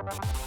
Let's go!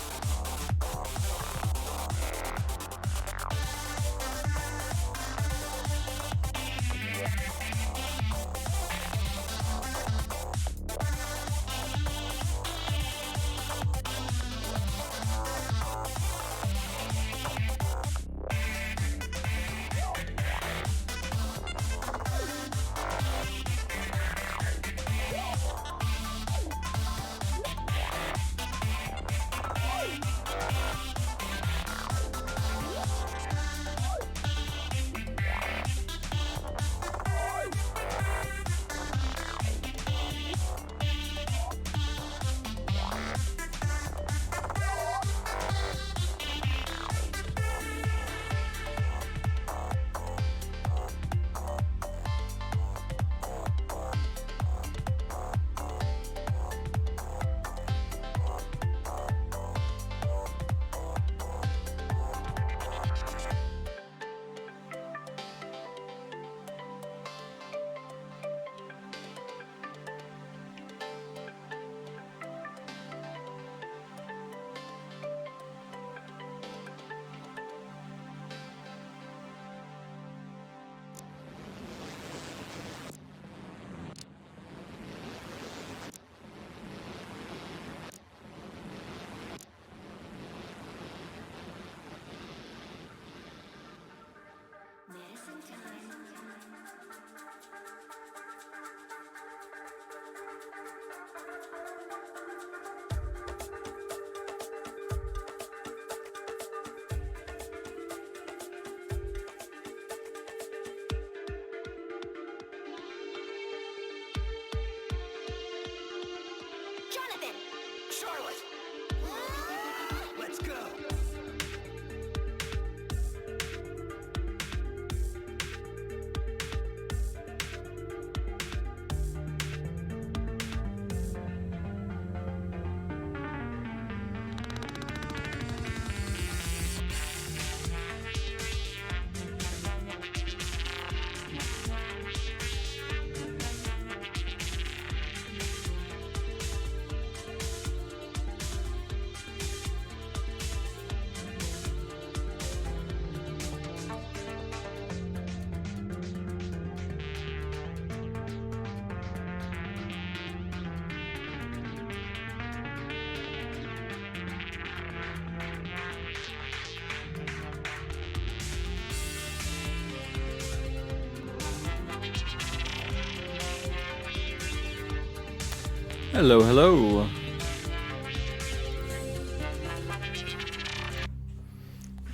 Hello, hello.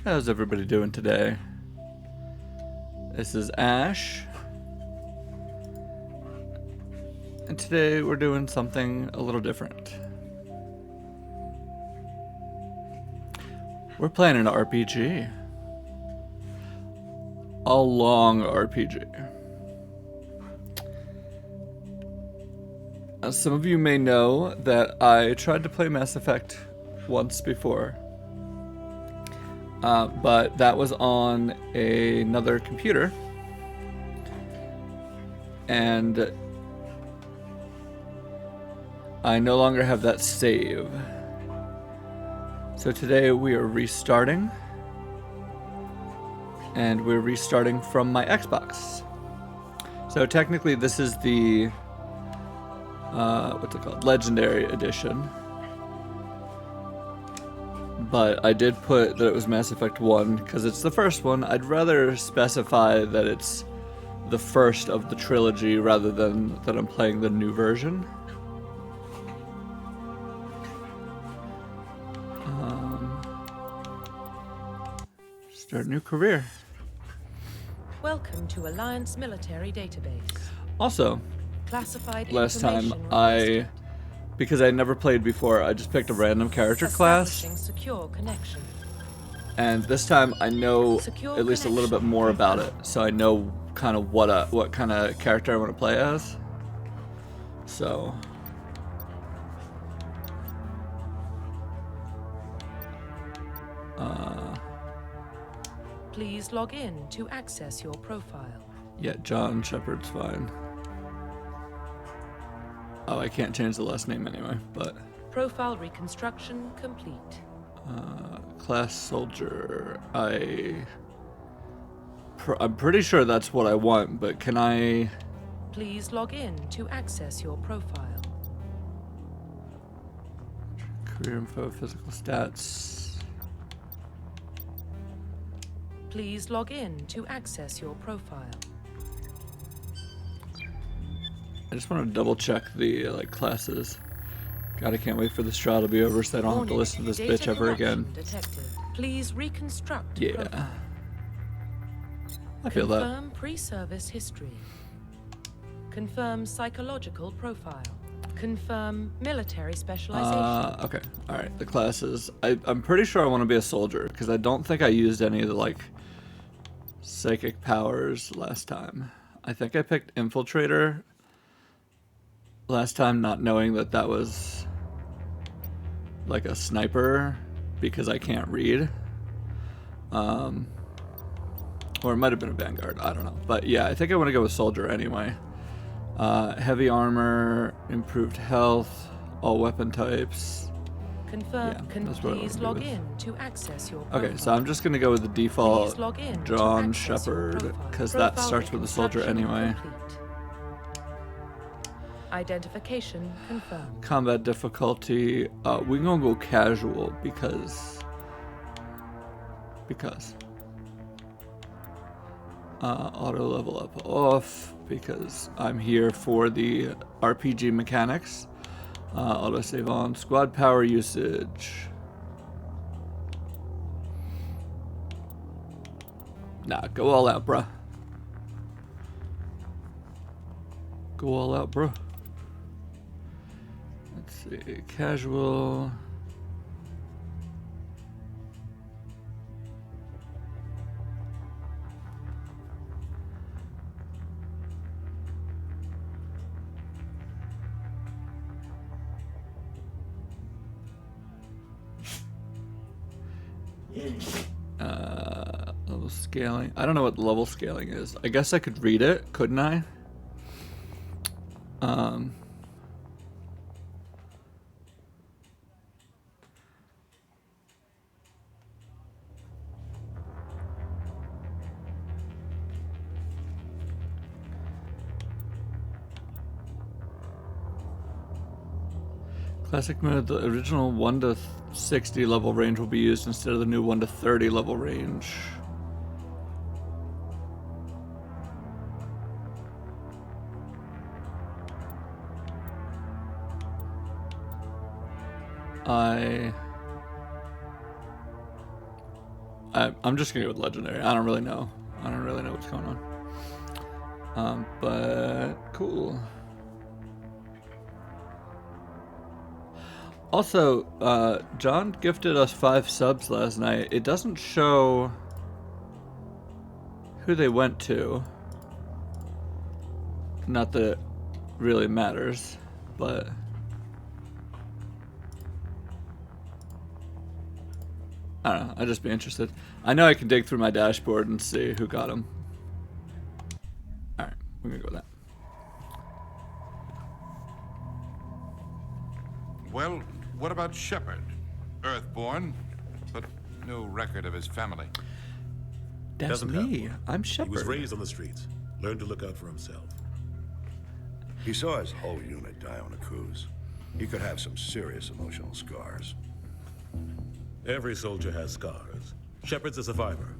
How's everybody doing today? This is Ash. And today we're doing something a little different. We're playing an RPG. A long RPG. Some of you may know that I tried to play Mass Effect once before, but that was on another computer, and I no longer have that save. So today we are restarting, and we're restarting from my Xbox. So technically this is the what's it called? Legendary Edition. But I did put that it was Mass Effect 1 because it's the first one. I'd rather specify that it's the first of the trilogy rather than that I'm playing the new version. Start a new career. Welcome to Alliance Military Database. Also, Classified last time information because I never played before, I just picked a random character class. Secure connection. And this time I know Secure at least a little bit more about it, so I know kind of what kind of character I want to play as. So Please log in to access your profile. yeah, John Shepard's fine. Oh, I can't change the last name anyway, but Profile reconstruction complete. Class soldier. I'm pretty sure that's what I want, but can I... Please log in to access your profile. Career info, physical stats. Please log in to access your profile. I just want to double check the classes. God, I can't wait for this trial to be over so I don't have to listen to this Data bitch ever again. detected. Please reconstruct Yeah. profile. I feel that. Confirm pre-service history. Confirm psychological profile. Confirm military specialization. Okay. Alright, the classes. I'm pretty sure I want to be a soldier, because I don't think I used any of the, psychic powers last time. I think I picked Infiltrator last time, not knowing that that was, a sniper, because I can't read. Or it might have been a Vanguard, I don't know. But yeah, I think I want to go with Soldier anyway. Heavy armor, improved health, all weapon types. Confirm. Yeah, that's what I Please wanna log do with. in to access your profile. Okay, so I'm just gonna go with the default Please log in to John access your Shepard, profile. because that Profile starts with a soldier reconstruction anyway. complete. Identification confirmed. Combat difficulty, we're gonna go casual because auto level up off because I'm here for the RPG mechanics. Auto save on. Squad power usage. Nah, go all out, bruh. Go all out, bruh. Let's see, casual. Level scaling. I don't know what level scaling is. I guess I could read it, couldn't I? Classic mode, the original 1 to 60 level range will be used instead of the new 1 to 30 level range. I'm just gonna go with legendary. I don't really know. I don't really know what's going on. But cool. Also, John gifted us 5 subs last night. It doesn't show who they went to. Not that it really matters, but I don't know. I'd just be interested. I know I can dig through my dashboard and see who got them. Alright, we're gonna go with that. Well, what about Shepard? Earthborn, but no record of his family. That's Doesn't have me. one. I'm He was Shepard. raised on the streets, learned to look out for himself. He saw his whole unit die on a cruise. He could have some serious emotional scars. Every soldier has scars. Shepard's a survivor.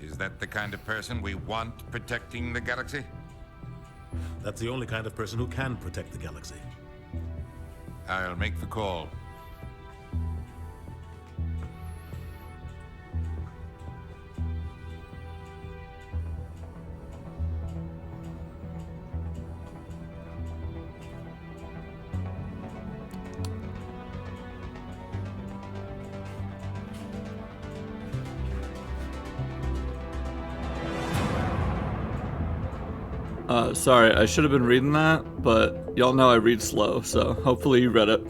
Is that the kind of person we want protecting the galaxy? That's the only kind of person who can protect the galaxy. I'll make the call. Sorry, I should have been reading that, but y'all know I read slow, so hopefully you read it.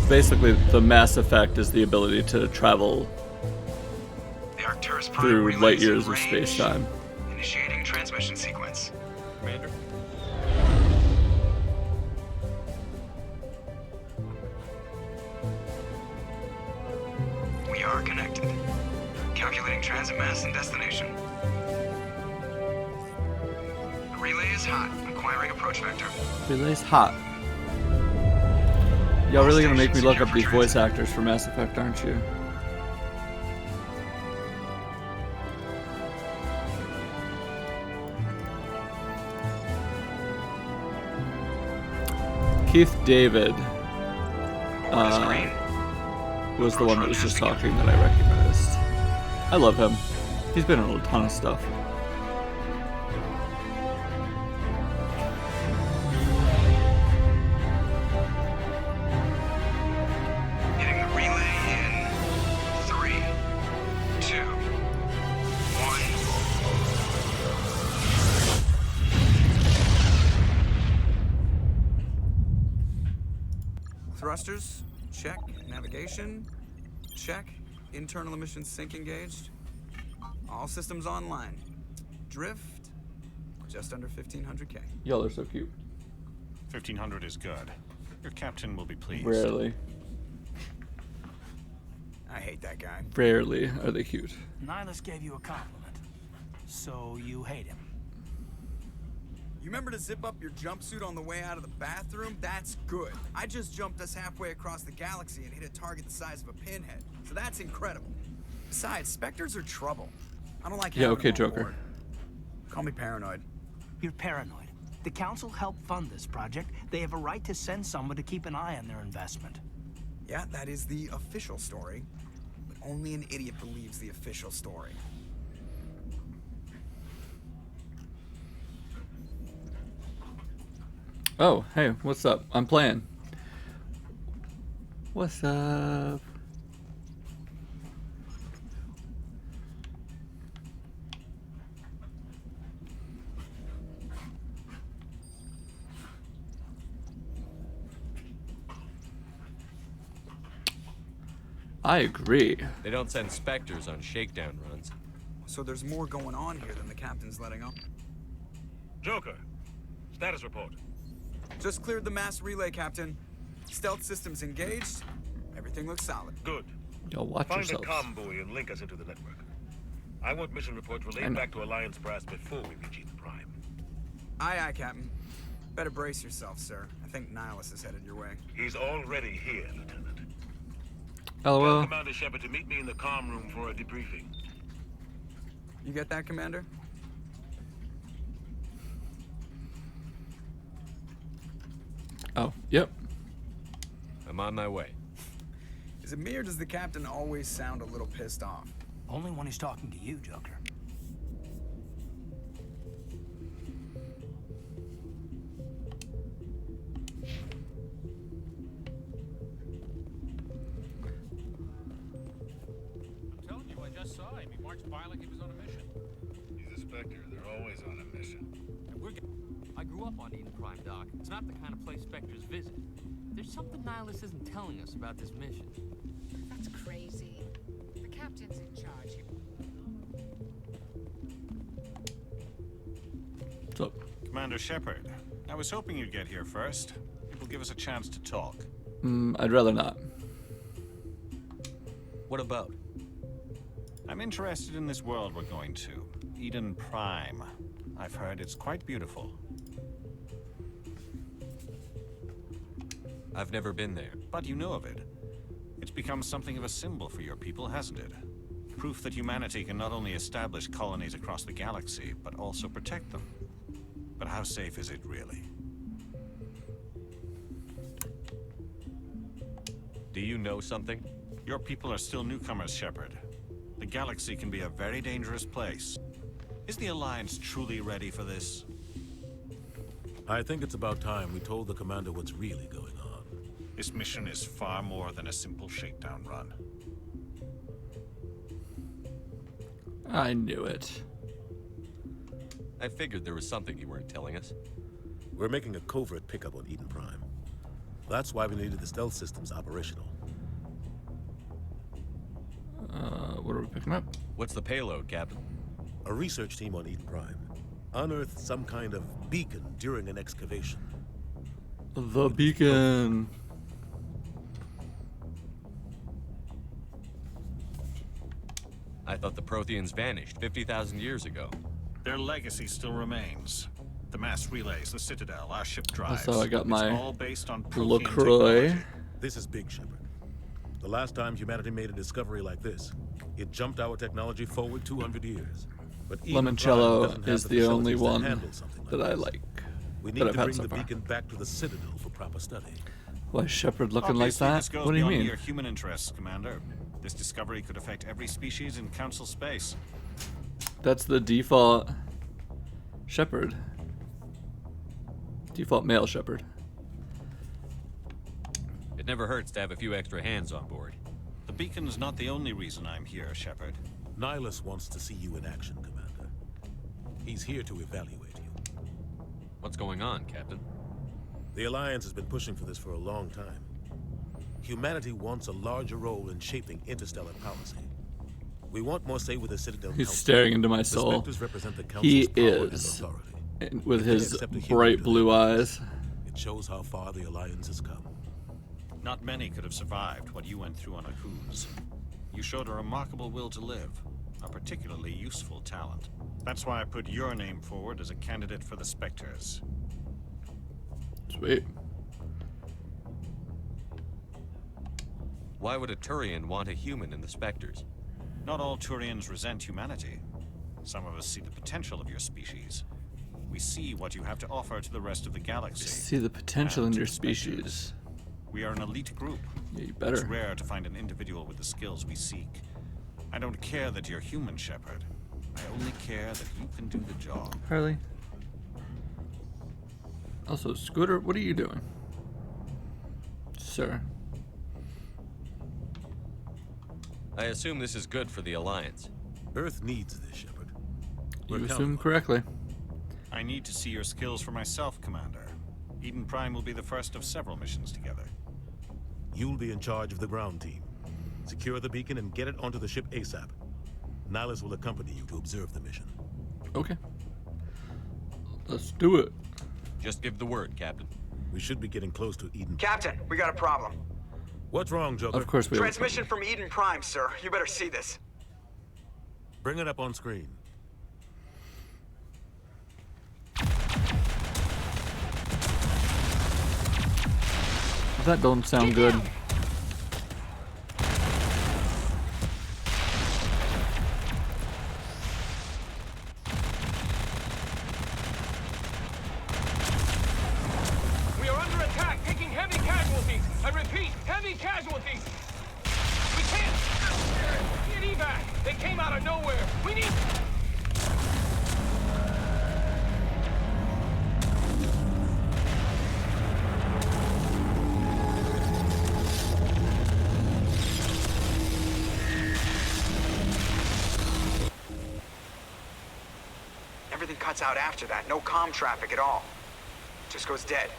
Basically, the Mass Effect is the ability to travel The Arcturus Prime through relay's light in years of range. space-time. Initiating transmission sequence. Commander? are connected. Calculating transit mass and destination. The relay is hot. Acquiring approach vector. Relay's hot. Y'all really gonna make me look up these voice actors for Mass Effect, aren't you? Keith David was the one that was just talking that I recognized. I love him. He's been in a ton of stuff. Hitting the relay in 3, 2, 1. Thrusters, check. Navigation, check. Internal emissions sync engaged. All systems online. Drift, just under 1500K. Y'all are so cute. 1500 is good. Your captain will be pleased. Rarely, I hate that guy. rarely are they cute. Nihilus gave you a compliment, so you hate him. You remember to zip up your jumpsuit on the way out of the bathroom? That's good. I just jumped us halfway across the galaxy and hit a target the size of a pinhead, so that's incredible. Besides, Spectres are trouble. I don't like Yeah, having okay, them on Joker. board. Call me paranoid. You're paranoid. The Council helped fund this project. They have a right to send someone to keep an eye on their investment. Yeah, that is the official story, but only an idiot believes the official story. Oh, hey, what's up? I'm playing. What's up? I agree. They don't send Spectres on shakedown runs. So there's more going on here than the captain's letting on. Joker, status report. Just cleared the mass relay, Captain. Stealth systems engaged. Everything looks solid. Good. Y'all watch Find yourselves. a comm buoy and link us into the network. I want mission reports I relayed know. back to Alliance brass before we reach Eden Prime. Aye, aye, Captain. Better brace yourself, sir. I think Nihilus is headed your way. He's already here, Lieutenant. LOL. Tell Commander Shepard to meet me in the comm room for a debriefing. You get that, Commander? Oh, yep. I'm on my way. Is it me or does the captain always sound a little pissed off? Only when he's talking to you, Joker. I'm telling you, I just saw him. He marched by like he was on a mission. He's a Spectre. They're always on a mission. I grew up on Eden Prime, Doc. It's not the kind of place Spectres visit. There's something Nihilus isn't telling us about this mission. That's crazy. The captain's in charge here. What's up? Commander Shepard, I was hoping you'd get here first. It will give us a chance to talk. I'd rather not. What about? I'm interested in this world we're going to, Eden Prime. I've heard it's quite beautiful. I've never been there. But you know of it. It's become something of a symbol for your people, hasn't it? Proof that humanity can not only establish colonies across the galaxy, but also protect them. But how safe is it really? Do you know something? Your people are still newcomers, Shepard. The galaxy can be a very dangerous place. Is the Alliance truly ready for this? I think it's about time we told the commander what's really going on. This mission is far more than a simple shakedown run. I knew it. I figured there was something you weren't telling us. We're making a covert pickup on Eden Prime. That's why we needed the stealth systems operational. What are we picking up? What's the payload, Captain? A research team on Eden Prime unearthed some kind of beacon during an excavation. The beacon. I thought the Protheans vanished 50,000 years ago. Their legacy still remains. The mass relays, the Citadel, our ship drives. So I got It's my all based on Prothean LaCroix. technology. This is Big Shepard. The last time humanity made a discovery like this, it jumped our technology forward 200 years. But Eden Prime Limoncello doesn't have is the the only facilities to one handle something like that I this. like. We that need I've to had bring so the far. beacon back to the Citadel for proper study. Why is Shepard looking Obviously, like this that? goes What do you beyond mean? mere human interests, Commander. This discovery could affect every species in Council space. That's the default Shepard. Default male Shepard. It never hurts to have a few extra hands on board. The beacon's not the only reason I'm here, Shepard. Nihilus wants to see you in action, Commander. He's here to evaluate you. What's going on, Captain? The Alliance has been pushing for this for a long time. Humanity wants a larger role in shaping interstellar policy. We want more say with the Citadel He's Council. staring into my The soul. Spectres represent the He Council's power and is. authority. And with If they his accept a human bright to blue their eyes. It shows how far the Alliance has come. Not many could have survived what you went through on Akuz. You showed a remarkable will to live, a particularly useful talent. That's why I put your name forward as a candidate for the Spectres. Sweet. Why would a Turian want a human in the Spectres? Not all Turians resent humanity. Some of us see the potential of your species. We see what you have to offer to the rest of the galaxy. See the potential in And to your the Spectres. species. We are an elite group. Yeah, you It's better. rare to find an individual with the skills we seek. I don't care that you're human, Shepard. I only care that you can do the job. Harley. Also, Scooter, what are you doing? Sir. I assume this is good for the Alliance. Earth needs this, Shepard. You assumed correctly. I need to see your skills for myself, Commander. Eden Prime will be the first of several missions together. You'll be in charge of the ground team. Secure the beacon and get it onto the ship ASAP. Nihilus will accompany you to observe the mission. Okay. Let's do it. Just give the word, Captain. We should be getting close to Eden. Captain, we got a problem. What's wrong, Joker? Of course we Transmission from Eden Prime, sir. You better see this. Bring it up on screen. That don't sound good. We are under attack, taking heavy casualties. I repeat, heavy casualties. We can't get evac. They came out of nowhere. We need. Everything cuts out after that. No comm traffic at all. Just goes dead.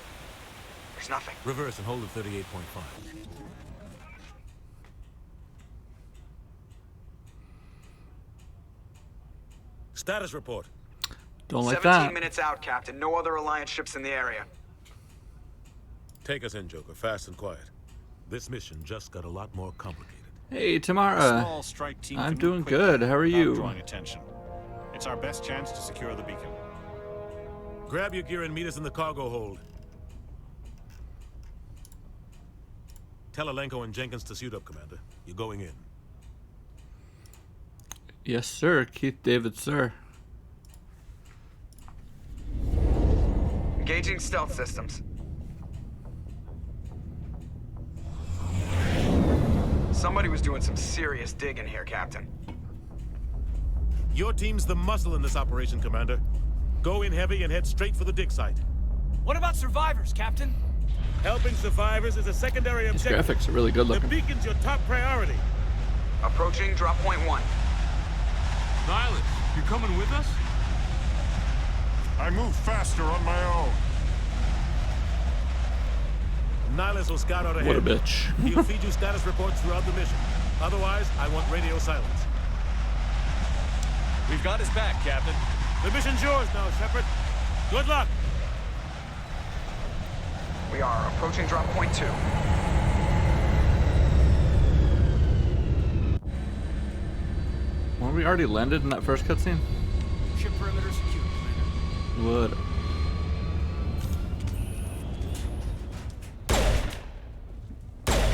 There's nothing. Reverse and hold at 38.5. Status report. Don't like 17 that. minutes out, Captain. No other Alliance ships in the area. Take us in, Joker, fast and quiet. This mission just got a lot more complicated. Hey, A Tamara. small strike team I'm can doing move quickly good. How are without you? Drawing attention. It's our best chance to secure the beacon. Grab your gear and meet us in the cargo hold. Tell Alenko and Jenkins to suit up, Commander. You're going in. Yes, sir. Keith David, sir. Engaging stealth systems. Somebody was doing some serious digging here, Captain. Your team's the muscle in this operation, Commander. Go in heavy and head straight for the dig site. What about survivors, Captain? Helping survivors is a secondary These objective. graphics are really good The looking. beacon's your top priority. Approaching drop point 1. Nihilus, you coming with us? I move faster on my own. Nihilus will scout out ahead. What a bitch. He'll feed you status reports throughout the mission. Otherwise, I want radio silence. We've got his back, Captain. The mission's yours now, Shepard. Good luck. We are approaching drop point 2. Well, Weren't we already landed in that first cutscene? Ship perimeter secure, Commander. Would.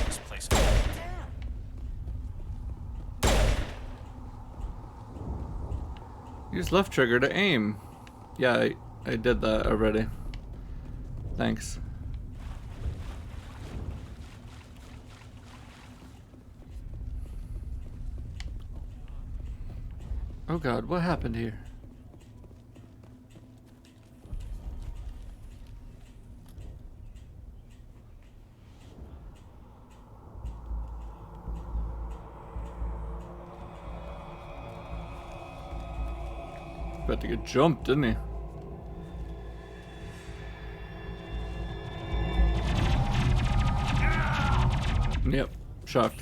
This place. Use left trigger to aim. Yeah, I did that already. Thanks. Oh god, what happened here? About to get jumped, didn't he? Yep, shocked.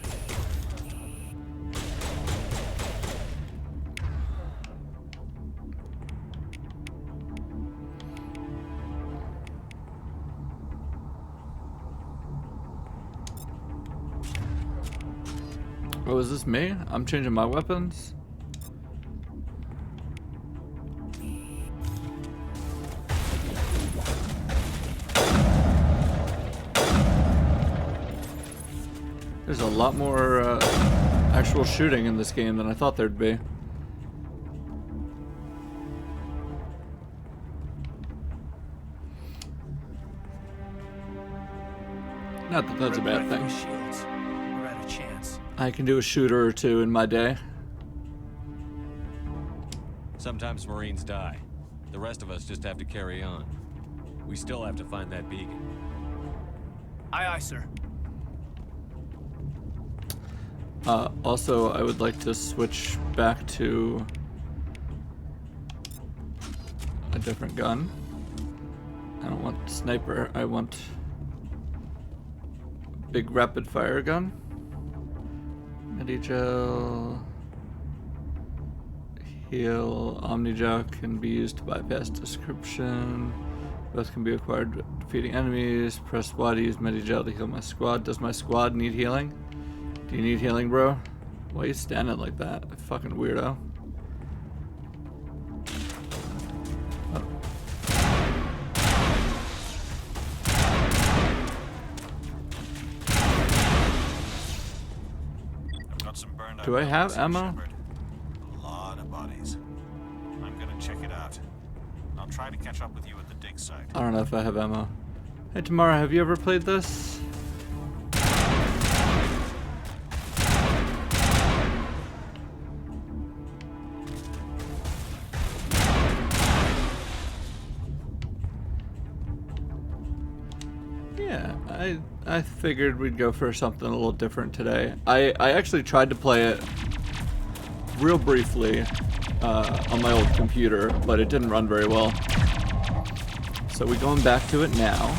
Oh, is this me? I'm changing my weapons? There's a lot more actual shooting in this game than I thought there'd be. Not that that's a bad thing. Shields. We're at a chance. I can do a shooter or two in my day. Sometimes Marines die. The rest of us just have to carry on. We still have to find that beacon. Aye, aye, sir. Also, I would like to switch back to a different gun. I don't want sniper, I want big rapid fire gun. Medigel, heal, Omnigel can be used to bypass description. Both can be acquired defeating enemies. Press Y to use Medigel to heal my squad. Does my squad need healing? Do you need healing, bro? Why are you standing like that? Fucking weirdo. Oh. Got some burned out Do I have buildings in ammo? Shepard. A lot of bodies. I'm gonna check it out. I'll try to catch up with you at the dig site. I don't know if I have ammo. Hey, Tamara, have you ever played this? Yeah, I figured we'd go for something a little different today. I actually tried to play it real briefly on my old computer, but it didn't run very well. So we're going back to it now.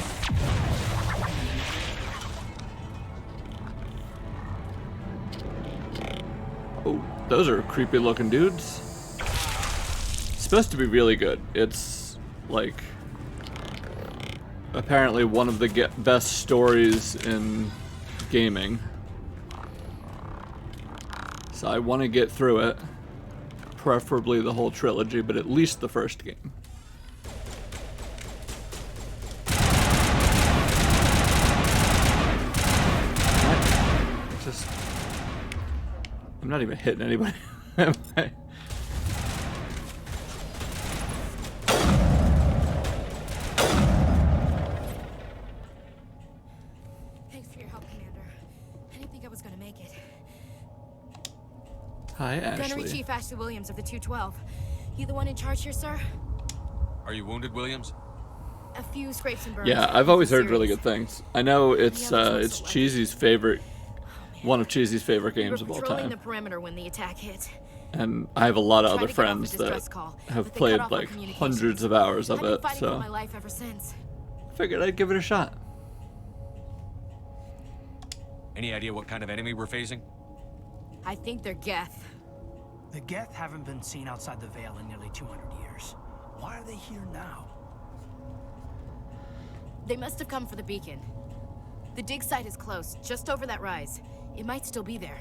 Oh, those are creepy looking dudes. It's supposed to be really good. It's like apparently one of the best stories in gaming. So I want to get through it. Preferably the whole trilogy, but at least the first game. I'm not even hitting anybody. Am I? Thanks for your help, Commander. I didn't think I was gonna make it. Hi, Gunnery Ashley. Chief Ashley Williams of the 212. You the one in charge here, sir? Are you wounded, Williams? A few scrapes and burns. Yeah, I've always heard really Serious. good things. I know it's others it's also like Cheesy's favorite, one of Cheesy's favorite We were games of all patrolling time. the perimeter when the attack hit. And I have a lot of Tried other to get off a friends distress that call, have but they played cut off our like communications. hundreds of hours of I've been it, fighting for so my life ever since. I figured I'd give it a shot. Any idea what kind of enemy we're facing? I think they're Geth. The Geth haven't been seen outside the Veil in nearly 200 years. Why are they here now? They must have come for the beacon. The dig site is close, just over that rise. It might still be there.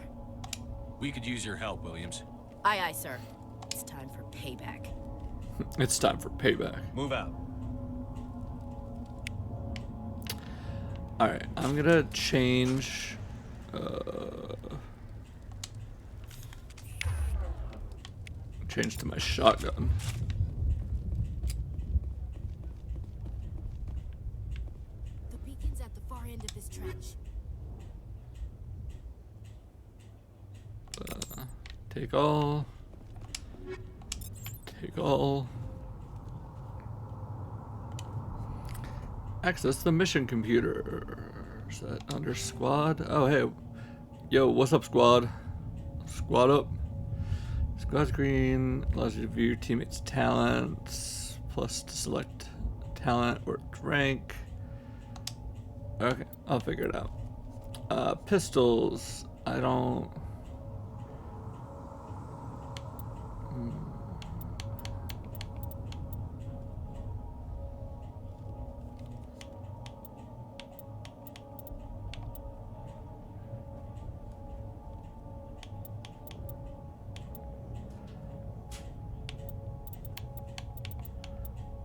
We could use your help, Williams. Aye, aye, sir. It's time for payback. It's time for payback. Move out. Alright, I'm gonna change... change to my shotgun. The beacon's at the far end of this trench. Take all. Take all. Access the mission computer. Is that under squad? Oh, hey. Yo, what's up, squad? Squad up. Squad screen allows you to view teammates' talents, plus to select talent or rank. Okay, I'll figure it out. Pistols. I don't...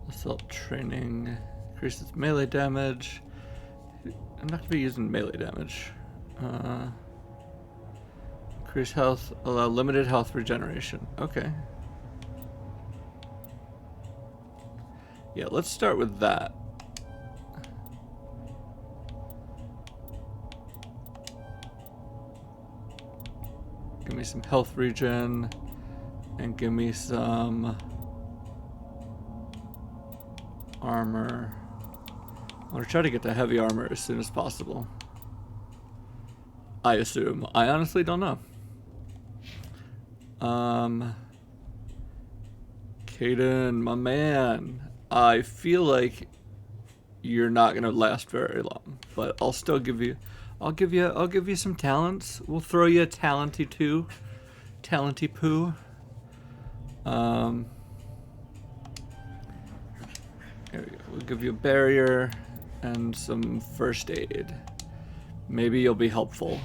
Assault training increases melee damage. I'm not gonna be using melee damage. Increase health, allow limited health regeneration. Okay. Yeah, let's start with that. Give me some health regen and give me some armor. I want to try to get the heavy armor as soon as possible. I assume. I honestly don't know. Caden, my man. I feel like you're not gonna last very long, but I'll still give you. I'll give you some talents. We'll throw you a talenty too. Talenty poo. There we go. We'll give you a barrier and some first aid. Maybe you'll be helpful.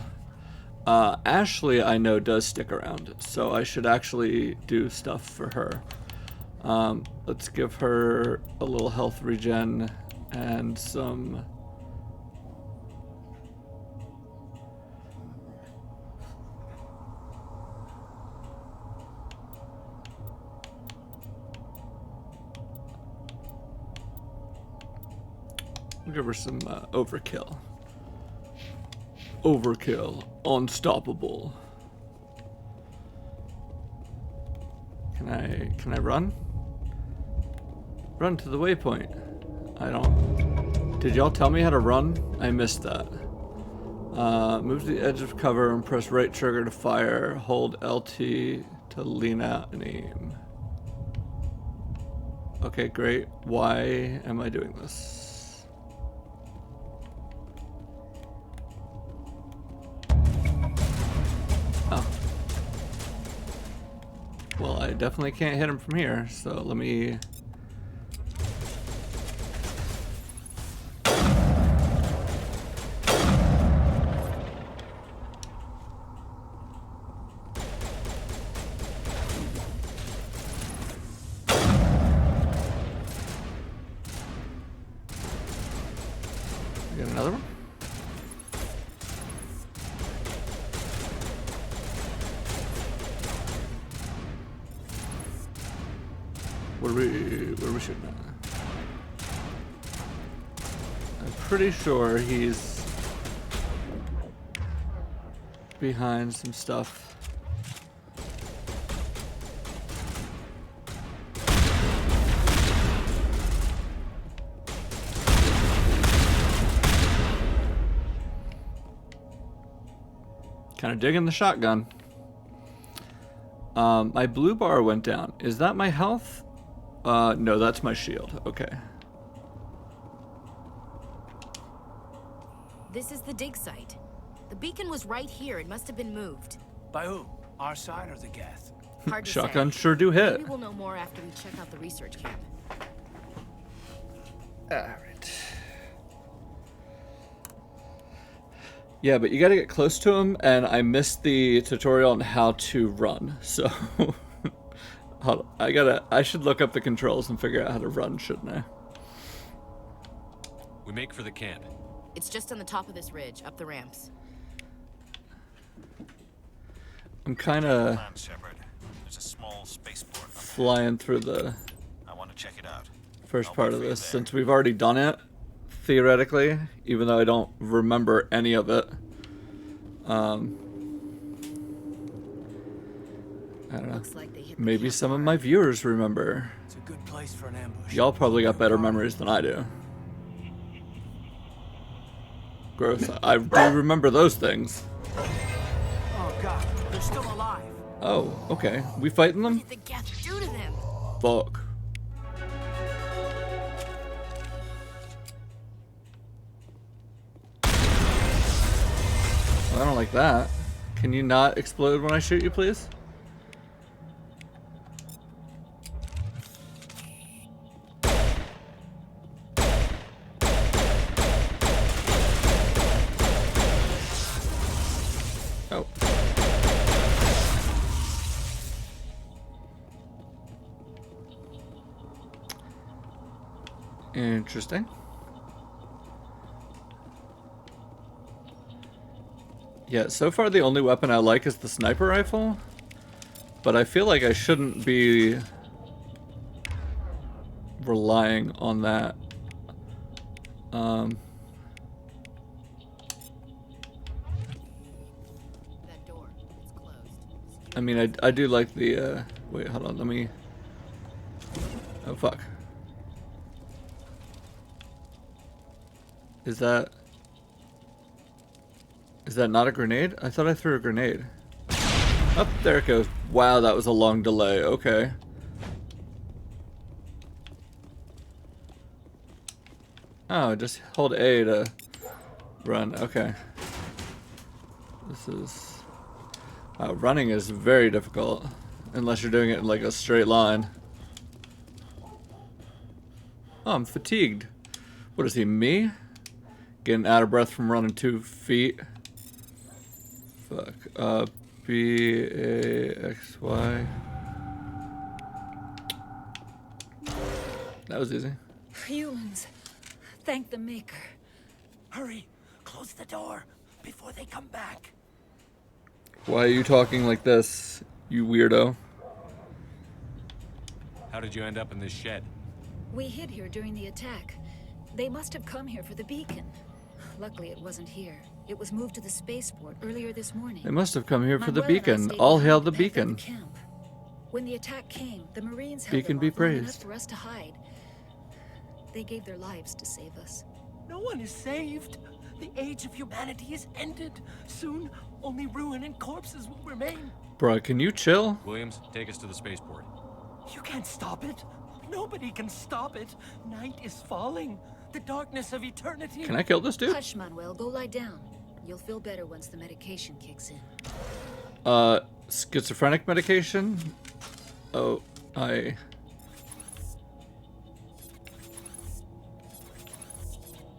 Ashley, I know, does stick around, so I should actually do stuff for her. Let's give her a little health regen and some... We'll give her some overkill. Overkill. Unstoppable. Can I run? Run to the waypoint. I don't... Did y'all tell me how to run? I missed that. Move to the edge of cover and press right trigger to fire. Hold LT to lean out and aim. Okay, great. Why am I doing this? Well, I definitely can't hit him from here, so let me... Get another one? What are we shooting at? I'm pretty sure he's behind some stuff. Kind of digging the shotgun. My blue bar went down. Is that my health? No, that's my shield. Okay. This is the dig site. The beacon was right here. It must have been moved. By who? Our side or the Geth? Hard to Shotguns say. sure do hit. Maybe we'll know more after we check out the research camp. Alright. Yeah, but you gotta get close to him, and I missed the tutorial on how to run, so... Hold on, I should look up the controls and figure out how to run, shouldn't I? We make for the camp. It's just on the top of this ridge, up the ramps. I'm kinda... There's a small spaceport. flying through the... I want to check it out. first part of this, since we've already done it, theoretically, even though I don't remember any of it. I don't know. Maybe some of my viewers remember. It's a good place for an ambush. Y'all probably got better memories than I do. Gross. I do remember those things. Oh god, they're still alive. Oh, okay. We fighting them? What did the Geth do to them? Fuck. Well, I don't like that. Can you not explode when I shoot you, please? Oh. Interesting. Yeah, so far the only weapon I like is the sniper rifle, but I feel like I shouldn't be relying on that. That door, it's closed. I mean, I do like the, wait, hold on, let me, oh fuck. Is that not a grenade? I thought I threw a grenade. Oh, there it goes. Wow, that was a long delay. Okay. Oh, just hold A to run. Okay. This is... Wow, running is very difficult. Unless you're doing it in like a straight line. Oh, I'm fatigued. What is he, me? Getting out of breath from running 2 feet. Fuck. B, A, X, Y. That was easy. Humans. Thank the Maker. Hurry, close the door before they come back. Why are you talking like this, you weirdo? How did you end up in this shed? We hid here during the attack. They must have come here for the beacon. Luckily, it wasn't here. It was moved to the spaceport earlier this morning. They must have come here for the Manuel and I beacon. stayed All behind hail the back at beacon. camp. When the attack came, the Marines held Beacon them be off long enough praised. for us to hide. They gave their lives to save us. No one is saved. The age of humanity is ended. Soon, only ruin and corpses will remain. Bruh, can you chill? Williams, take us to the spaceport. You can't stop it. Nobody can stop it. Night is falling. The darkness of eternity. Can I kill this dude? Hush, Manuel. Go lie down. You'll feel better once the medication kicks in. Schizophrenic medication? Oh, I...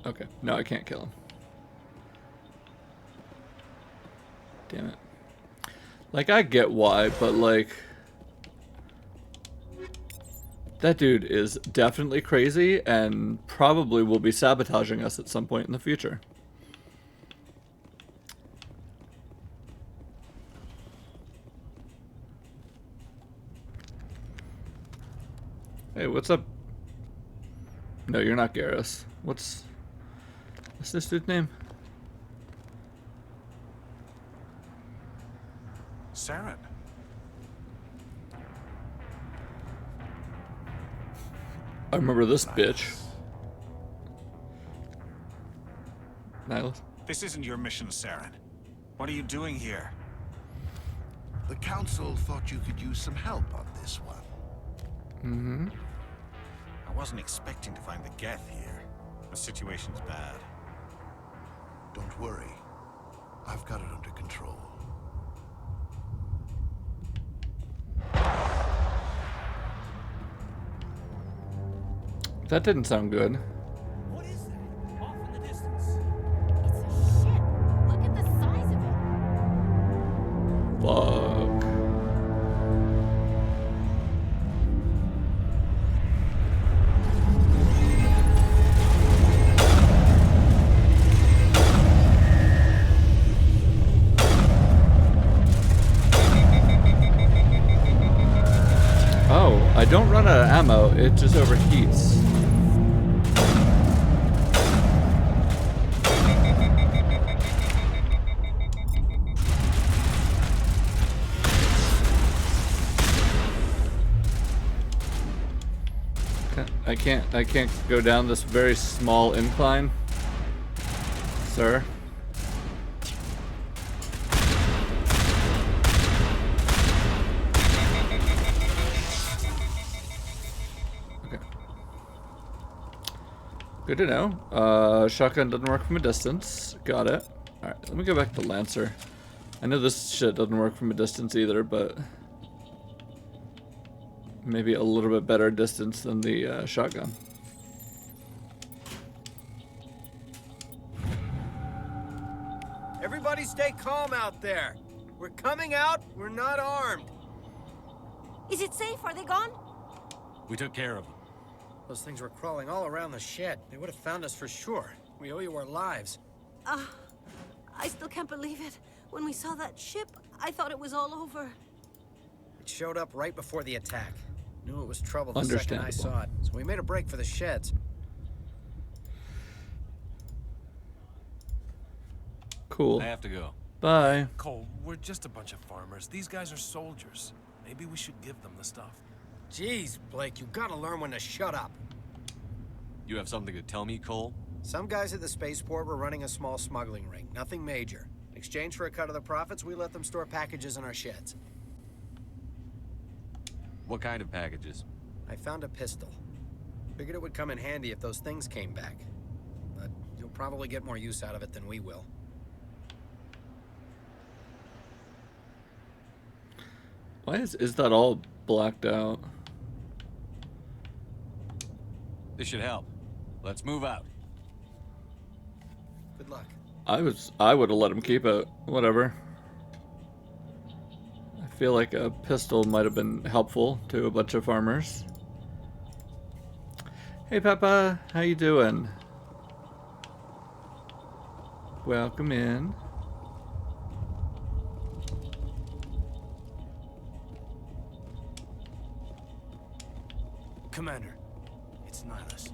Okay, no, I can't kill him. Damn it. Like, I get why, but like... That dude is definitely crazy and probably will be sabotaging us at some point in the future. Hey, what's up? No, you're not Garrus. What's this dude's name? Saren. I remember this bitch. Nihilus. This isn't your mission, Saren. What are you doing here? The Council thought you could use some help on this one. Mm-hmm. I wasn't expecting to find the Geth here. The situation's bad. Don't worry. I've got it under control. That didn't sound good. What is that? Off in the distance. It's a ship. Look at the I don't run out of ammo, it just overheats. I can't go down this very small incline, sir. Okay. Good to know. Shotgun doesn't work from a distance. Got it. Alright, let me go back to Lancer. I know this shit doesn't work from a distance either, but maybe a little bit better distance than the shotgun. Everybody stay calm out there. We're coming out, we're not armed. Is it safe? Are they gone? We took care of them. Those things were crawling all around the shed. They would have found us for sure. We owe you our lives. I still can't believe it. When we saw that ship, I thought it was all over. It showed up right before the attack. Knew it was trouble the second I saw it, so we made a break for the sheds. Cool. I have to go. Bye. Cole, we're just a bunch of farmers. These guys are soldiers. Maybe we should give them the stuff. Jeez, Blake, you gotta learn when to shut up. You have something to tell me, Cole? Some guys at the spaceport were running a small smuggling ring. Nothing major. In exchange for a cut of the profits, we let them store packages in our sheds. What kind of packages? I found a pistol. Figured it would come in handy if those things came back. But you'll probably get more use out of it than we will. Why is that all blacked out? This should help. Let's move out. Good luck. I would have let him keep it. Whatever. I feel like a pistol might have been helpful to a bunch of farmers. Hey Peppa, how you doing? Welcome in. Commander, it's Nihilus.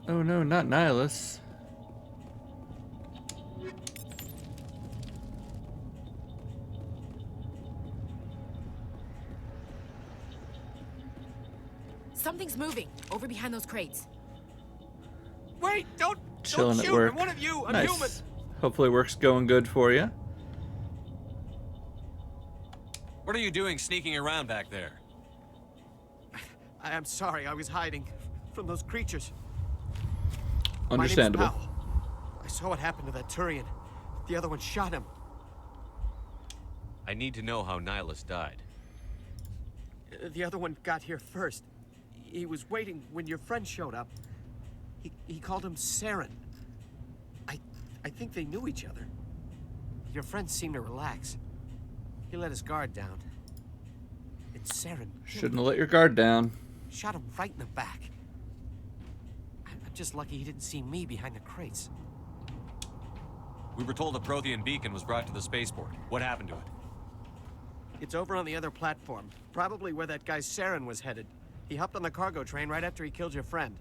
Oh no, not Nihilus. Something's moving over behind those crates. Wait, don't Chilling shoot. at work. I'm one of you. I'm Nice. human. Hopefully work's going good for you. What are you doing sneaking around back there? I'm sorry, I was hiding from those creatures. Understandable. My name's Powell. I saw what happened to that Turian. The other one shot him. I need to know how Nihilus died. The other one got here first. He was waiting when your friend showed up. He called him Saren. I think they knew each other. Your friend seemed to relax. He let his guard down. And Saren Shouldn't have let your guard down. shot him right in the back. I'm just lucky he didn't see me behind the crates. We were told a Prothean beacon was brought to the spaceport. What happened to it? It's over on the other platform. Probably where that guy Saren was headed. He hopped on the cargo train right after he killed your friend.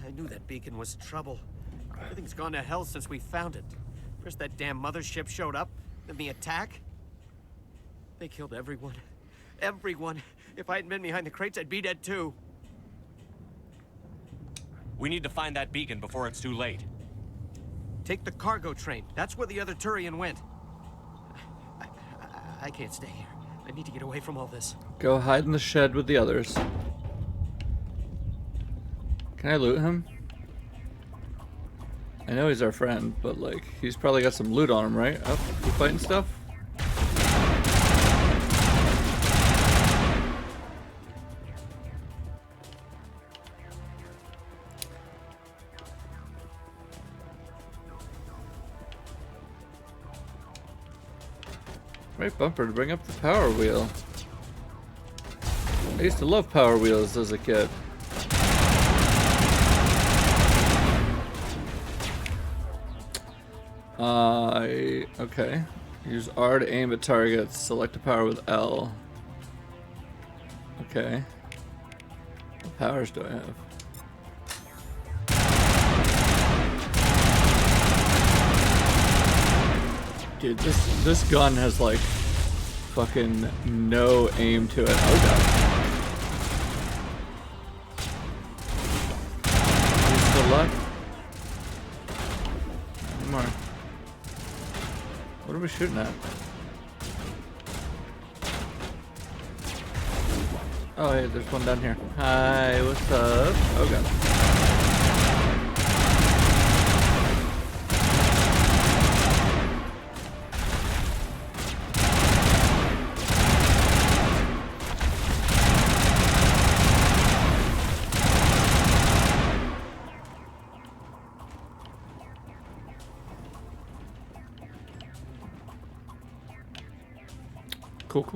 I knew that beacon was trouble. Everything's gone to hell since we found it. First that damn mothership showed up, then the attack. They killed everyone. Everyone. If I hadn't been behind the crates, I'd be dead too. We need to find that beacon before it's too late. Take the cargo train. That's where the other Turian went. I can't stay here. I need to get away from all this. Go hide in the shed with the others. Can I loot him? I know he's our friend, but like, he's probably got some loot on him, right? Oh, you fighting stuff? Right bumper to bring up the power wheel. I used to love power wheels as a kid. Okay. Use R to aim at targets. Select a power with L. Okay. What powers do I have? Dude, this gun has like fucking no aim to it. Oh god. He's still left. One more. What are we shooting at? Oh hey, there's one down here. Hi, what's up? Oh god.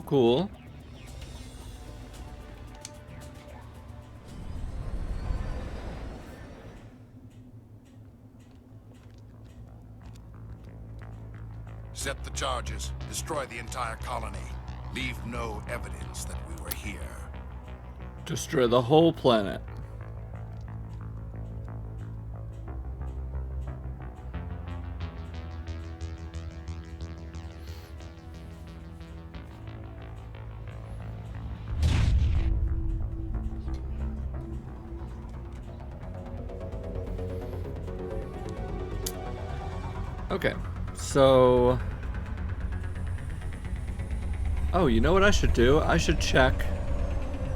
Cool. Set the charges. Destroy the entire colony. Leave no evidence that we were here. Destroy the whole planet. Okay, so... Oh, you know what I should do? I should check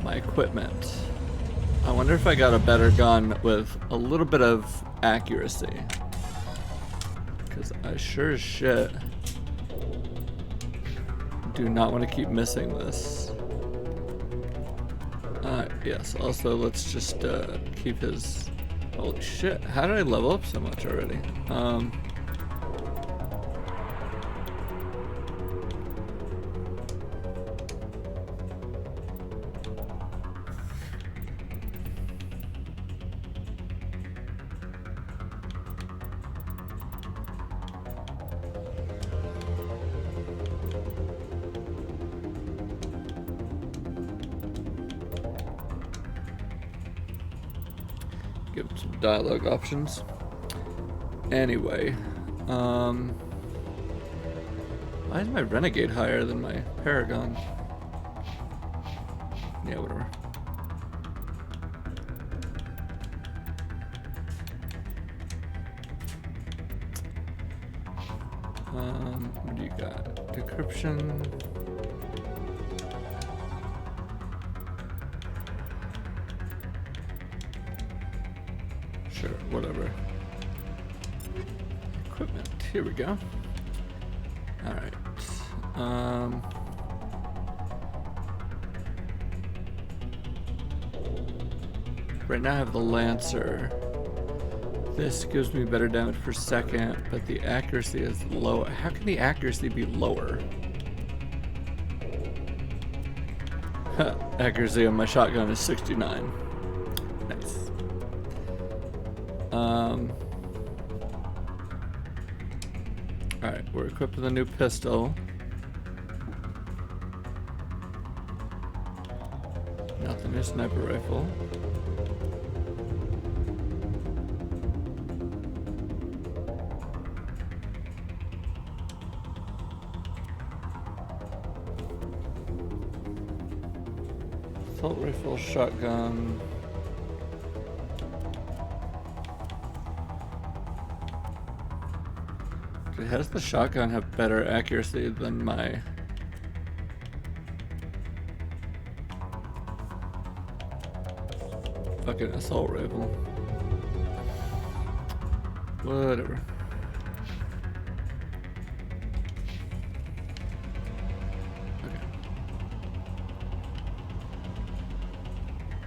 my equipment. I wonder if I got a better gun with a little bit of accuracy. Because I sure as shit do not want to keep missing this. Yes, also let's just keep his... Holy shit, how did I level up so much already? Give it some dialogue options. Anyway, why is my Renegade higher than my Paragon? Yeah, whatever. What do you got? Decryption. Sure, whatever. Equipment, here we go. Alright. Right now I have the Lancer. This gives me better damage per second, but the accuracy is low. How can the accuracy be lower? Accuracy on my shotgun is 69. Nice. Alright, we're equipped with a new pistol. Nothing, new sniper rifle. Assault rifle, shotgun. How does the shotgun have better accuracy than my... fucking assault rifle? Whatever. Okay.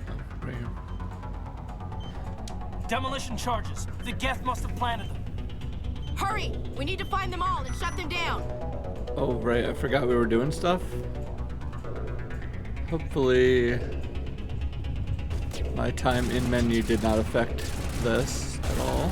Oh, right here. Demolition charges. The Geth must have planted them. Hurry! We need to find them all and shut them down. Oh, right. I forgot we were doing stuff. Hopefully my time in menu did not affect this at all.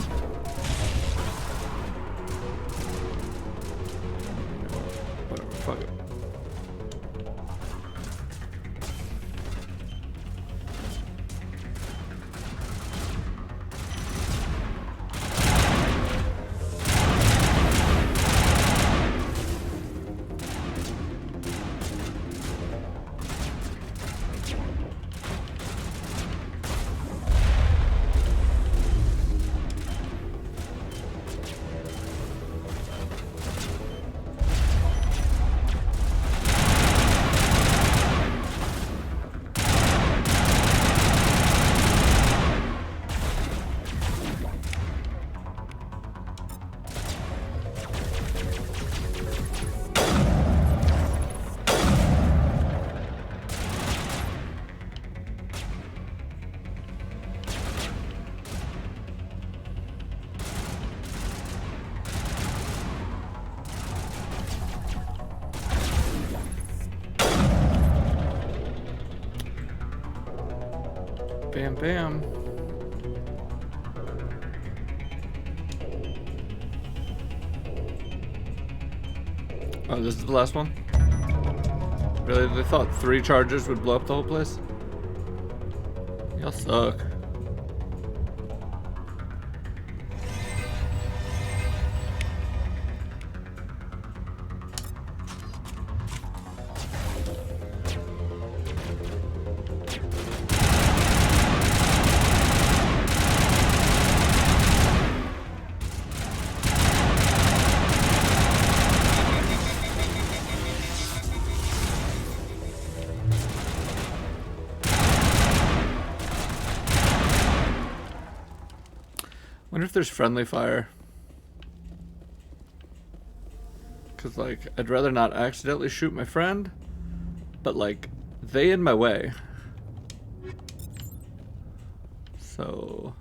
Bam, bam. Oh, this is the last one? Really? They thought 3 charges would blow up the whole place? Y'all suck. Wonder if there's friendly fire. Cause like, I'd rather not accidentally shoot my friend, but like, they in my way. So...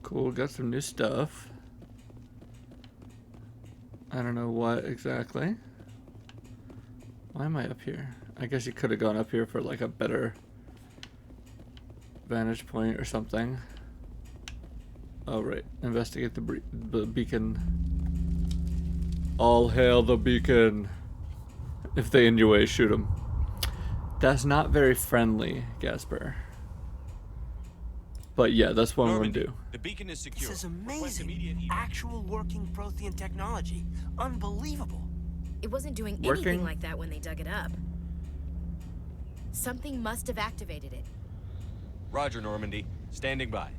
Cool, got some new stuff. I don't know what exactly. Why am I up here? I guess you could have gone up here for like a better vantage point or something. Oh right, investigate the beacon. All hail the beacon. If they in your way, shoot them. That's not very friendly, Gasper. But yeah, that's what I'm gonna do. The beacon is secure. This is amazing. Actual working Prothean technology. Unbelievable. It wasn't doing Working? anything like that when they dug it up. Something must have activated it. Roger, Normandy. Standing by.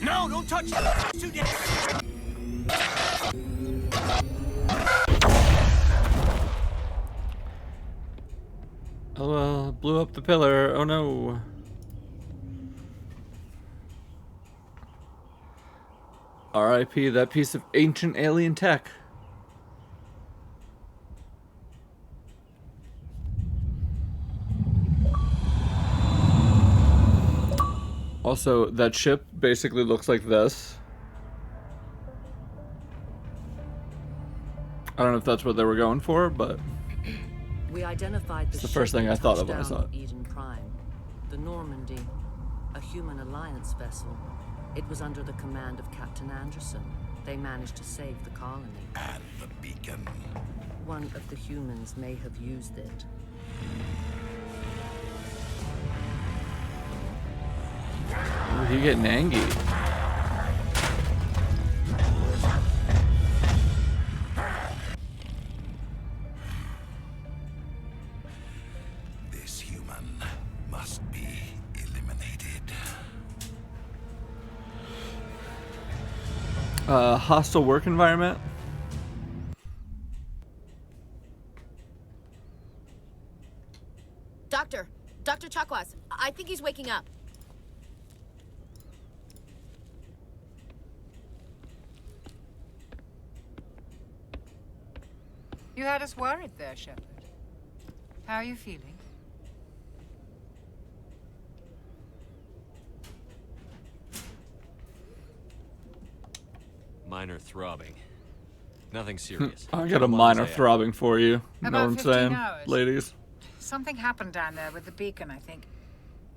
No, don't touch it. It's too dangerous. Oh well, blew up the pillar. Oh no. R.I.P. that piece of ancient alien tech. Also, that ship basically looks like this. I don't know if that's what they were going for, but We identified it's the first thing I thought of when I saw it. Eden Prime, the Normandy, a human alliance vessel. It was under the command of Captain Anderson. They managed to save the colony. And the beacon. One of the humans may have used it. Ooh, he getting angry. This human must be eliminated. Hostile work environment. Dr. Chakwas, I think he's waking up. You had us worried there, Shepard. How are you feeling? Minor throbbing. Nothing serious. I got a minor throbbing for you. Know About what I'm 15 saying, hours. ladies? Something happened down there with the beacon, I think.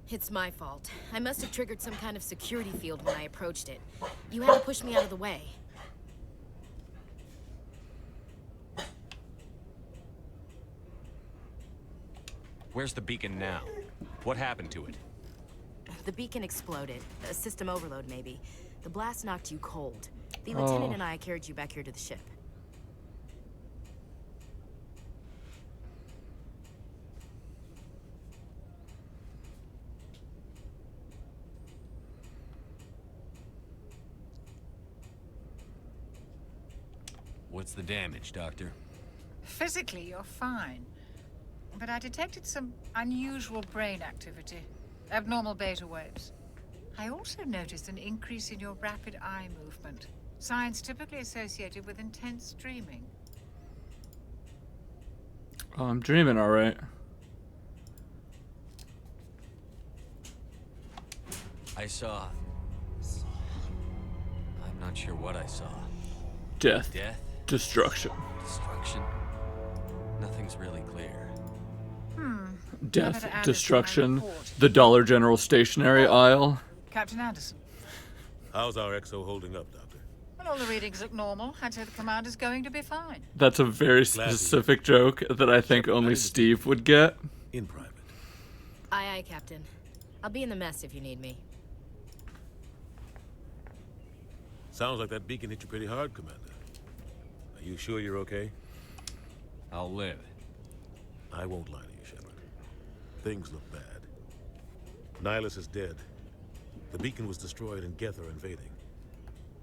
It's my fault. I must have triggered some kind of security field when I approached it. You had to push me out of the way. Where's the beacon now? What happened to it? The beacon exploded. A system overload, maybe. The blast knocked you cold. The lieutenant and I carried you back here to the ship. What's the damage, Doctor? physically you're fine. But I detected some unusual brain activity, abnormal beta waves. I also noticed an increase in your rapid eye movement, signs typically associated with intense dreaming. Oh, I'm dreaming, all right. I saw... I'm not sure what I saw. Death. Death? Destruction. Destruction? Nothing's really clear. Death. Destruction. The Dollar General stationery aisle. Captain Anderson. How's our XO holding up, Doctor? Well, all the readings look normal. I'd say the commander's going to be fine. That's a very specific joke that I think only Steve would get. In private. Aye, aye, Captain. I'll be in the mess if you need me. Sounds like that beacon hit you pretty hard, Commander. Are you sure you're okay? I'll live. I won't lie to you, Shepard. Things look bad. Nihilus is dead. The beacon was destroyed and Geth are invading.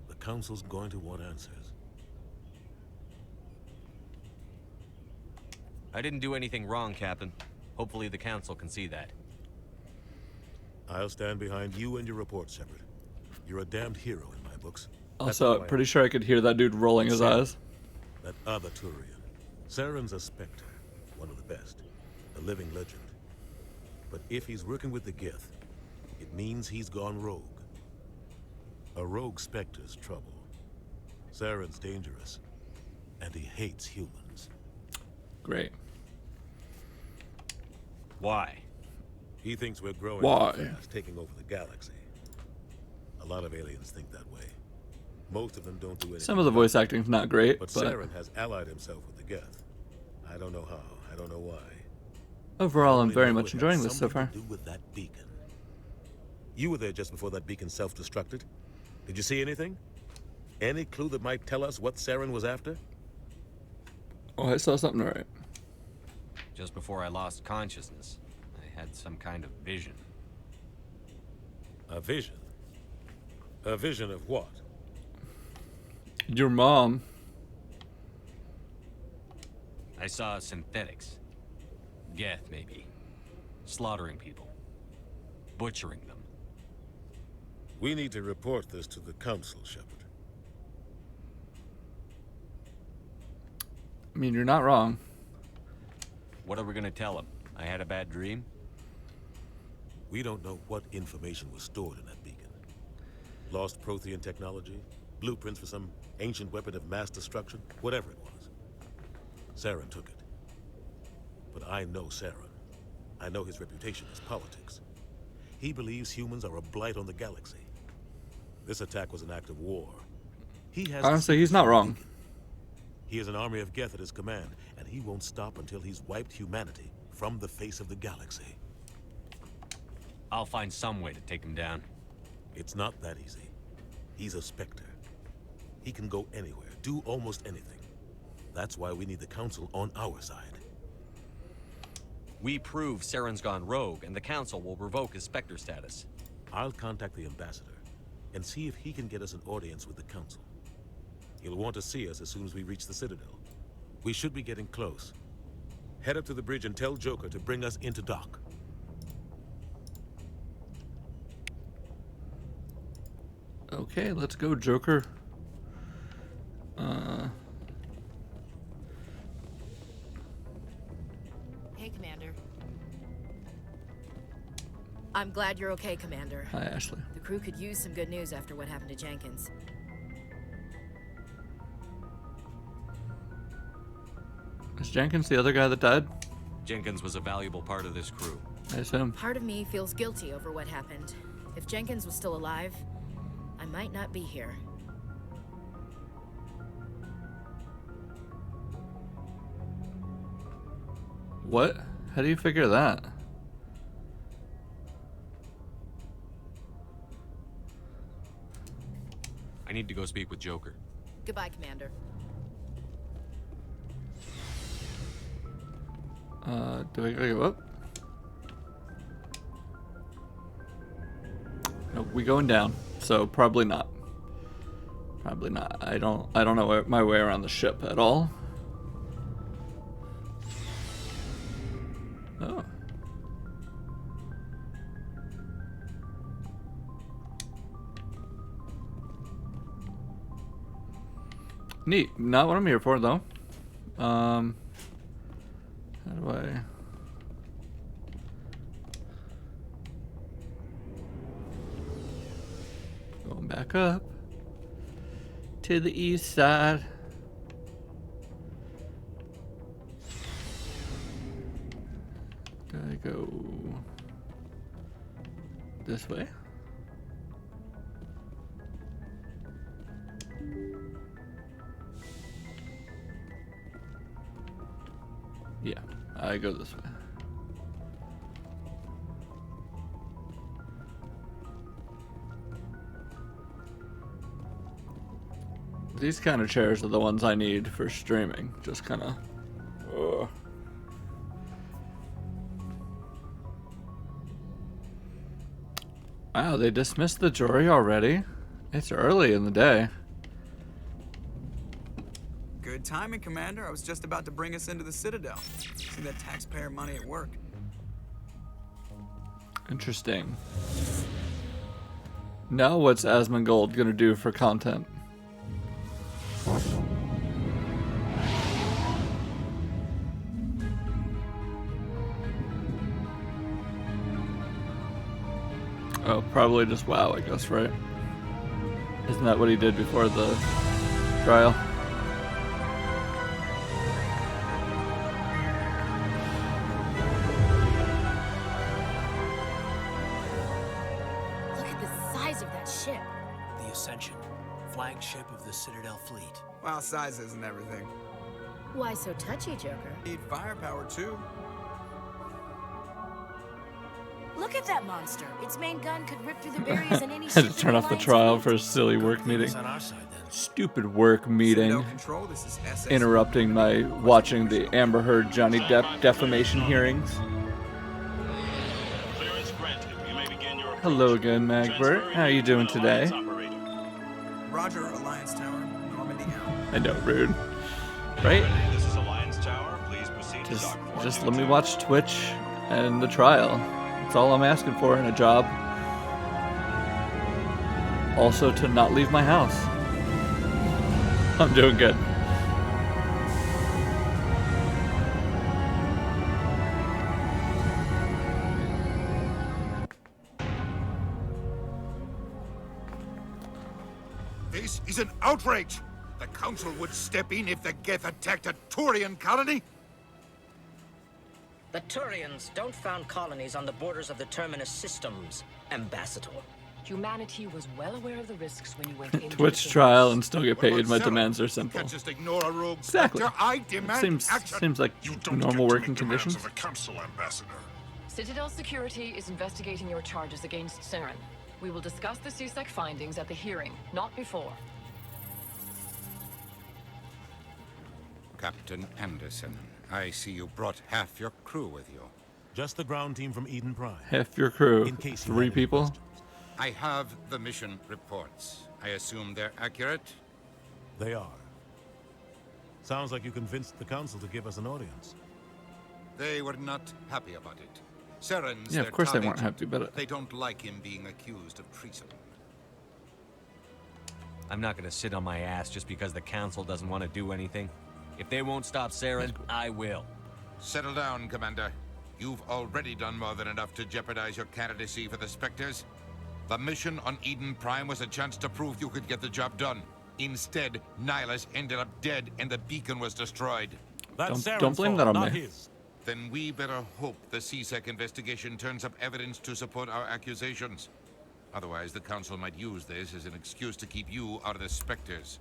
The Council's going to want answers. I didn't do anything wrong, Captain. Hopefully the Council can see that. I'll stand behind you and your report, Shepard. You're a damned hero in my books. Also, pretty sure I could hear that dude rolling his eyes. That other Turian. Saren's a Spectre, one of the best. A living legend. But if he's working with the Geth, it means he's gone rogue. A rogue Spectre's trouble. Saren's dangerous, and he hates humans. Great. Why? He thinks we're growing Why? fast, taking over the galaxy. A lot of aliens think that way. Most of them don't do anything. Some of the voice acting's not great, but Saren has allied himself with the Geth. I don't know how. I don't know why. Overall, I'm very much enjoying this so far. To do with that beacon. You were there just before that beacon self-destructed. Did you see anything? Any clue that might tell us what Saren was after? Oh, I saw something right. Just before I lost consciousness, I had some kind of vision. A vision? A vision of what? Your mom. I saw synthetics. Geth, maybe. Slaughtering people. Butchering them. We need to report this to the Council, Shepard. I mean, you're not wrong. What are we gonna tell them? I had a bad dream? We don't know what information was stored in that beacon. Lost Prothean technology? Blueprints for some ancient weapon of mass destruction? Whatever it was. Saren took it. But I know Saren. I know his reputation is politics. He believes humans are a blight on the galaxy. This attack was an act of war. He has Honestly, he's not wrong. He has an army of Geth at his command, and he won't stop until he's wiped humanity from the face of the galaxy. I'll find some way to take him down. It's not that easy. He's a Spectre. He can go anywhere, do almost anything. That's why we need the Council on our side. We prove Saren's gone rogue, and the Council will revoke his Spectre status. I'll contact the Ambassador and see if he can get us an audience with the Council. He'll want to see us as soon as we reach the Citadel. We should be getting close. Head up to the bridge and tell Joker to bring us into dock. Okay, let's go, Joker. Hey, Commander. I'm glad you're okay, Commander. Hi, Ashley. The crew could use some good news after what happened to Jenkins. Is Jenkins the other guy that died? Jenkins was a valuable part of this crew. I assume. Part of me feels guilty over what happened. If Jenkins was still alive, I might not be here. What? How do you figure that? I need to go speak with Joker. Goodbye, Commander. Do I gotta go up? Nope, we going down, so probably not. Probably not. I don't know my way around the ship at all. Oh. Neat. Not what I'm here for, though. How do I... Going back up to the east side. Do I go this way? Yeah, I go this way. These kind of chairs are the ones I need for streaming. Just kind of... Wow, they dismissed the jury already? It's early in the day. Good timing, Commander. I was just about to bring us into the Citadel. See that taxpayer money at work. Interesting. Now what's Asmongold gonna do for content? Oh, probably just WoW, I guess, right? Isn't that what he did before the trial? Look at the size of that ship. The Ascension, flagship of the Citadel fleet. Well, size isn't everything. Why so touchy, Joker? Need firepower, too. Look at that monster. Its main gun could rip through the barriers in any Had ship to turn off the trial for a silly work meeting. Stupid work meeting. Interrupting my watching the Amber Heard Johnny Depp defamation hearings. Hello again, Magbert. How are you doing today? Roger, Alliance Tower, Normandy out. I know, rude. Right? This is Alliance Tower. Please proceed to dock 4. Just let me watch Twitch and the trial. That's all I'm asking for in a job. Also to not leave my house. I'm doing good. This is an outrage! The Council would step in if the Geth attacked a Turian colony? The Turians don't found colonies on the borders of the Terminus systems, Ambassador. Humanity was well aware of the risks when you went into Twitch the trial and still get paid. My demands are simple. Can't just ignore a rogue Exactly. Spectre. I demand action. Seems like normal working conditions. Of a Council Ambassador. Citadel Security is investigating your charges against Saren. We will discuss the CSEC findings at the hearing, not before. Captain Anderson, I see you brought half your crew with you. Just the ground team from Eden Prime. Half your crew. In case you 3 had any people. questions. I have the mission reports. I assume they're accurate? They are. Sounds like you convinced the Council to give us an audience. They were not happy about it. Saren's Yeah, their of course they top weren't agent. happy about it. They don't like him being accused of treason. I'm not gonna sit on my ass just because the Council doesn't want to do anything. If they won't stop Saren, I will. Settle down, Commander. You've already done more than enough to jeopardize your candidacy for the Spectres. The mission on Eden Prime was a chance to prove you could get the job done. Instead, Nihilus ended up dead and the beacon was destroyed. Don't blame that on me. Then we better hope the CSEC investigation turns up evidence to support our accusations. Otherwise, the Council might use this as an excuse to keep you out of the Spectres.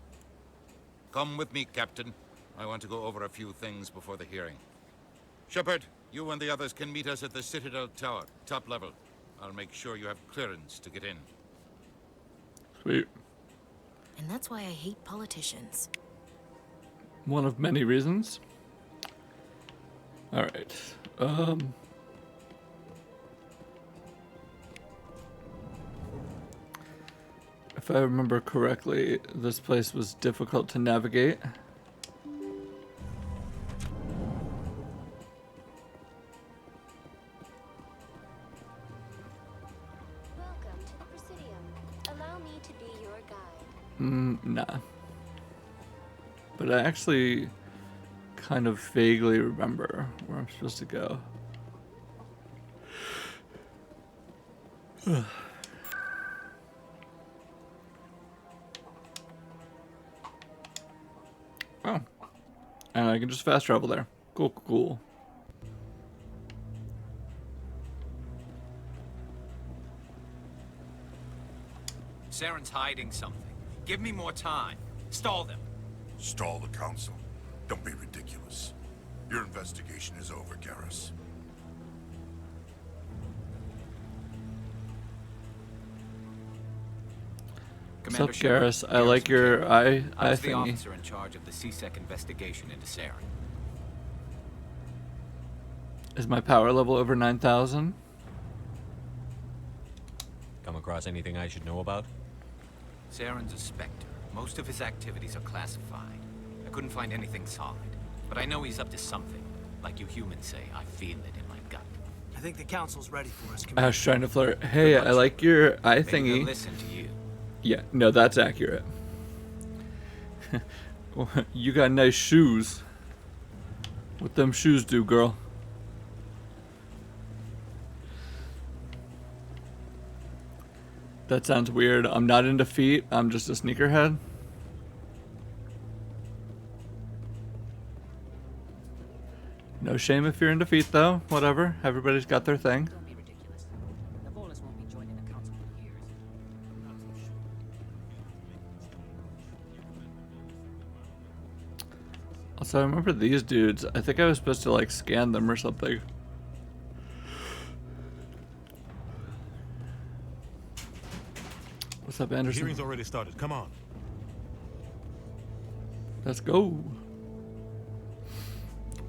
Come with me, Captain. I want to go over a few things before the hearing. Shepard, you and the others can meet us at the Citadel Tower, top level. I'll make sure you have clearance to get in. Sweet. And that's why I hate politicians. One of many reasons. All right. If I remember correctly, this place was difficult to navigate. Nah. But I actually kind of vaguely remember where I'm supposed to go. Oh. And I can just fast travel there. Cool, cool. Saren's hiding something. Give me more time. Stall them. Stall the council? Don't be ridiculous. Your investigation is over, Garrus. What's up, Garrus? I like your eye I was the thingy. officer in charge of the CSEC investigation into Saren. Is my power level over 9,000? Come across anything I should know about? Saren's a Spectre. Most of his activities are classified. I couldn't find anything solid. But I know he's up to something. Like you humans say, I feel it in my gut. I think the council's ready for us, I was trying to flirt. Hey, I like your eye Maybe they'll thingy. listen to you. Yeah, no, that's accurate. You got nice shoes. What them shoes do, girl? That sounds weird. I'm not into feet. I'm just a sneakerhead. No shame if you're into feet, though. Whatever. Everybody's got their thing. Don't be ridiculous. The Volus won't be joining the council for years. Also, I remember these dudes. I think I was supposed to, like, scan them or something. What's up, The Anderson? hearing's already started. Come on. Let's go.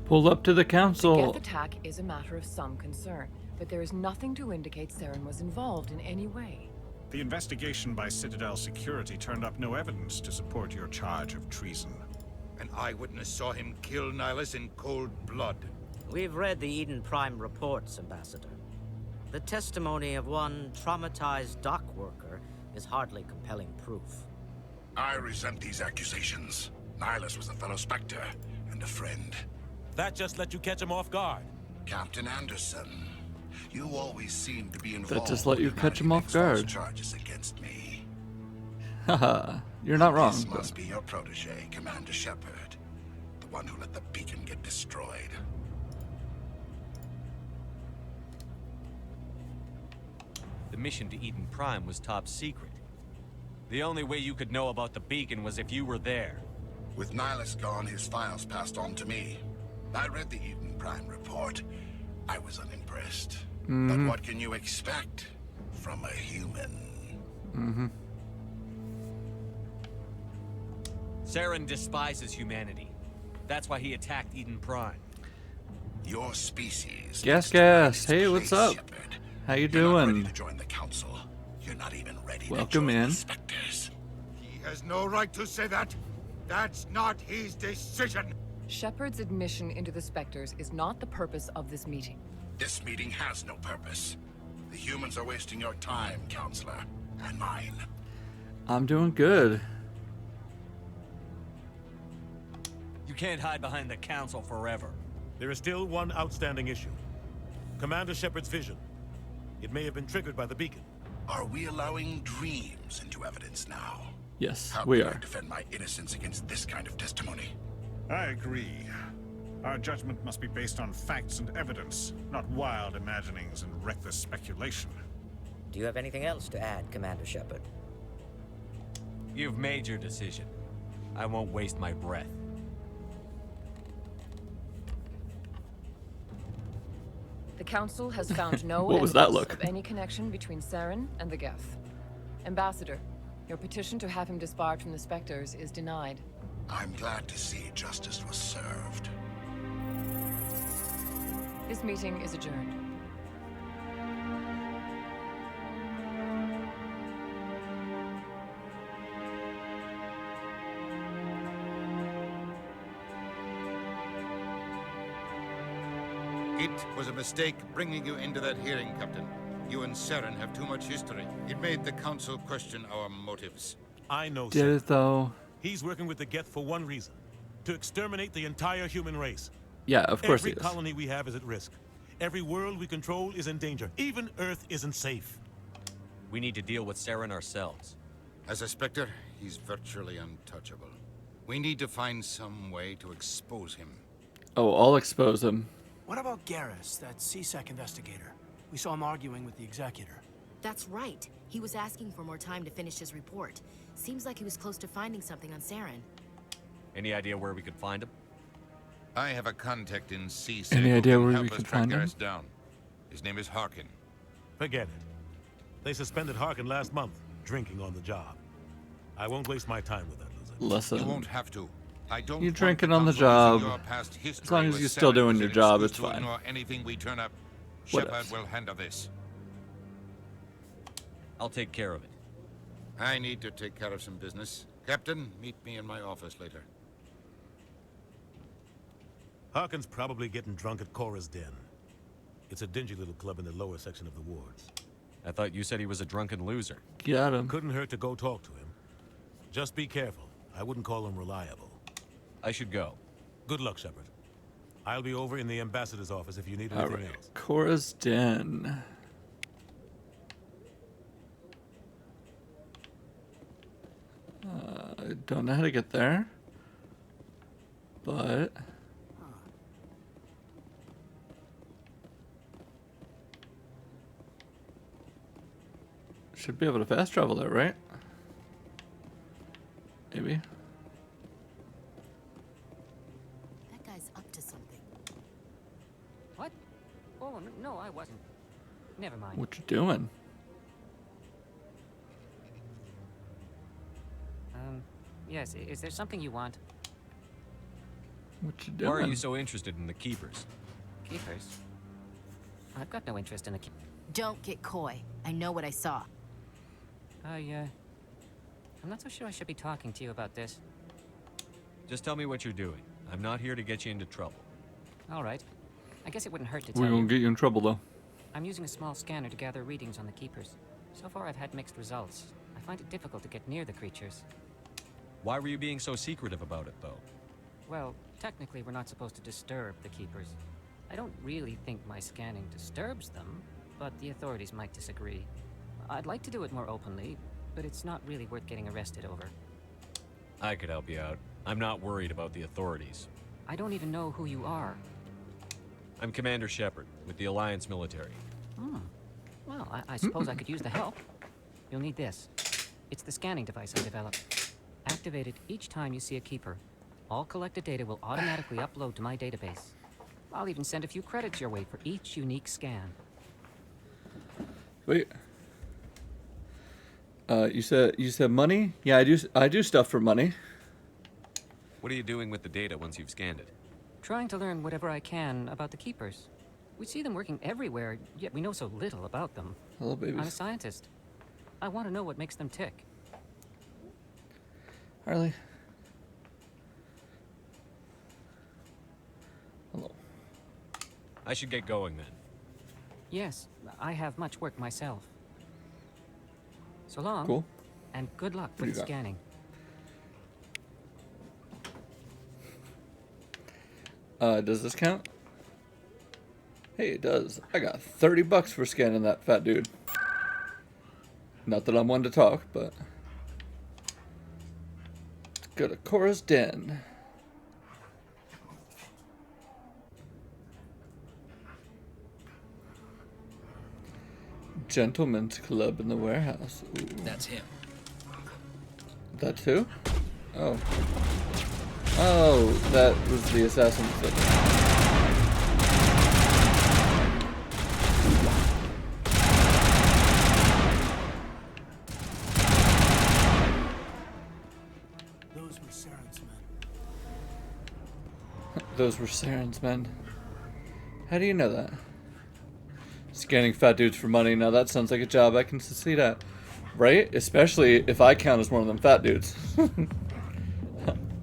Pull up to the The council. Geth attack is a matter of some concern, but there is nothing to indicate Saren was involved in any way. The investigation by Citadel Security turned up no evidence to support your charge of treason. An eyewitness saw him kill Nihilus in cold blood. We've read the Eden Prime reports, Ambassador. The testimony of one traumatized dock worker is hardly compelling proof. I resent these accusations. Nihilus was a fellow Spectre and a friend. That just let you catch him off guard. Captain Anderson, you always seem to be involved. That just let you in catch him off mounting false guard. charges against me. Haha, you're not wrong. This but- must be your protege, Commander Shepard, the one who let the beacon get destroyed. The mission to Eden Prime was top secret. The only way you could know about the beacon was if you were there. With Nihilus gone, his files passed on to me. I read the Eden Prime report. I was unimpressed. But what can you expect from a human? Saren despises humanity. That's why he attacked Eden Prime. Your species. Gas, gas. Hey, what's up? How you You're not ready doing? to join the council. You're not even ready Welcome to join in. the Spectres. He has no right to say that. That's not his decision. Shepard's admission into the Spectres is not the purpose of this meeting. This meeting has no purpose. The humans are wasting your time, Counselor, and mine. I'm doing good. You can't hide behind the council forever. There is still one outstanding issue. Commander Shepard's vision. It may have been triggered by the beacon. Are we allowing dreams into evidence now? Yes, How we can I are. defend my innocence against this kind of testimony? I agree. Our judgment must be based on facts and evidence, not wild imaginings and reckless speculation. Do you have anything else to add, Commander Shepard? You've made your decision. I won't waste my breath. The Council has found no What was that evidence look? of any connection between Saren and the Geth. Ambassador, your petition to have him disbarred from the Spectres is denied. I'm glad to see justice was served. This meeting is adjourned. It was a mistake bringing you into that hearing, Captain. You and Saren have too much history. It made the Council question our motives. I know Did Saren. it though? He's working with the Geth for one reason. To exterminate the entire human race. Yeah, of course he Every is. colony we have is at risk. Every world we control is in danger. Even Earth isn't safe. We need to deal with Saren ourselves. As a Spectre, he's virtually untouchable. We need to find some way to expose him. Oh, I'll expose him. What about Garrus, that CSEC investigator? We saw him arguing with the executor. That's right. He was asking for more time to finish his report. Seems like he was close to finding something on Saren. Any idea where we could find him? I have a contact in CSEC Any who idea can where help we us could track find him? Garrus down. His name is Harkin. Forget it. They suspended Harkin last month, drinking on the job. I won't waste my time with that loser. Listen. You won't have to. I don't You want drinking the on the council job. using your past As long history as with you're still Saren doing as your an job, excuse it's to fine. ignore anything we turn up. What Shepard else? will handle this. I'll take care of it. I need to take care of some business. Captain, meet me in my office later. Harkin's probably getting drunk at Cora's Den. It's a dingy little club in the lower section of the wards. I thought you said he was a drunken loser. Got him. Couldn't hurt to go talk to him. Just be careful. I wouldn't call him reliable. I should go. Good luck, Shepard. I'll be over in the ambassador's office if you need anything Alright. else. Cora's Den. I don't know how to get there. But... should be able to fast travel there, right? Maybe. That guy's up to something. What? Oh, no, I wasn't. Never mind. What you doing? Yes, is there something you want? What you doing? Why are you so interested in the Keepers? Keepers? I've got no interest in the keepers. Don't get coy. I know what I saw. I'm not so sure I should be talking to you about this. Just tell me what you're doing. I'm not here to get you into trouble. All right. I guess it wouldn't hurt to We're tell gonna you. get you in trouble though. I'm using a small scanner to gather readings on the Keepers. So far, I've had mixed results. I find it difficult to get near the creatures. Why were you being so secretive about it, though? Well, technically, we're not supposed to disturb the Keepers. I don't really think my scanning disturbs them, but the authorities might disagree. I'd like to do it more openly, but it's not really worth getting arrested over. I could help you out. I'm not worried about the authorities. I don't even know who you are. I'm Commander Shepard, with the Alliance military. Hmm. Well, I suppose I could use the help. You'll need this. It's the scanning device I developed. Activate it each time you see a Keeper. All collected data will automatically upload to my database. I'll even send a few credits your way for each unique scan. Wait. You said money? Yeah, I do stuff for money. What are you doing with the data once you've scanned it? Trying to learn whatever I can about the Keepers. We see them working everywhere, yet we know so little about them. Hello, babies. I'm a scientist. I want to know what makes them tick. Harley. Hello. I should get going then. Yes, I have much work myself. So long. Cool. And good luck What do with you got? scanning. Does this count? Hey, it does. I got $30 for scanning that fat dude. Not that I'm one to talk, but... let's go to Cora's Den. Gentleman's Club in the warehouse. Ooh. That's him. That too? Oh. Oh, that was the assassin. Those were Saren's men. Those were Saren's men. How do you know that? Scanning fat dudes for money. Now that sounds like a job I can succeed at. Right? Especially if I count as one of them fat dudes.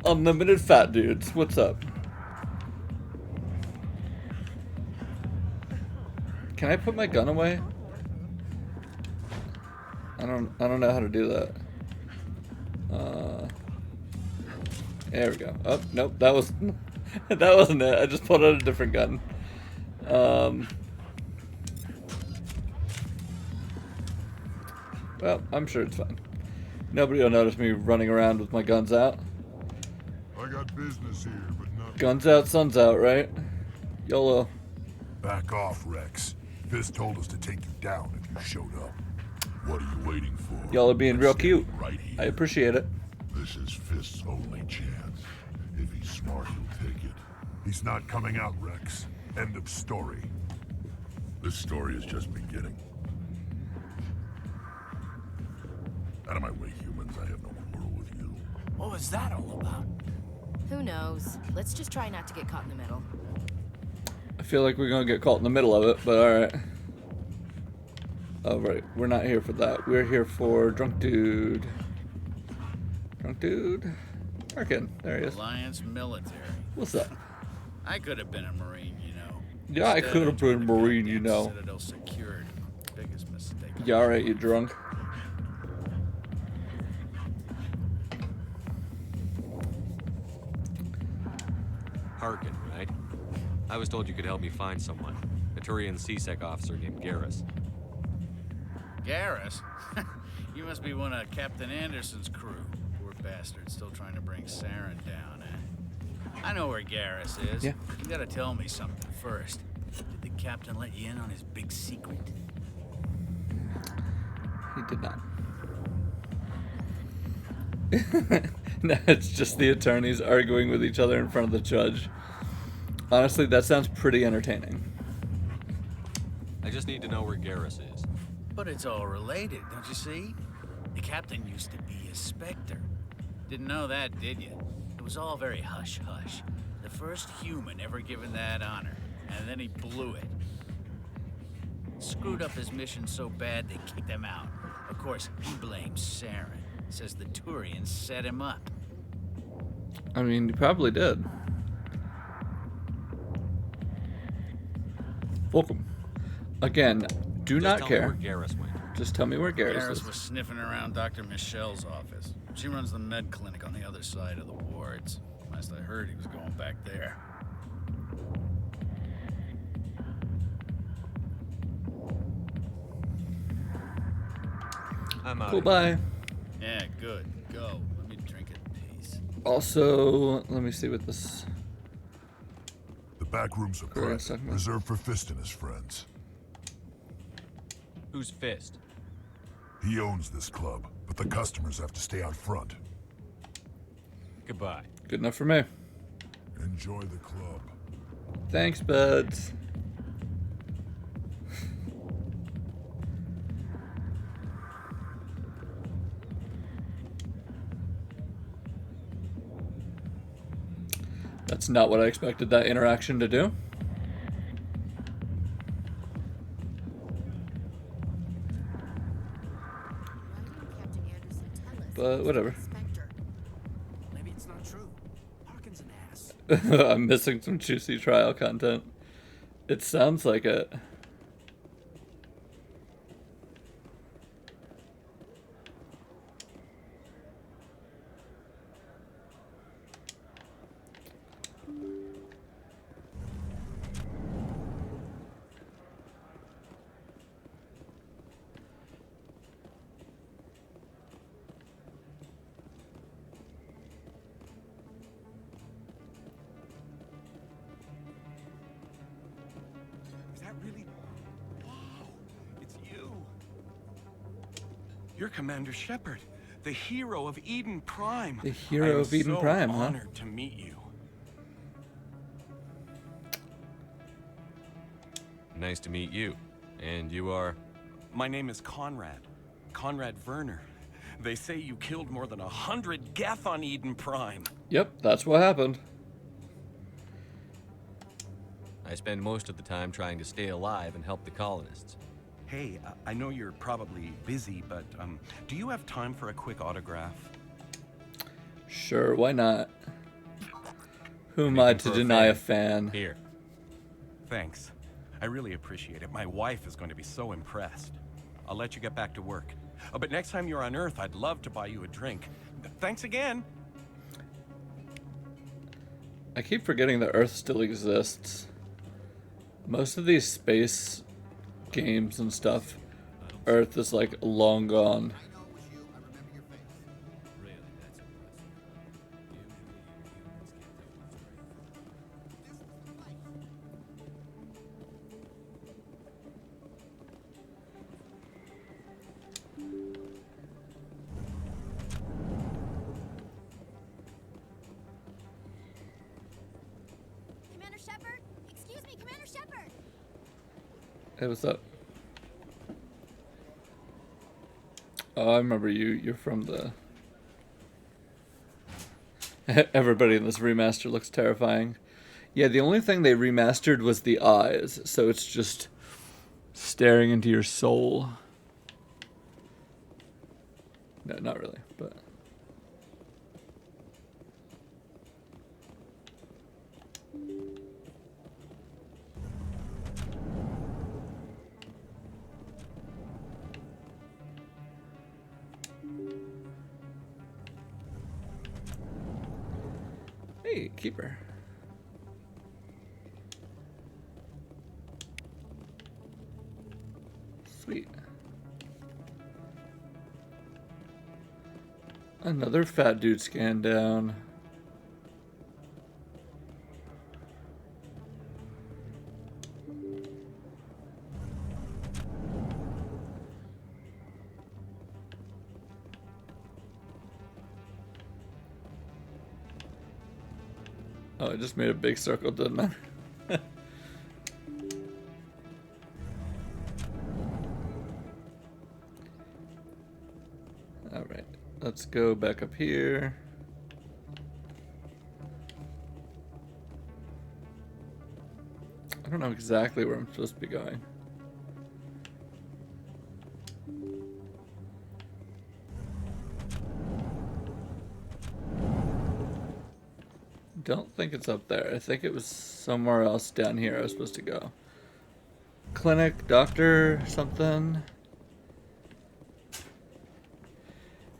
Unlimited fat dudes. What's up? Can I put my gun away? I don't know how to do that. There we go. Oh, nope, that was that wasn't it. I just pulled out a different gun. Well, I'm sure it's fine. Nobody will notice me running around with my guns out. I got business here, but not... Guns out, sun's out, right? YOLO. Back off, Rex. Fist told us to take you down if you showed up. What are you waiting for? Y'all are being real Standing cute. Right here. I appreciate it. This is Fist's only chance. If he's smart, he'll take it. He's not coming out, Rex. End of story. This story is just beginning. Out of my way, humans. I have no quarrel with you. What was that all about? Who knows? Let's just try not to get caught in the middle. I feel like we're gonna get caught in the middle of it, but alright. Oh, right. We're not here for that. We're here for Drunk Dude. Drunk Dude? Arkin. There he is. Alliance military. What's up? I could have been a Marine, you know. Yeah, I could have been a Marine, you know. Citadel secured. Biggest mistake. Yeah, alright, you drunk. Harkin, right? I was told you could help me find someone. A Turian CSEC officer named Garrus. Garrus? You must be one of Captain Anderson's crew. Poor bastard, still trying to bring Saren down, eh? I know where Garrus is. Yeah. You gotta tell me something first. Did the captain let you in on his big secret? He did not. No, it's just the attorneys arguing with each other in front of the judge. Honestly, that sounds pretty entertaining. I just need to know where Garrus is. But it's all related, don't you see? The captain used to be a Spectre. Didn't know that, did you? It was all very hush-hush. The first human ever given that honor, and then he blew it. Screwed up his mission so bad they kicked him out. Of course, he blames Saren. Says the Turians set him up. I mean, you probably did. Welcome. Again, do not care. Just tell me where Garrus went. Just tell me where Garrus Garrus is. was sniffing around Dr. Michelle's office. She runs the med clinic on the other side of the wards. Last I heard, he was going back there. I'm out. Cool, bye. Yeah, good. Go. Let me drink it in peace. Also, let me see what this... The back rooms are Correct, private, reserved for Fist and his friends. Who's Fist? He owns this club, but the customers have to stay out front. Goodbye. Good enough for me. Enjoy the club. Thanks, buds. That's not what I expected that interaction to do. But whatever. Maybe it's not true. Harkin's an ass. I'm missing some juicy trial content. It sounds like it. Is that really? Wow, it's you. You're Commander Shepard, the hero of Eden Prime. The hero of Eden Prime, huh? I'm so honored to meet you. Nice to meet you. And you are? My name is Conrad. Conrad Werner. They say you killed more than 100 Geth on Eden Prime. Yep, that's what happened. I spend most of the time trying to stay alive and help the colonists. Hey, I know you're probably busy, but do you have time for a quick autograph? Sure, why not? Who am I to deny a fan? Here. Thanks. I really appreciate it. My wife is going to be so impressed. I'll let you get back to work. Oh, but next time you're on Earth, I'd love to buy you a drink. Thanks again. I keep forgetting that Earth still exists. Most of these space games and stuff, Earth is like long gone. Commander Shepard? Excuse me, Commander Shepard! Hey, what's up? Oh, I remember you. You're from the... Everybody in this remaster looks terrifying. Yeah, the only thing they remastered was the eyes, so it's just staring into your soul. No, not really, but... Hey, keeper. Sweet. Another fat dude scanned down. Oh, I just made a big circle, didn't I? Alright, let's go back up here. I don't know exactly where I'm supposed to be going. Don't think it's up there. I think it was somewhere else down here I was supposed to go. Clinic, doctor, something.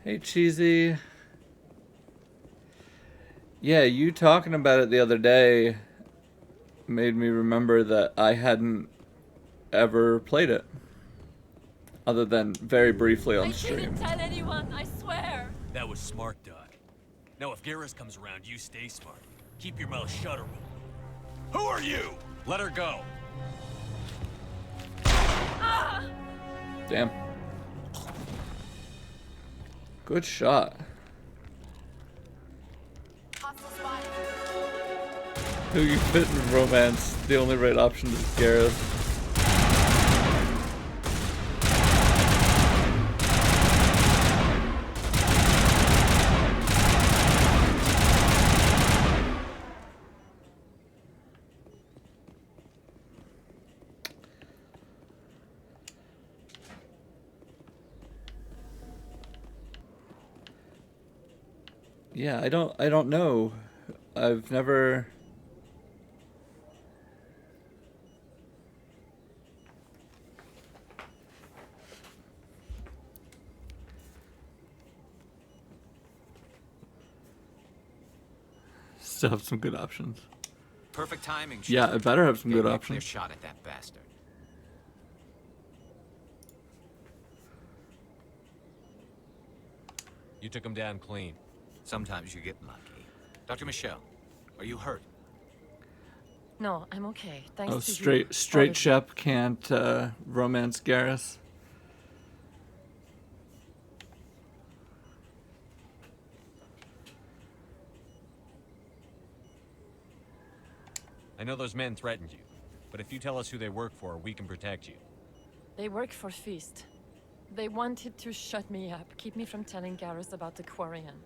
Hey, Cheesy. Yeah, you talking about it the other day made me remember that I hadn't ever played it. Other than very briefly on stream. I didn't tell anyone, I swear. That was smart, Doc. Now if Garrus comes around, you stay smart. Keep your mouth shut, or Who are you? Let her go. Ah! Damn. Good shot. Who you fit in romance, the only right option is Garrus. Yeah, I don't know. I've never... Still have some good options. Perfect timing. Yeah, I better have some Gave good me a options. clear shot at that bastard. You took him down clean. Sometimes you get lucky. Dr. Michelle, are you hurt? No, I'm okay. Thanks Oh, to straight you. straight Shep can't romance Garrus. I know those men threatened you, but if you tell us who they work for, we can protect you. They work for Feast. They wanted to shut me up, keep me from telling Garrus about the Quarian.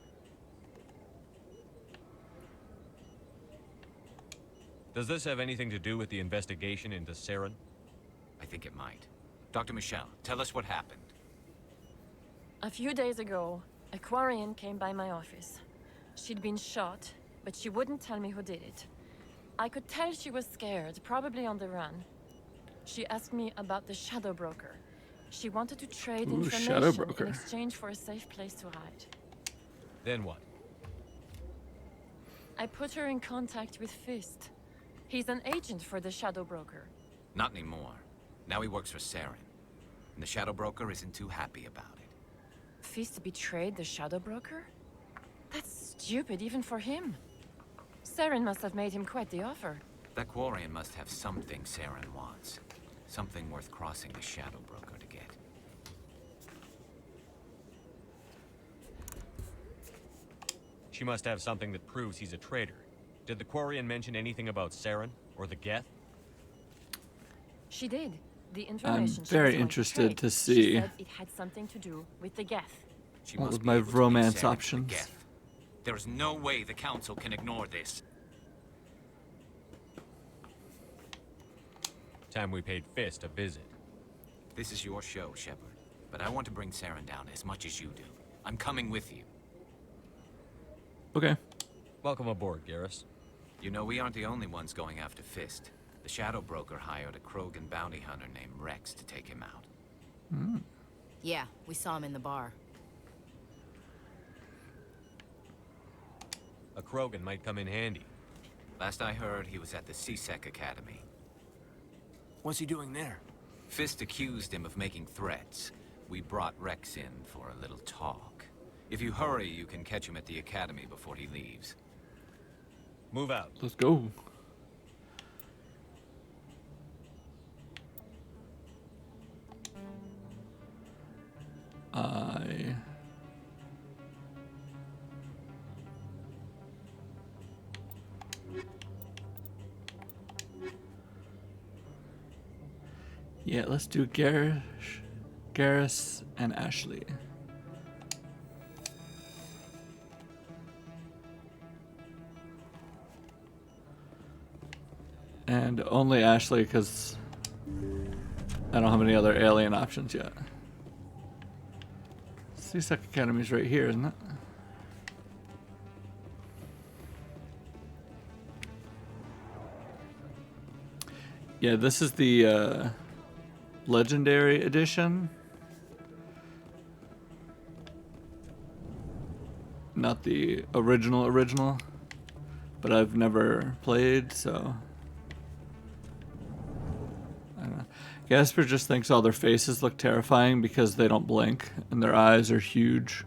Does this have anything to do with the investigation into Saren? I think it might. Dr. Michelle, tell us what happened. A few days ago, a Quarian came by my office. She'd been shot, but she wouldn't tell me who did it. I could tell she was scared, probably on the run. She asked me about the Shadow Broker. She wanted to trade Ooh, information Shadow Broker. in exchange for a safe place to hide. Then what? I put her in contact with Fist. He's an agent for the Shadow Broker. Not anymore. Now he works for Saren. And the Shadow Broker isn't too happy about it. Fist betrayed the Shadow Broker? That's stupid even for him. Saren must have made him quite the offer. That Quarian must have something Saren wants. Something worth crossing the Shadow Broker to get. She must have something that proves he's a traitor. Did the Quarian mention anything about Saren or the Geth? She did. The information I'm very interested to see She said it had something to do with the Geth. She what must was be my able to link romance Saren to the options. Geth. There is no way the Council can ignore this. Time we paid Fist a visit. This is your show, Shepard. But I want to bring Saren down as much as you do. I'm coming with you. Okay. Welcome aboard, Garrus. You know, we aren't the only ones going after Fist. The Shadow Broker hired a Krogan bounty hunter named Rex to take him out. Yeah, we saw him in the bar. A Krogan might come in handy. Last I heard, he was at the CSEC Academy. What's he doing there? Fist accused him of making threats. We brought Rex in for a little talk. If you hurry, you can catch him at the Academy before he leaves. Move out. Let's go. Yeah, let's do Garrus and Ashley. And only Ashley because I don't have any other alien options yet. CSEC Academy's right here, isn't it? Yeah, this is the Legendary Edition. Not the original, but I've never played, so I don't know. Gasper just thinks all their faces look terrifying because they don't blink and their eyes are huge.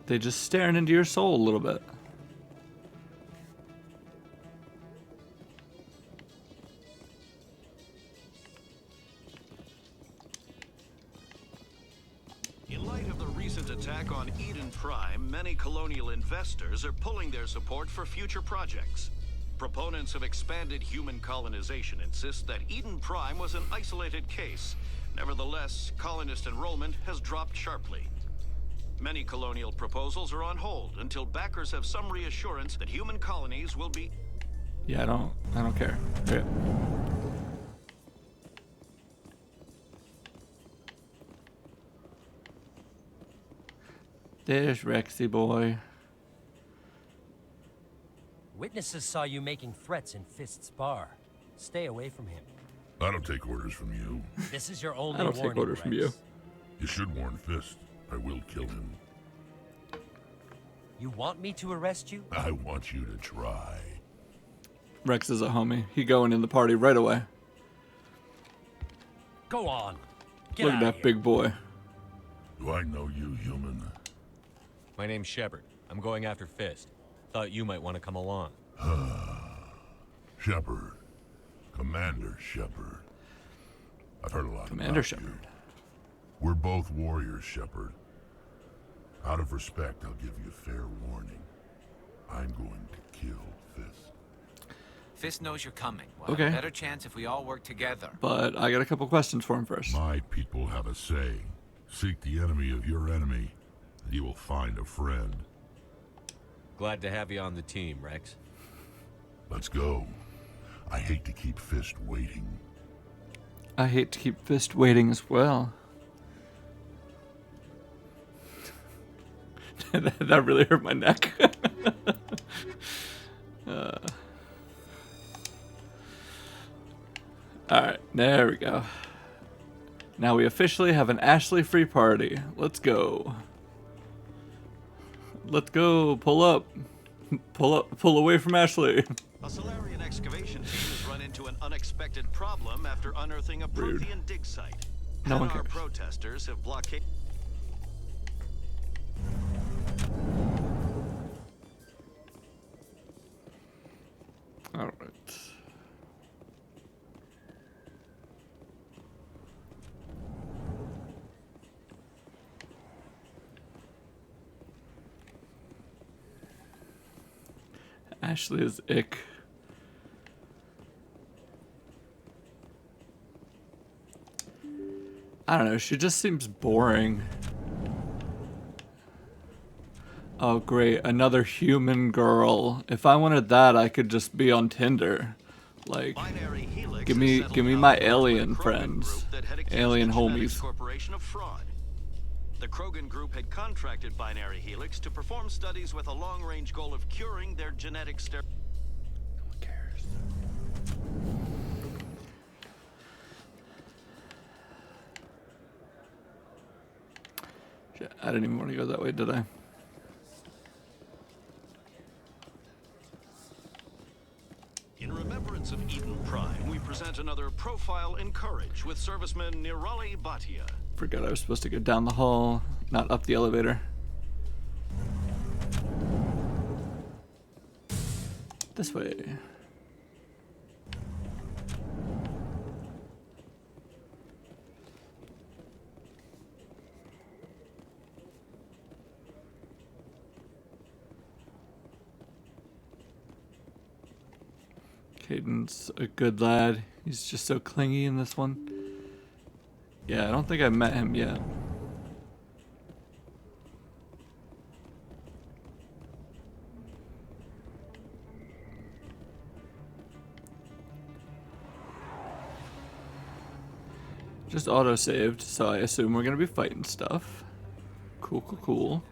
They just staring into your soul a little bit. In light of the recent attack on Eden Prime, many colonial investors are pulling their support for future projects. Proponents of expanded human colonization insist that Eden Prime was an isolated case. Nevertheless, colonist enrollment has dropped sharply. Many colonial proposals are on hold until backers have some reassurance that human colonies will be... Yeah, I don't care. Okay. There's Rexy boy. Witnesses saw you making threats in Fist's bar. Stay away from him. I don't take orders from you. This is your only I don't warning, take orders from you. You should warn Fist. I will kill him. You want me to arrest you? I want you to try. Rex is a homie. He going in the party right away. Go on. Get Look at out of that here. big boy. Do I know you, human? My name's Shepard. I'm going after Fist. Thought you might want to come along. Shepard. Commander Shepard. I've heard a lot Commander about Shepard. you. We're both warriors, Shepard. Out of respect, I'll give you a fair warning. I'm going to kill Fist. Fist knows you're coming. We'll have Okay. a better chance if we all work together. But I got a couple questions for him first. My people have a saying. Seek the enemy of your enemy, and you will find a friend. Glad to have you on the team, Rex. Let's go. I hate to keep Fist waiting. I hate to keep Fist waiting as well. That really hurt my neck. Alright, there we go. Now we officially have an Ashley-free party. Let's go. Let's go. Pull up. Pull up. Pull away from Ashley. A Solarian excavation team has run into an unexpected problem after unearthing a Prothean dig site. No one Our cares. protesters have blockaded. All right. Ashley is ick. I don't know, she just seems boring. Oh great, another human girl. If I wanted that, I could just be on Tinder. Like, give me my alien friends, alien homies. Corporation of fraud. The Krogan group had contracted Binary Helix to perform studies with a long-range goal of curing their genetic No one cares. Shit, I didn't even want to go that way, did I? In remembrance of Eden Prime, we present another profile in courage with serviceman Nirali Bhatia. Forgot I was supposed to go down the hall, not up the elevator. This way. Caden's a good lad. He's just so clingy in this one. Yeah, I don't think I've met him yet. Just auto-saved, so I assume we're gonna be fighting stuff. Cool, cool, cool.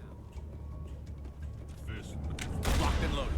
Locked and loaded.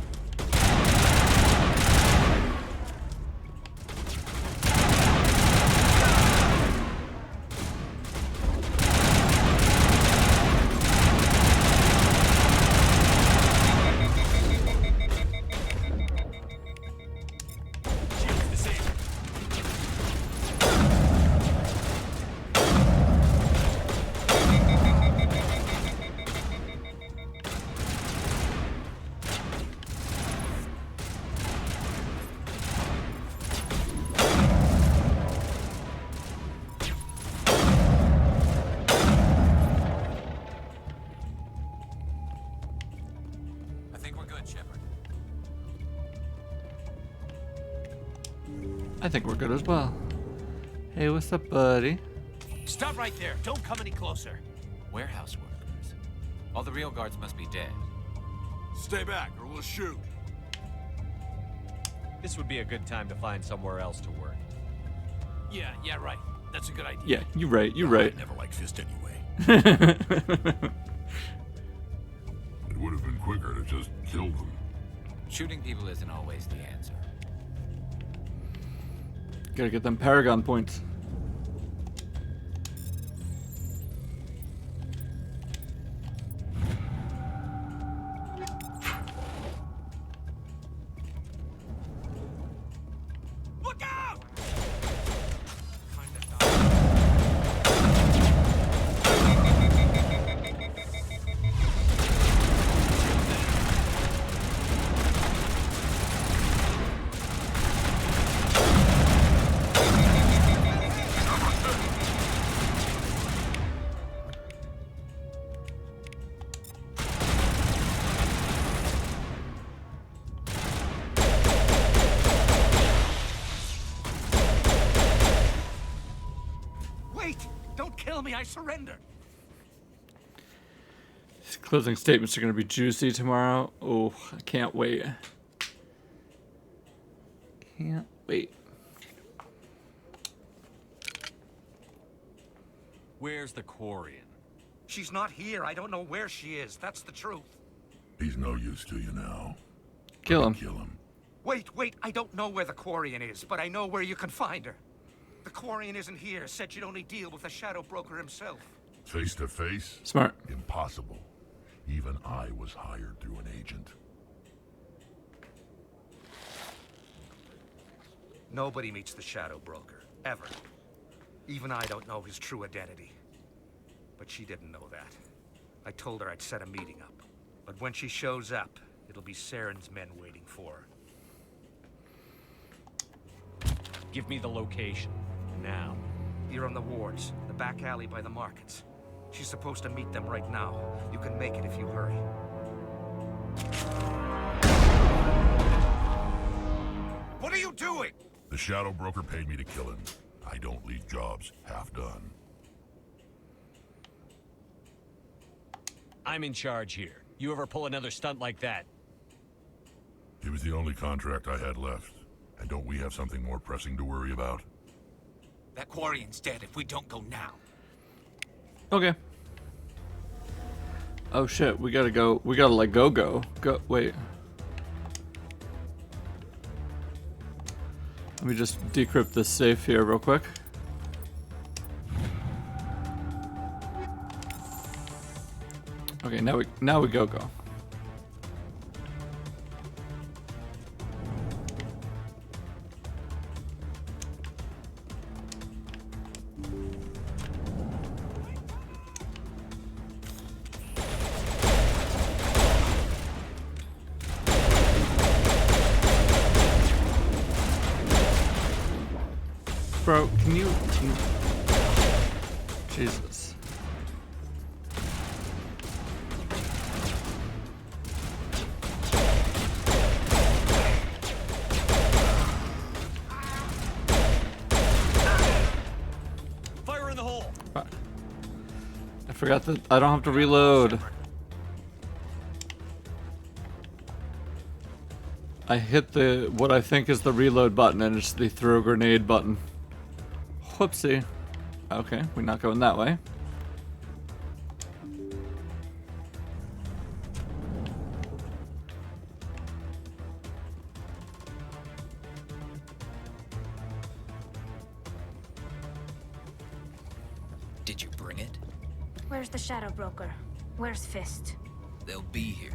I think we're good as well. Hey, what's up, buddy? Stop right there. Don't come any closer. Warehouse workers. All the real guards must be dead. Stay back or we'll shoot. This would be a good time to find somewhere else to work. Yeah, right. That's a good idea. Yeah, you're right, you're right. I never liked Fist anyway. It would have been quicker to just kill them. Shooting people isn't always the answer. Gotta get them Paragon points. Look out! Wait! Don't kill me, I surrender! These closing statements are gonna be juicy tomorrow. Oh, I can't wait. Can't wait. Where's the Quarian? She's not here. I don't know where she is. That's the truth. He's no use to you now. Kill him. Kill him. Wait. I don't know where the Quarian is, but I know where you can find her. The Quarian isn't here. Said you'd only deal with the Shadow Broker himself. Face to face? Smart. Impossible. Even I was hired through an agent. Nobody meets the Shadow Broker, ever. Even I don't know his true identity. But she didn't know that. I told her I'd set a meeting up. But when she shows up, it'll be Saren's men waiting for her. Give me the location. Now. You're on the wards, the back alley by the markets. She's supposed to meet them right now. You can make it if you hurry. What are you doing? The Shadow Broker paid me to kill him. I don't leave jobs half done. I'm in charge here. You ever pull another stunt like that? It was the only contract I had left. And don't we have something more pressing to worry about? That Quarian's dead if we don't go now. Okay. Oh shit, we gotta go. We gotta let go. Wait. Let me just decrypt this safe here real quick. Okay, now we go. Bro, can you... Jesus. Fire in the hole. I forgot that I don't have to reload. I hit the what I think is the reload button and it's the throw grenade button. Whoopsie. Okay, we're not going that way. Did you bring it? Where's the Shadow Broker? Where's Fist? They'll be here.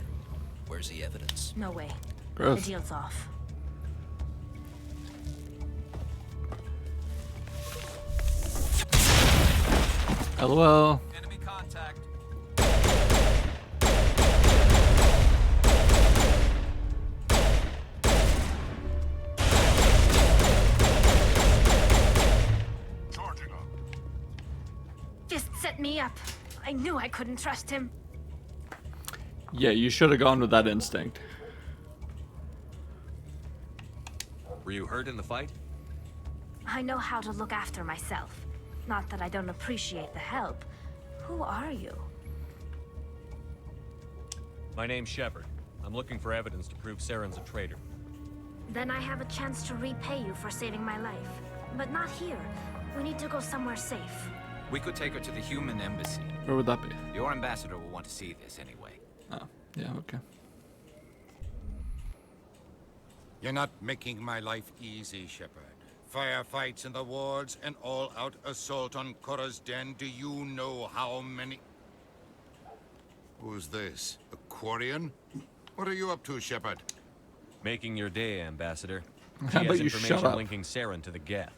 Where's the evidence? No way. Gross. The deal's off. LOL. Enemy contact. Charging up. Fist set me up. I knew I couldn't trust him. Yeah, you should have gone with that instinct. Were you hurt in the fight? I know how to look after myself. Not that I don't appreciate the help. Who are you? My name's Shepard. I'm looking for evidence to prove Saren's a traitor. Then I have a chance to repay you for saving my life. But not here. We need to go somewhere safe. We could take her to the human embassy. Where would that be? Your ambassador will want to see this anyway. Oh, yeah, okay. You're not making my life easy, Shepard. Firefights in the wards, an all-out assault on Korra's den. Do you know how many... Who's this? A Quarian? What are you up to, Shepard? Making your day, Ambassador. How She about has you shut information up? linking Saren to the Geth.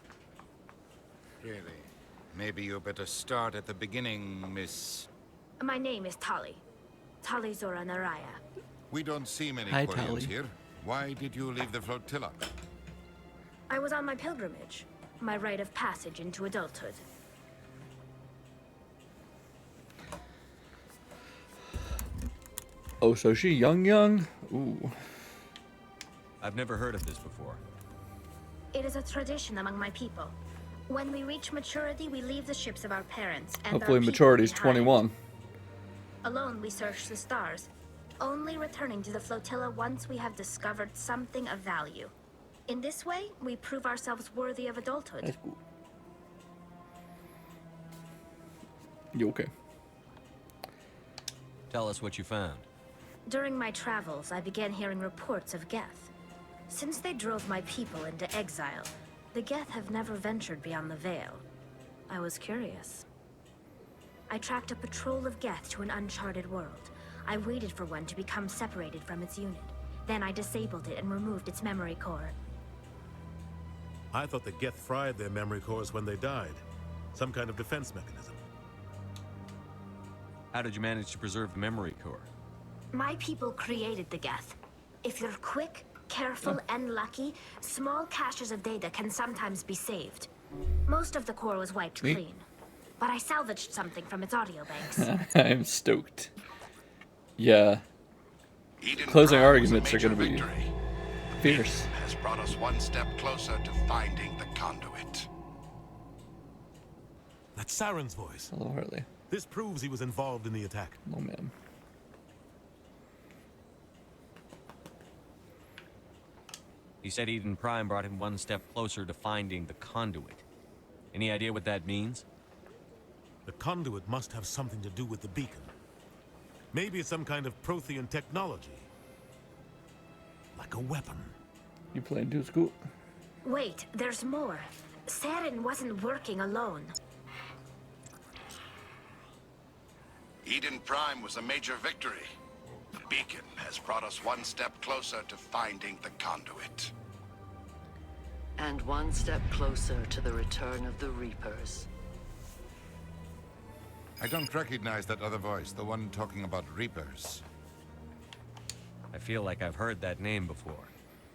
Really? Maybe you better start at the beginning, Miss... My name is Tali. Tali Zora Naraya. We don't see many Hi, Quarians Tali. here. Why did you leave the flotilla? I was on my pilgrimage. My rite of passage into adulthood. Oh, so she young? Ooh. I've never heard of this before. It is a tradition among my people. When we reach maturity, we leave the ships of our parents and Hopefully our people maturity's behind. 21. Alone, we search the stars, only returning to the flotilla once we have discovered something of value. In this way, we prove ourselves worthy of adulthood. That's cool. You okay? Tell us what you found. During my travels, I began hearing reports of Geth. Since they drove my people into exile, The Geth have never ventured beyond the Veil. I was curious. I tracked a patrol of Geth to an uncharted world. I waited for one to become separated from its unit. Then I disabled it and removed its memory core. I thought the Geth fried their memory cores when they died. Some kind of defense mechanism. How did you manage to preserve the memory core? My people created the Geth. If you're quick, careful, and lucky, small caches of data can sometimes be saved. Most of the core was wiped clean, but I salvaged something from its audio banks. I'm stoked. Yeah. Eden Closing Prime was a arguments are major going to be victory. fierce. Has brought us one step closer to finding the conduit. That's Saren's voice. Hello, Harley. This proves he was involved in the attack. Oh, man. He said Eden Prime brought him one step closer to finding the conduit. Any idea what that means? The conduit must have something to do with the beacon. Maybe it's some kind of Prothean technology. Like a weapon. You playing too, Scoop? Wait, there's more. Saren wasn't working alone. Eden Prime was a major victory. The beacon has brought us one step closer to finding the conduit. And one step closer to the return of the Reapers. I don't recognize that other voice, the one talking about Reapers. I feel like I've heard that name before.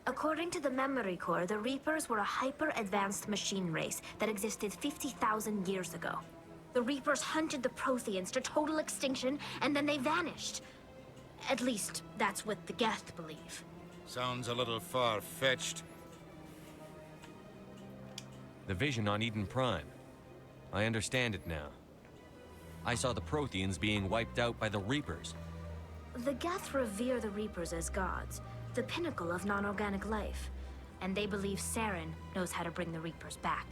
According to the memory core, the Reapers were a hyper-advanced machine race that existed 50,000 years ago. The Reapers hunted the Protheans to total extinction, and then they vanished. At least, that's what the Geth believe. Sounds a little far-fetched. The vision on Eden Prime. I understand it now. I saw the Protheans being wiped out by the Reapers. The Geth revere the Reapers as gods, the pinnacle of non-organic life. And they believe Saren knows how to bring the Reapers back.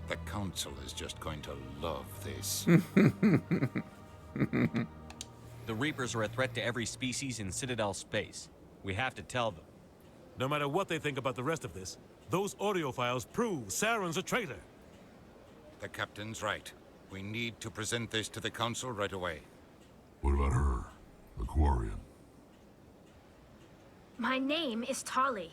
The Council is just going to love this. The Reapers are a threat to every species in Citadel space. We have to tell them. No matter what they think about the rest of this, those audio files prove Saren's a traitor. The Captain's right. We need to present this to the Council right away. What about her? Aquarian. My name is Tali.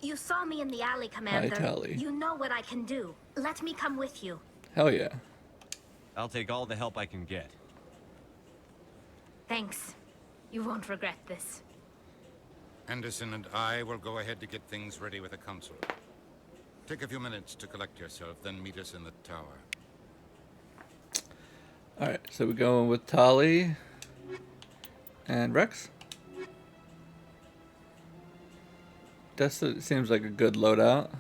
You saw me in the alley, Commander. Tali. You know what I can do. Let me come with you. Hell yeah. I'll take all the help I can get. Thanks. You won't regret this. Anderson and I will go ahead to get things ready with the Council. Take a few minutes to collect yourself, then meet us in the tower. Alright, so we're going with Tali and Rex. That seems like a good loadout.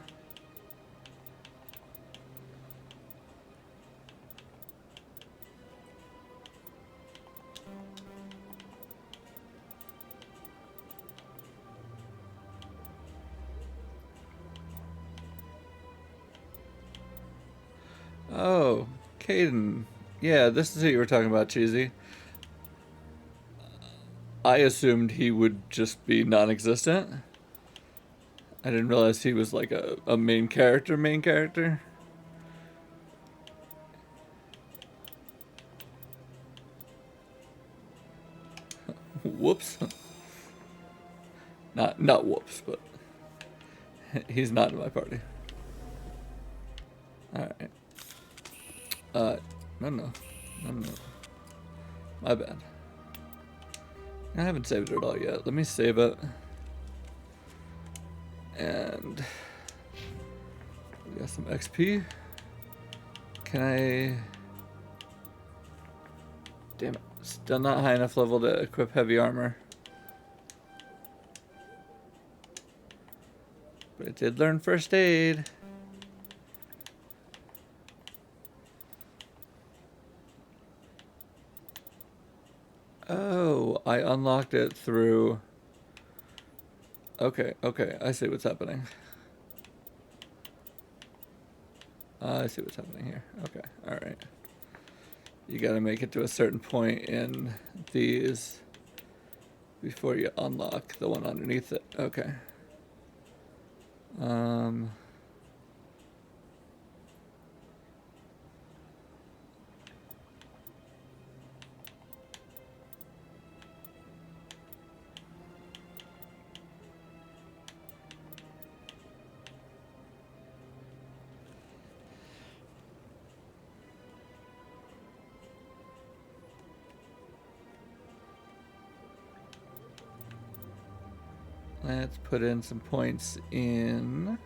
Oh, Caden. Yeah, this is who you were talking about, Cheesy. I assumed he would just be non-existent. I didn't realize he was like a main character. Whoops. Not whoops, but he's not in my party. Alright. No. My bad. I haven't saved it all yet. Let me save it. And we got some XP. Can I... Damn it. Still not high enough level to equip heavy armor. But I did learn first aid. Oh, I unlocked it through... Okay, I see what's happening. I see what's happening here. Okay, alright. You gotta make it to a certain point in these before you unlock the one underneath it. Okay. Um... Let's put in some points in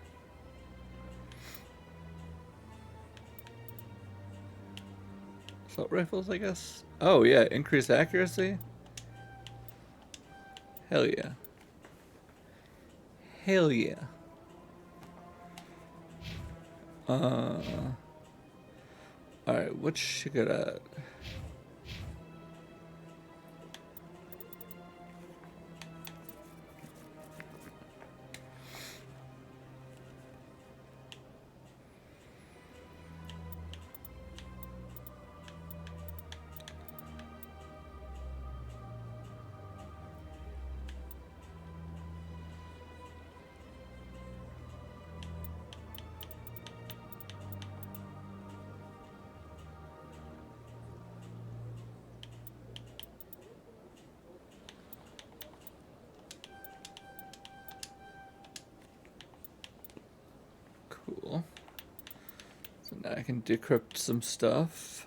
assault rifles, I guess. Oh yeah, increase accuracy. Hell yeah. Hell yeah. Alright, what's she good at? Cool. So now I can decrypt some stuff.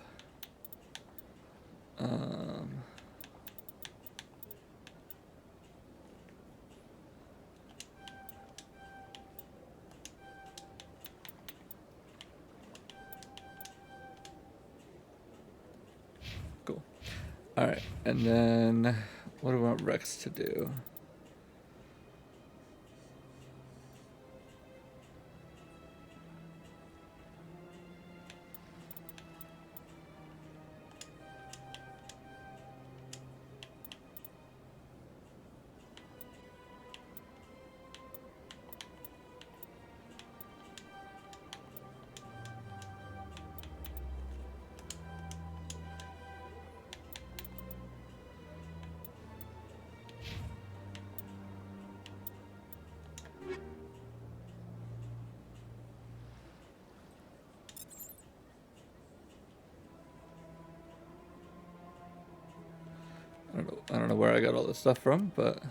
Cool. Alright, and then what do I want Rex to do? I don't know where I got all this stuff from, but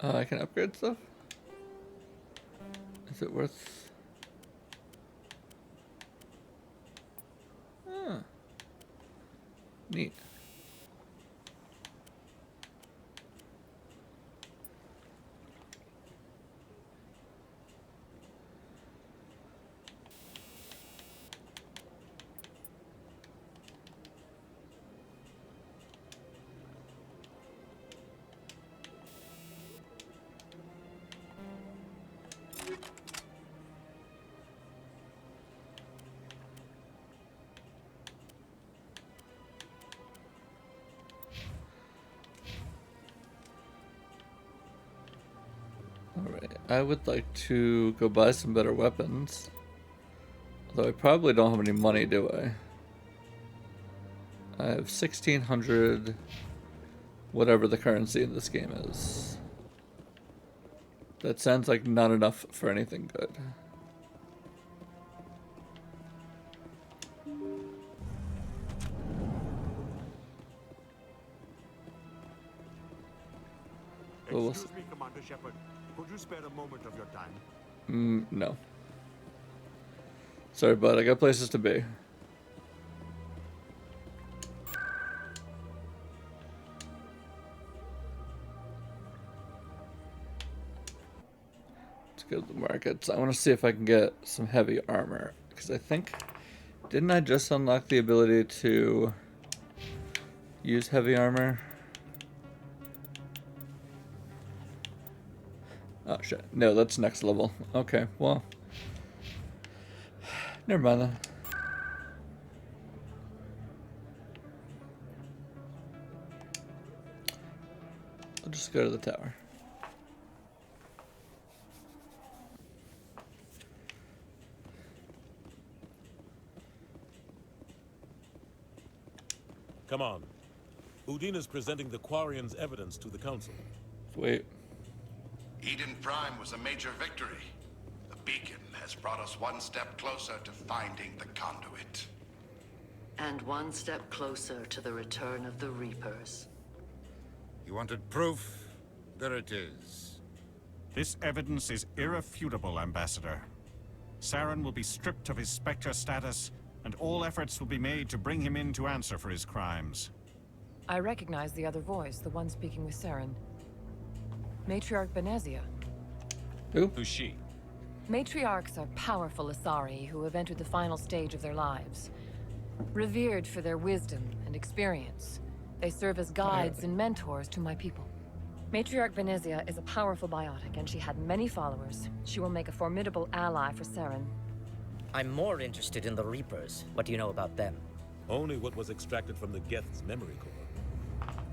I can upgrade stuff? Is it worth... Huh. Neat. Alright, I would like to go buy some better weapons. Although I probably don't have any money, do I? I have 1,600, whatever the currency in this game is. That sounds like not enough for anything good. Excuse me, Commander Shepard. Could you spare a moment of your time? No. Sorry, bud. I got places to be. Let's go to the markets. I want to see if I can get some heavy armor. Because I think... Didn't I just unlock the ability to Use heavy armor. Oh shit. No, that's next level. Okay, well. Never mind then. I'll just go to the tower. Come on. Udina's presenting the Quarian's evidence to the Council. Wait. Eden Prime was a major victory. The beacon has brought us one step closer to finding the conduit. And one step closer to the return of the Reapers. You wanted proof? There it is. This evidence is irrefutable, Ambassador. Saren will be stripped of his Spectre status, and all efforts will be made to bring him in to answer for his crimes. I recognize the other voice, the one speaking with Saren. Matriarch Benezia. Who's she? Matriarchs are powerful Asari who have entered the final stage of their lives. Revered for their wisdom and experience, they serve as guides and mentors to my people. Matriarch Benezia is a powerful biotic, and she had many followers. She will make a formidable ally for Saren. I'm more interested in the Reapers. What do you know about them? Only what was extracted from the Geth's memory core.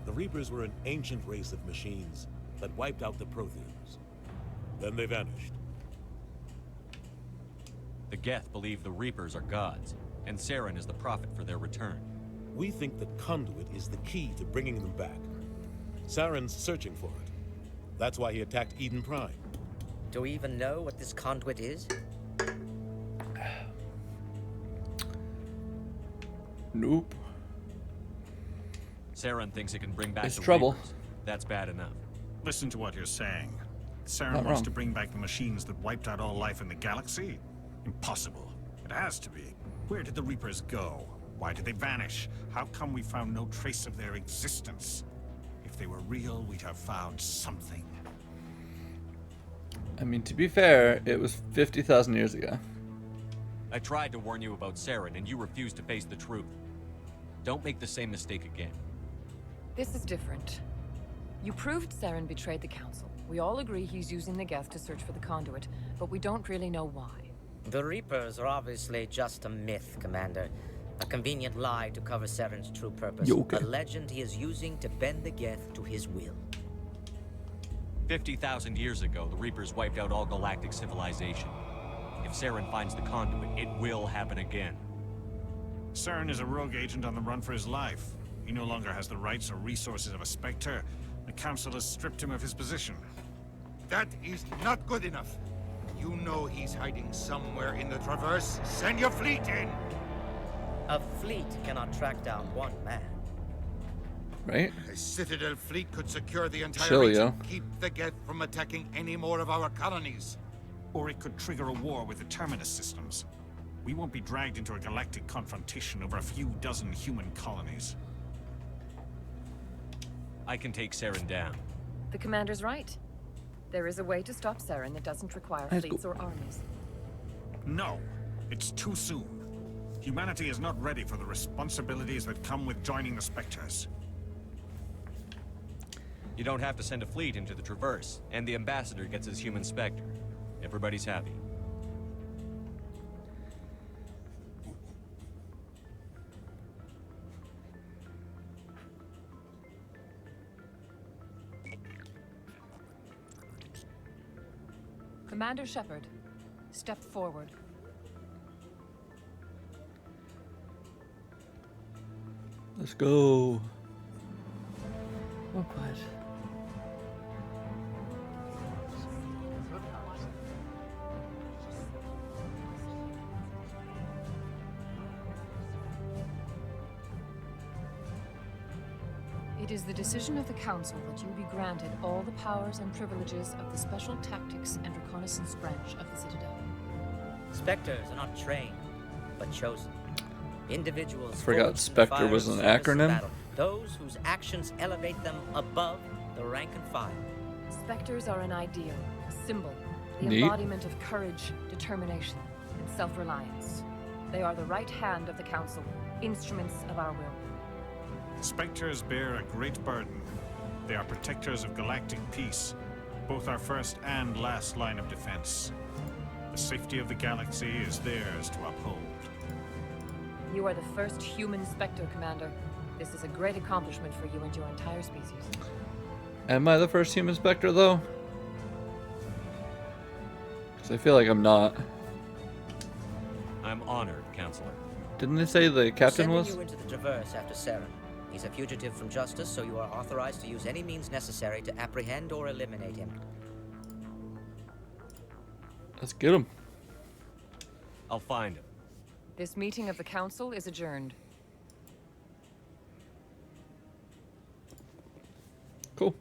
The Reapers were an ancient race of machines that wiped out the Protheans. Then they vanished. The Geth believe the Reapers are gods, and Saren is the prophet for their return. We think that Conduit is the key to bringing them back. Saren's searching for it. That's why he attacked Eden Prime. Do we even know what this conduit is? Nope. Saren thinks it can bring back It's the trouble. Reapers. That's bad enough. Listen to what you're saying. Saren Not wants wrong. to bring back the machines that wiped out all life in the galaxy? Impossible. It has to be. Where did the Reapers go? Why did they vanish? How come we found no trace of their existence? If they were real, we'd have found something. I mean, to be fair, it was 50,000 years ago. I tried to warn you about Saren, and you refused to face the truth. Don't make the same mistake again. This is different. You proved Saren betrayed the Council. We all agree he's using the Geth to search for the conduit, but we don't really know why. The Reapers are obviously just a myth, Commander. A convenient lie to cover Saren's true purpose. You okay? A legend he is using to bend the Geth to his will. 50,000 years ago, the Reapers wiped out all galactic civilization. If Saren finds the conduit, it will happen again. Saren is a rogue agent on the run for his life. He no longer has the rights or resources of a Spectre. The Council has stripped him of his position. That is not good enough. You know he's hiding somewhere in the Traverse. Send your fleet in! A fleet cannot track down one man. Right? A Citadel fleet could secure the entire Chill, region, yo. keep the Geth from attacking any more of our colonies. Or it could trigger a war with the Terminus systems. We won't be dragged into a galactic confrontation over a few dozen human colonies. I can take Saren down. The Commander's right. There is a way to stop Saren that doesn't require Let's fleets go. or armies. No, it's too soon. Humanity is not ready for the responsibilities that come with joining the Spectres. You don't have to send a fleet into the Traverse, and the Ambassador gets his human Spectre. Everybody's happy. Commander Shepard, step forward. Let's go. Oh, quiet. It is the decision of the Council that you be granted all the powers and privileges of the Special Tactics and Reconnaissance Branch of the Citadel. Spectres are not trained, but chosen. Individuals. I forgot forged in Spectre fire was and an service of acronym. battle. Those whose actions elevate them above the rank and file. Spectres are an ideal, a symbol, the Neat. embodiment of courage, determination, and self-reliance. They are the right hand of the Council, instruments of our will. Spectres bear a great burden. They are protectors of galactic peace, both our first and last line of defense. The safety of the galaxy is theirs to uphold. You are the first human Spectre, Commander. This is a great accomplishment for you and your entire species. Am I the first human Spectre, though? Because I feel like I'm not. I'm honored, Counselor. Didn't they say the captain was? Sending you into the Traverse after Saren. He's a fugitive from justice, so you are authorized to use any means necessary to apprehend or eliminate him. Let's get him. I'll find him. This meeting of the Council is adjourned. Cool.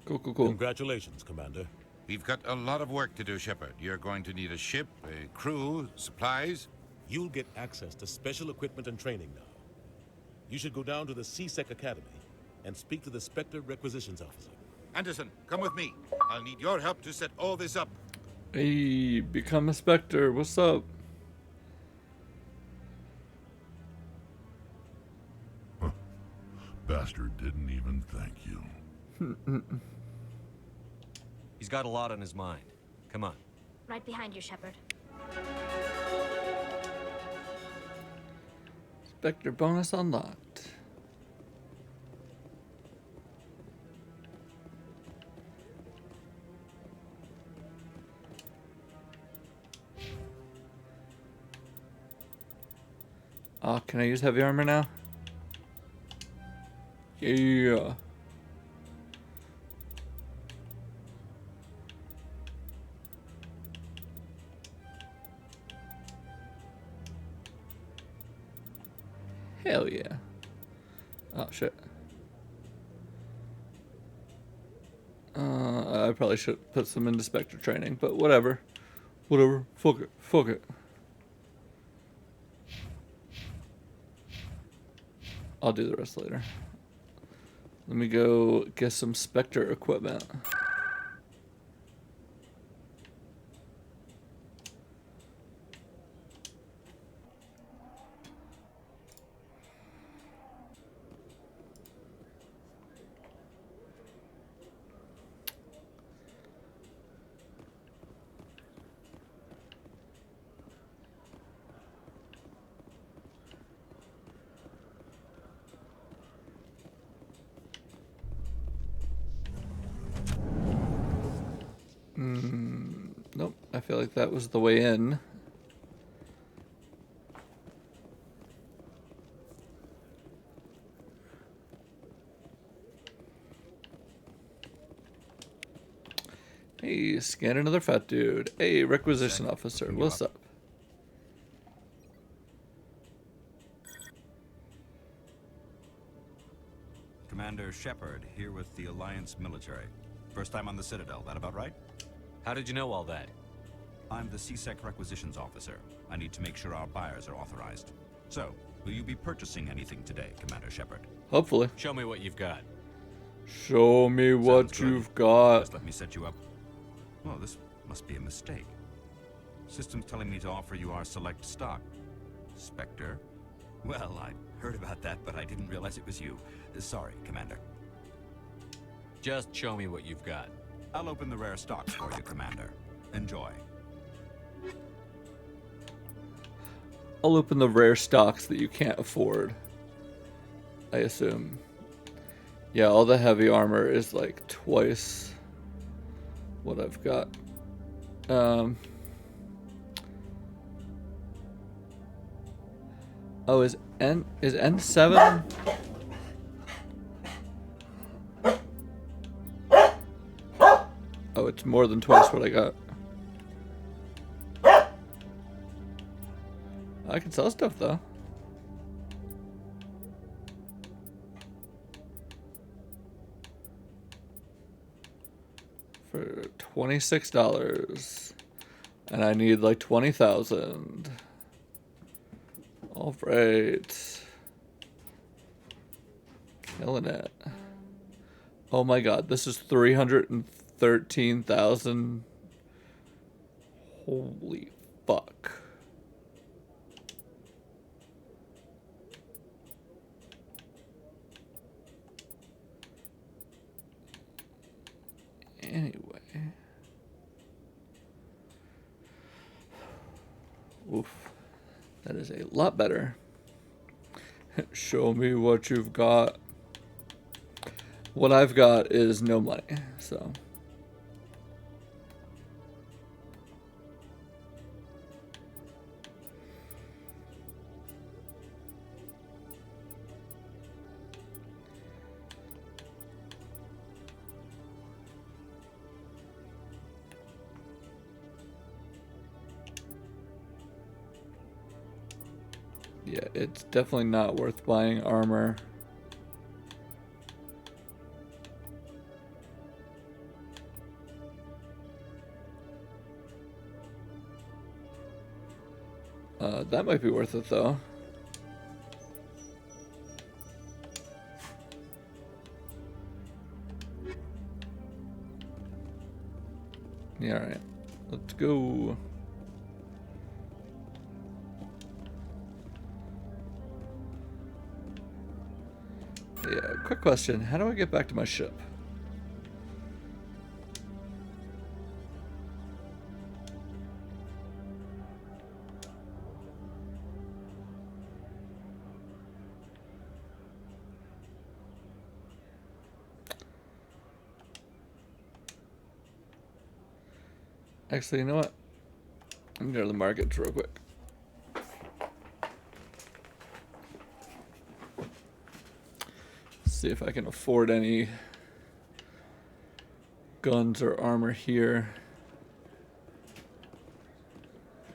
Cool. Congratulations, Commander. We've got a lot of work to do, Shepard. You're going to need a ship, a crew, supplies. You'll get access to special equipment and training now. You should go down to the C-Sec Academy and speak to the Spectre Requisitions Officer. Anderson, come with me. I'll need your help to set all this up. Hey, become a Spectre. What's up? Bastard didn't even thank you. He's got a lot on his mind. Come on. Right behind you, Shepard. Spectre bonus unlocked. Oh, can I use heavy armor now? Yeah. Hell yeah. Oh shit. I probably should put some into Spectre Training, but whatever. Whatever. Fuck it. Fuck it. I'll do the rest later. Let me go get some Spectre equipment. Nope, I feel like that was the way in. Hey, scan another fat dude. Hey, requisition officer, what's up? Commander Shepard, here with the Alliance military. First time on the Citadel, that about right? How did you know all that? I'm the C-Sec Requisitions Officer. I need to make sure our buyers are authorized. So, will you be purchasing anything today, Commander Shepard? Hopefully. Show me what you've got. Show me what you've got. Just let me set you up. Oh, this must be a mistake. System's telling me to offer you our select stock. Spectre? Well, I heard about that, but I didn't realize it was you. Sorry, Commander. Just show me what you've got. I'll open the rare stocks for you, Commander. Enjoy. I'll open the rare stocks that you can't afford. I assume. Yeah, all the heavy armor is like twice what I've got. Oh, is N7? Oh, it's more than twice what I got. I can sell stuff though. For $26. And I need like 20,000. All right. Killing it. Oh my god, this is 313,000. Holy fuck. Oof. That is a lot better. Show me what you've got. What I've got is no money, so. Yeah, it's definitely not worth buying armor. That might be worth it though. Yeah, alright. Let's go. Yeah, quick question. How do I get back to my ship? Actually, you know what? I'm gonna go to the markets real quick. See if I can afford any guns or armor here.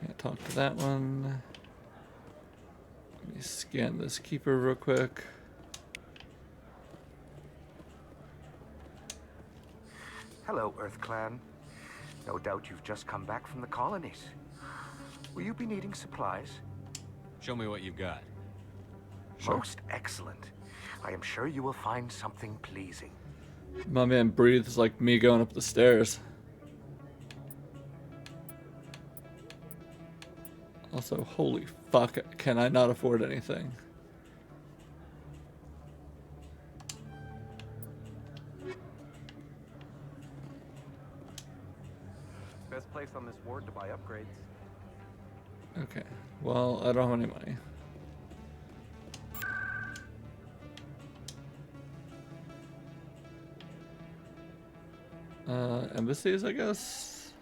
Can't talk to that one. Let me scan this keeper real quick. Hello, Earth Clan. No doubt you've just come back from the colonies. Will you be needing supplies? Show me what you've got. Most excellent. I am sure you will find something pleasing. My man breathes like me going up the stairs. Also, holy fuck, can I not afford anything? Best place on this ward to buy upgrades. Okay, well, I don't have any money. Embassies, I guess.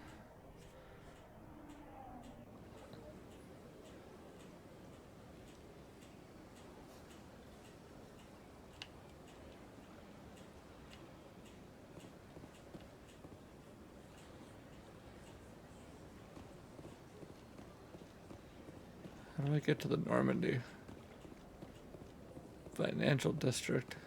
How do I get to the Normandy? Financial district.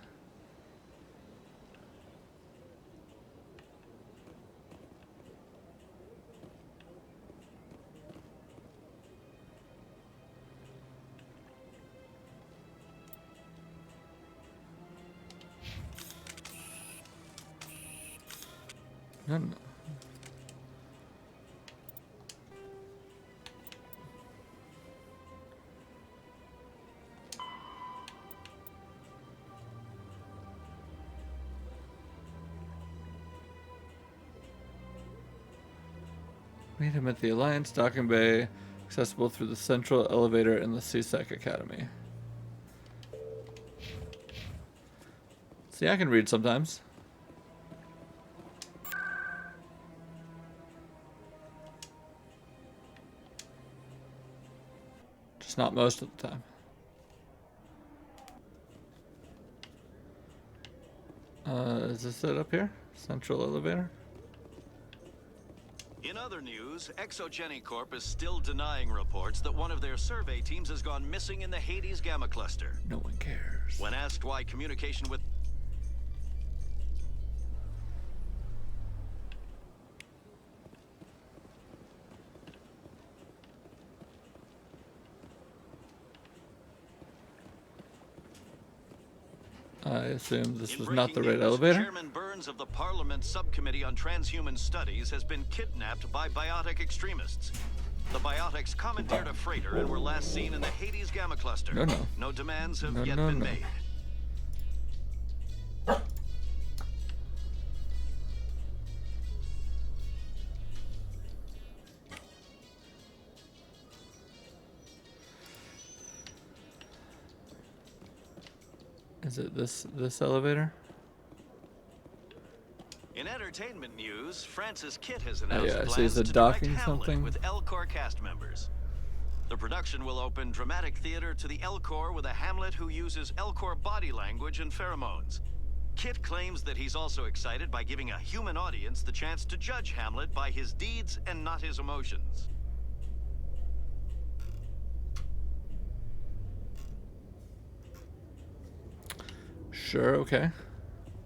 No, no. Meet him at the Alliance Docking Bay, accessible through the central elevator in the CSEC Academy. See, I can read sometimes. Just not most of the time. Is this it up here? Central elevator? In other news, Exogeny Corp is still denying reports that one of their survey teams has gone missing in the Hades Gamma Cluster. No one cares. When asked why communication with... I assume this In was not the breaking right news, elevator. Chairman Burns of the Parliament Subcommittee on Transhuman Studies has been kidnapped by biotic extremists. The biotics commandeered a freighter and were last seen in the Hades Gamma Cluster. No. No demands have No, yet no, been no. made. Is it this elevator? In entertainment news, Francis Kitt has Oh, announced yeah, I see plans it's a to direct docking Hamlet something. with El Corps cast members. The production will open dramatic theater to the El Corps with a Hamlet who uses El Corps body language and pheromones. Kitt claims that he's also excited by giving a human audience the chance to judge Hamlet by his deeds and not his emotions. Sure, okay.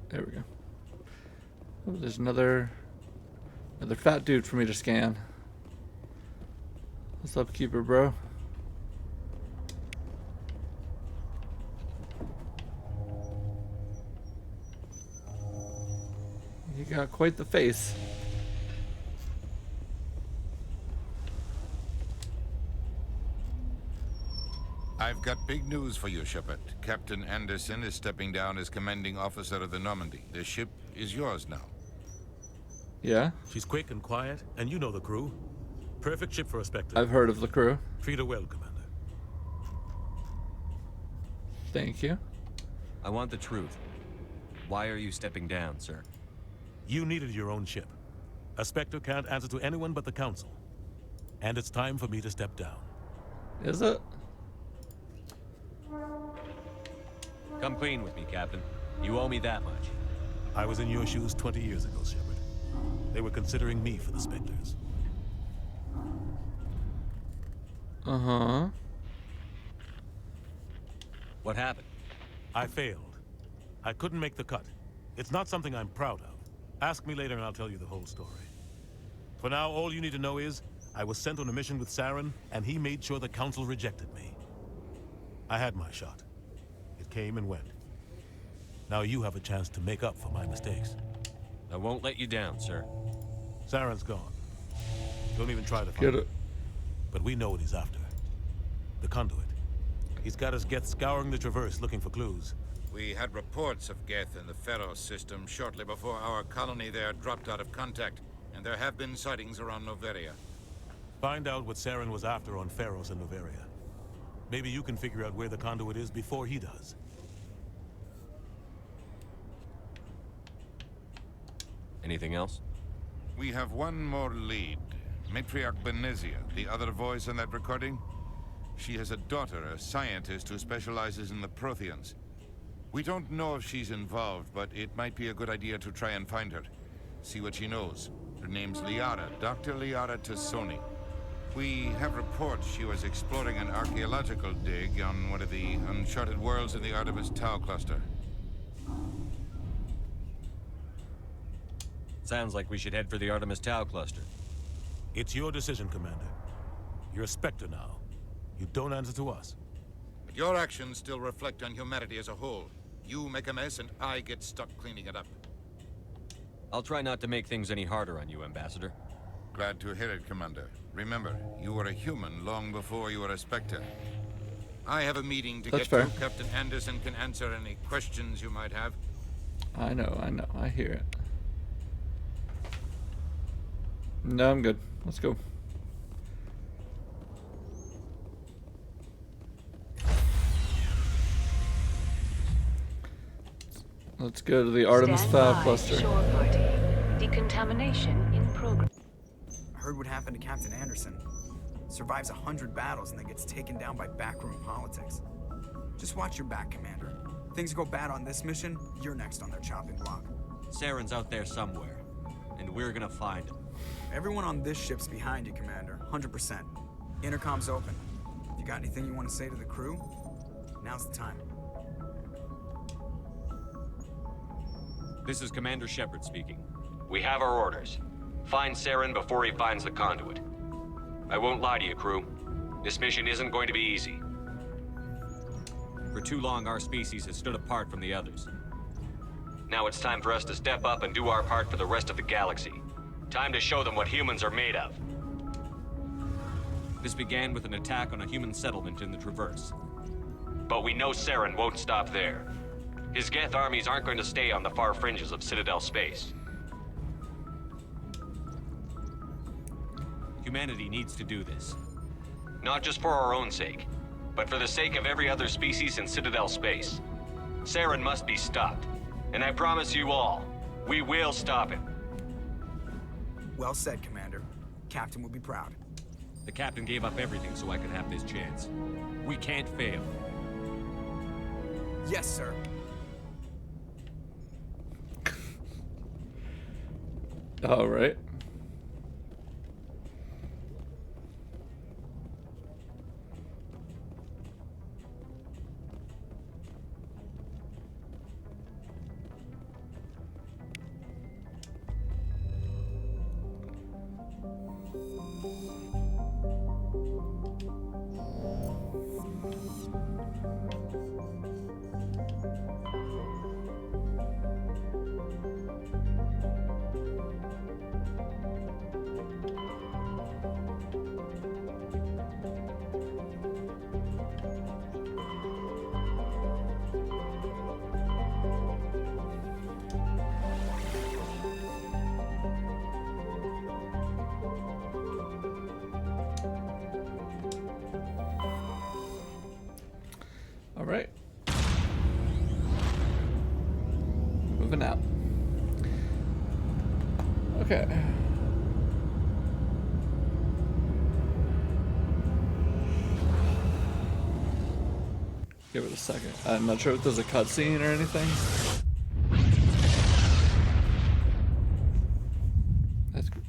There we go. Oh, there's another fat dude for me to scan. What's up, keeper bro? You got quite the face. I've got big news for you, Shepard. Captain Anderson is stepping down as commanding officer of the Normandy. The ship is yours now. Yeah? She's quick and quiet, and you know the crew. Perfect ship for a Spectre. I've heard of the crew. Treat her well, Commander. Thank you. I want the truth. Why are you stepping down, sir? You needed your own ship. A Spectre can't answer to anyone but the Council. And it's time for me to step down. Is it? Come clean with me, Captain. You owe me that much. I was in your shoes 20 years ago, Shepard. They were considering me for the Spectres. Uh-huh. What happened? I failed. I couldn't make the cut. It's not something I'm proud of. Ask me later and I'll tell you the whole story. For now, all you need to know is, I was sent on a mission with Saren, and he made sure the Council rejected me. I had my shot. It came and went. Now you have a chance to make up for my mistakes. I won't let you down, sir. Saren's gone. Don't even try to find Get him. it. But we know what he's after. The conduit. He's got us Geth scouring the Traverse looking for clues. We had reports of Geth in the Pharos system shortly before our colony there dropped out of contact, and there have been sightings around Noveria. Find out what Saren was after on Pharos and Noveria. Maybe you can figure out where the conduit is before he does. Anything else? We have one more lead. Matriarch Benezia, the other voice in that recording. She has a daughter, a scientist who specializes in the Protheans. We don't know if she's involved, but it might be a good idea to try and find her. See what she knows. Her name's Liara, Dr. Liara Tassoni. We have reports she was exploring an archaeological dig on one of the uncharted worlds in the Artemis Tau cluster. Sounds like we should head for the Artemis Tau cluster. It's your decision, Commander. You're a Spectre now. You don't answer to us. But your actions still reflect on humanity as a whole. You make a mess and I get stuck cleaning it up. I'll try not to make things any harder on you, Ambassador. Glad to hear it, Commander. Remember, you were a human long before you were a Spectre. I have a meeting to That's get fair. to. Captain Anderson can answer any questions you might have. I know. I hear it. No, I'm good. Let's go. Let's go to the Artemis Stand Tau by, cluster. Shore party. Decontamination in progress. I heard what happened to Captain Anderson. Survives 100 battles and then gets taken down by backroom politics. Just watch your back, Commander. Things go bad on this mission, you're next on their chopping block. Saren's out there somewhere, and we're gonna find him. Everyone on this ship's behind you, Commander. 100%. Intercom's open. If you got anything you want to say to the crew, now's the time. This is Commander Shepard speaking. We have our orders. Find Saren before he finds the conduit. I won't lie to you, crew. This mission isn't going to be easy. For too long, our species has stood apart from the others. Now it's time for us to step up and do our part for the rest of the galaxy. Time to show them what humans are made of. This began with an attack on a human settlement in the Traverse. But we know Saren won't stop there. His Geth armies aren't going to stay on the far fringes of Citadel space. Humanity needs to do this. Not just for our own sake, but for the sake of every other species in Citadel space. Saren must be stopped. And I promise you all, we will stop him. Well said, Commander. Captain will be proud. The captain gave up everything so I could have this chance. We can't fail. Yes, sir. All right. All right. Moving out. Okay. Give it a second. I'm not sure if there's a cutscene or anything. That's good.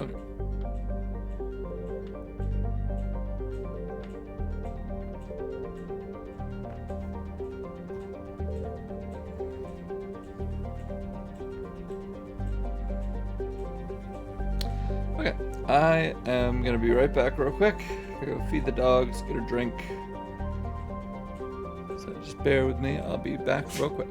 Okay. Okay, I am gonna be right back real quick. Go feed the dogs, get a drink. So just bear with me, I'll be back real quick.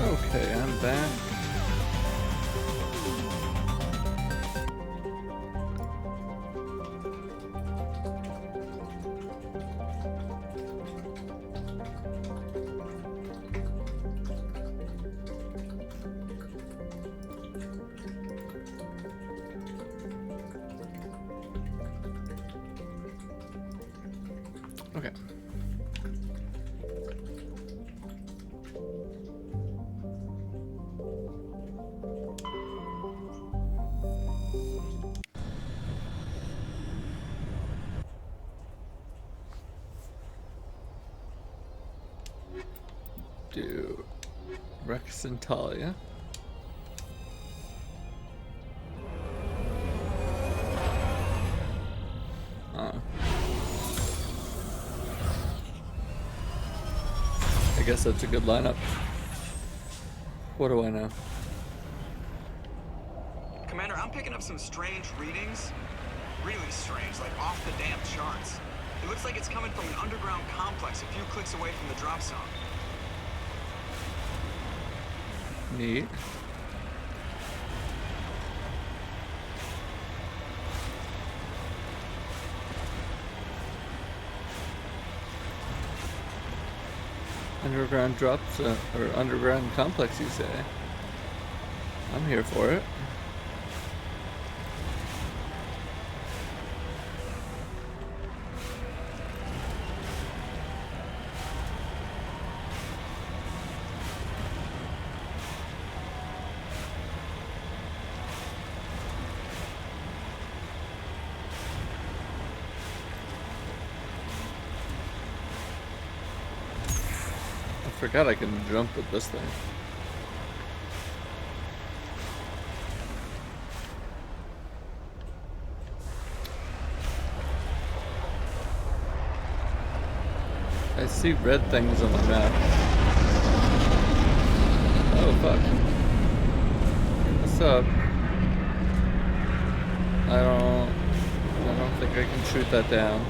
Okay, I'm back. Okay. Do Rex and Talia. I guess that's a good lineup. What do I know? Commander, I'm picking up some strange readings. Really strange, like off the damn charts. It looks like it's coming from an underground complex a few clicks away from the drop zone. Neat. Underground drops, or underground complex, you say? I'm here for it. I forgot I can jump with this thing. I see red things on the map. Oh fuck. What's up? I don't think I can shoot that down.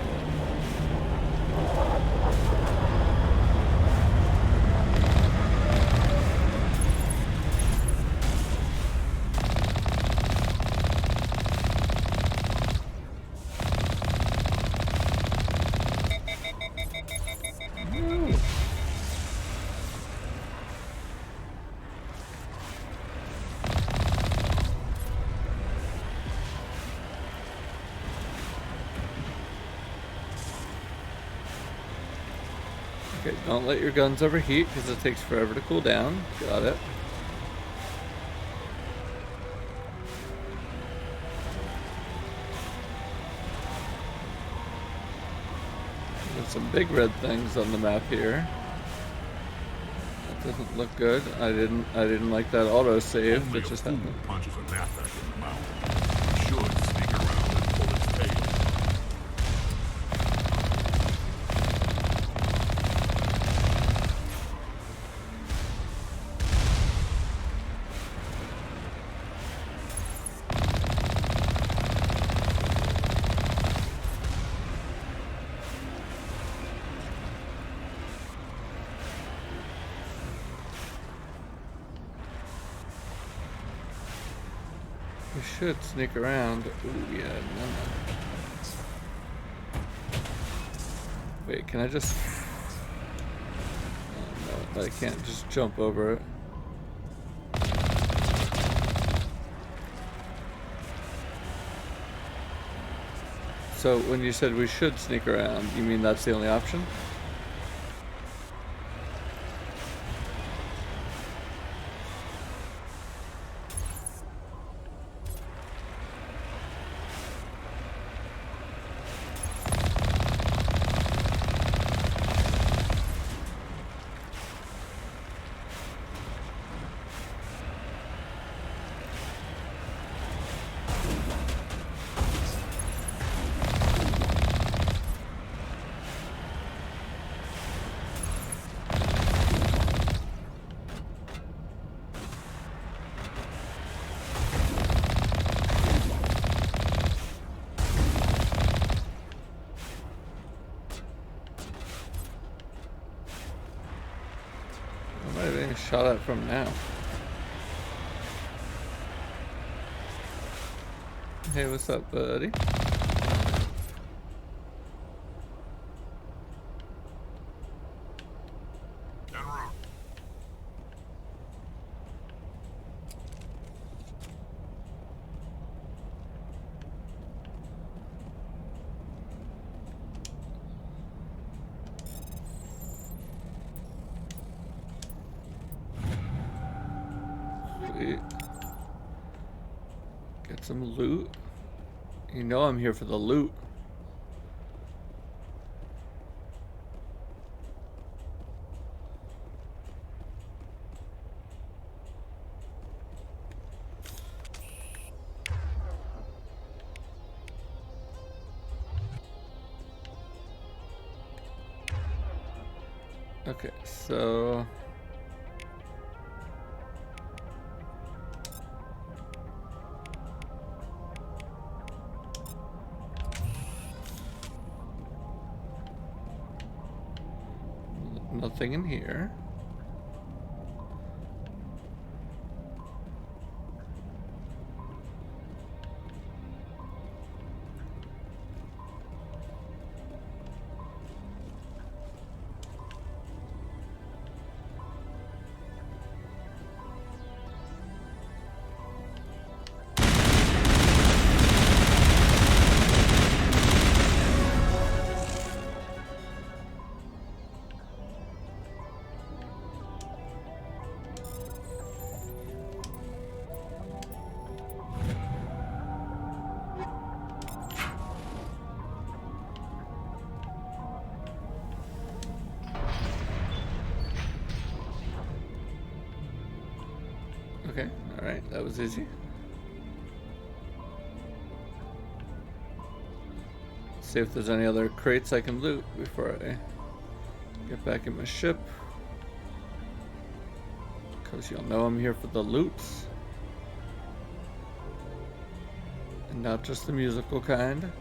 Okay, don't let your guns overheat because it takes forever to cool down. Got it. There's some big red things on the map here. That doesn't look good. I didn't like that auto save that just happened. Punches a gnat back in the mouth. He should sneak around and pull its tail. We should sneak around. Ooh, yeah, no. Wait, can I just... Oh, no, I can't just jump over it. So when you said we should sneak around, you mean that's the only option? What am I being shot at from now? Hey, what's up, buddy? Sweet. Get some loot. You know I'm here for the loot. Okay, so... Nothing in here. Okay, alright, that was easy. See if there's any other crates I can loot before I get back in my ship. Because you'll know I'm here for the loots. And not just the musical kind.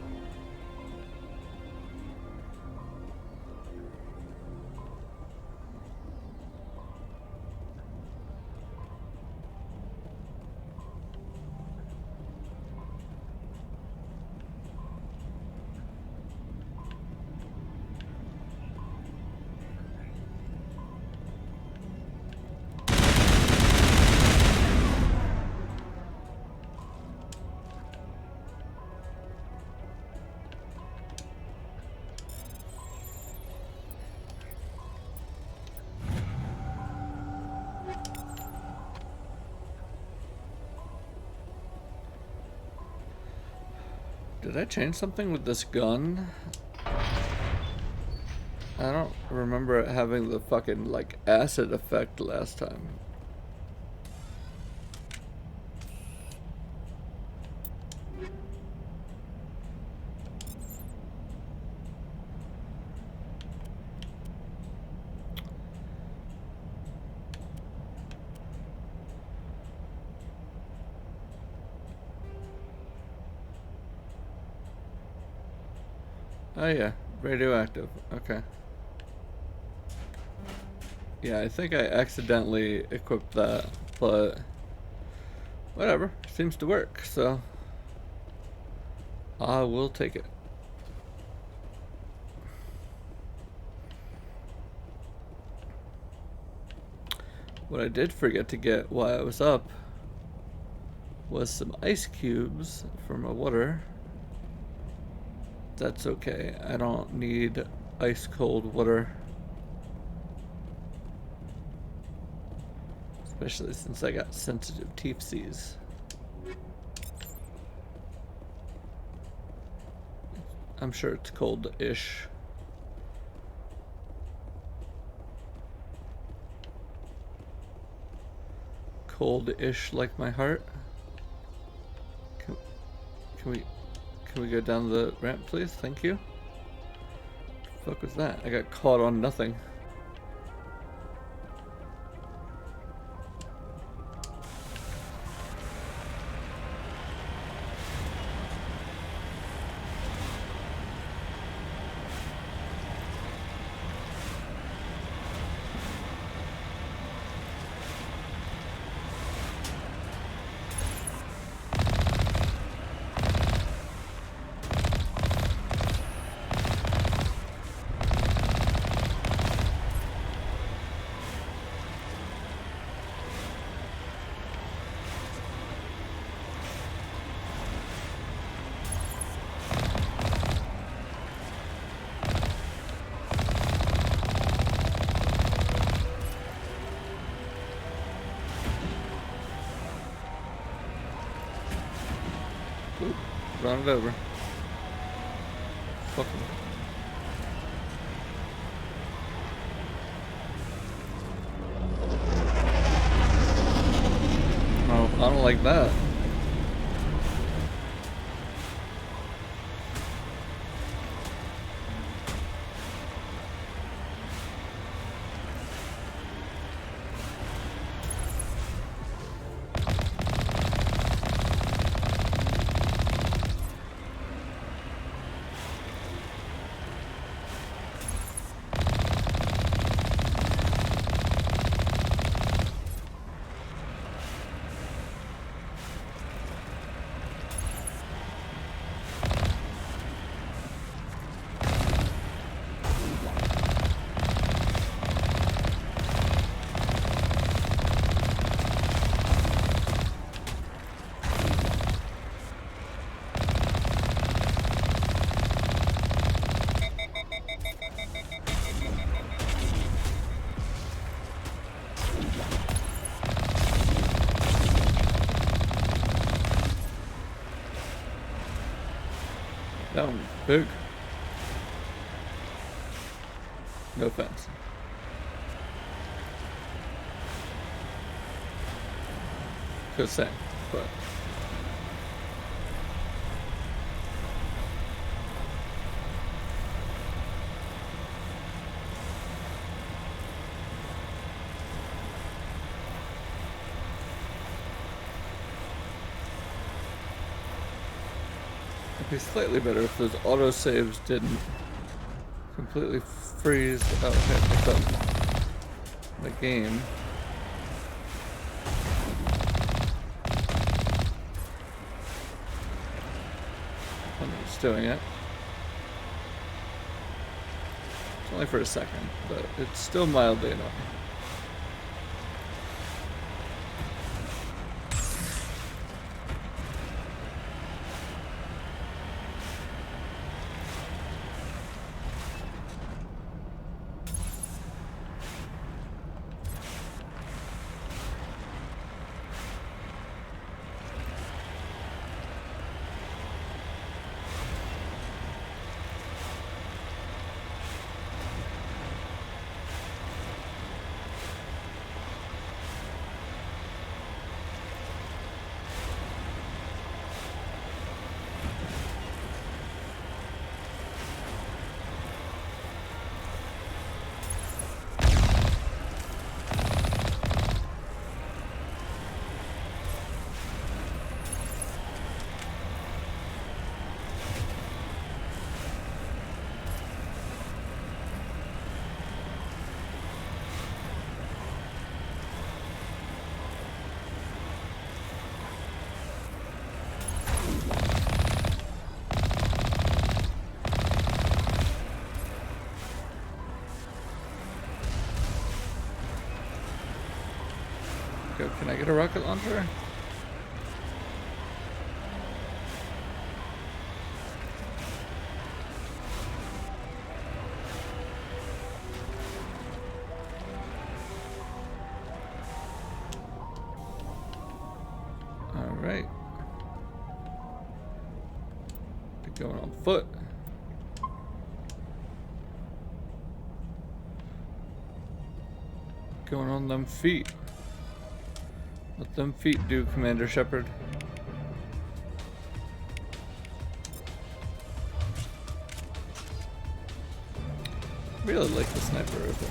Did I change something with this gun? I don't remember it having the fucking, like, acid effect last time. Oh yeah, radioactive. Okay. Yeah, I think I accidentally equipped that, but Whatever. Seems to work, so I will take it. What I did forget to get while I was up was some ice cubes for my water. That's okay. I don't need ice cold water. Especially since I got sensitive teepsies. I'm sure it's cold-ish. Cold-ish like my heart. Can we go down the ramp, please? Thank you. What the fuck was that? I got caught on nothing. Oop, run it over. Fuck him. Oh, I don't like that. That one big. No offense. Just saying, but it'd be slightly better if those autosaves didn't completely freeze out the game. I'm just doing it. It's only for a second, but it's still mildly annoying. Can I get a rocket launcher? Alright. Be going on foot. Going on them feet. What them feet do, Commander Shepard? Really like the sniper rifle.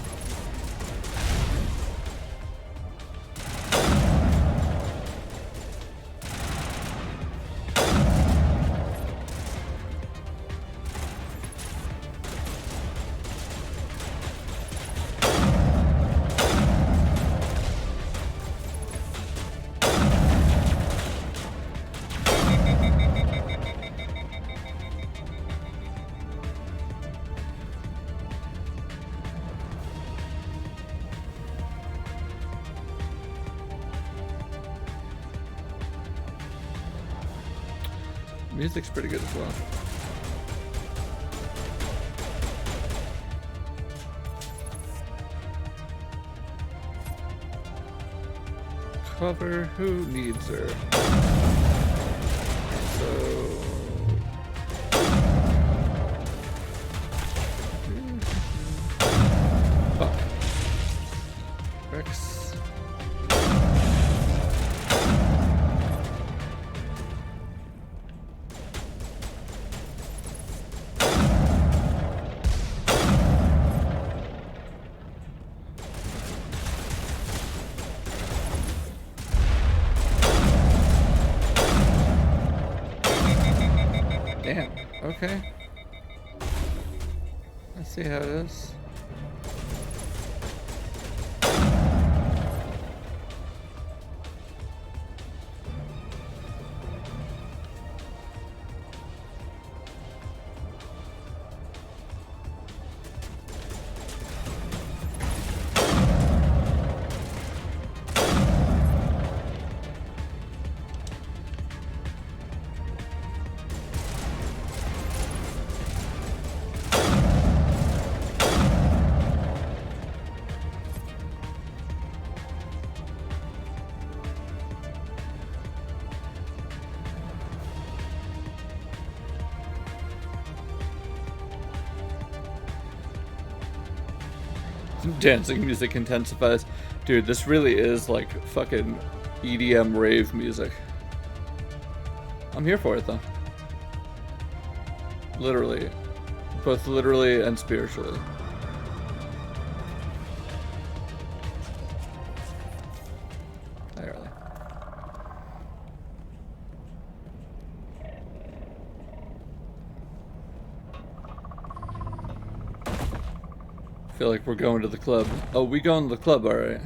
Music's pretty good as well. Cover, who needs her? So... Fuck. Rex. Damn, okay. I see how it is. Dancing music intensifies. Dude, this really is like fucking EDM rave music. I'm here for it though. Literally. Both literally and spiritually. Hi, Harley. I feel like we're going to the club. Oh, we going to the club, alright.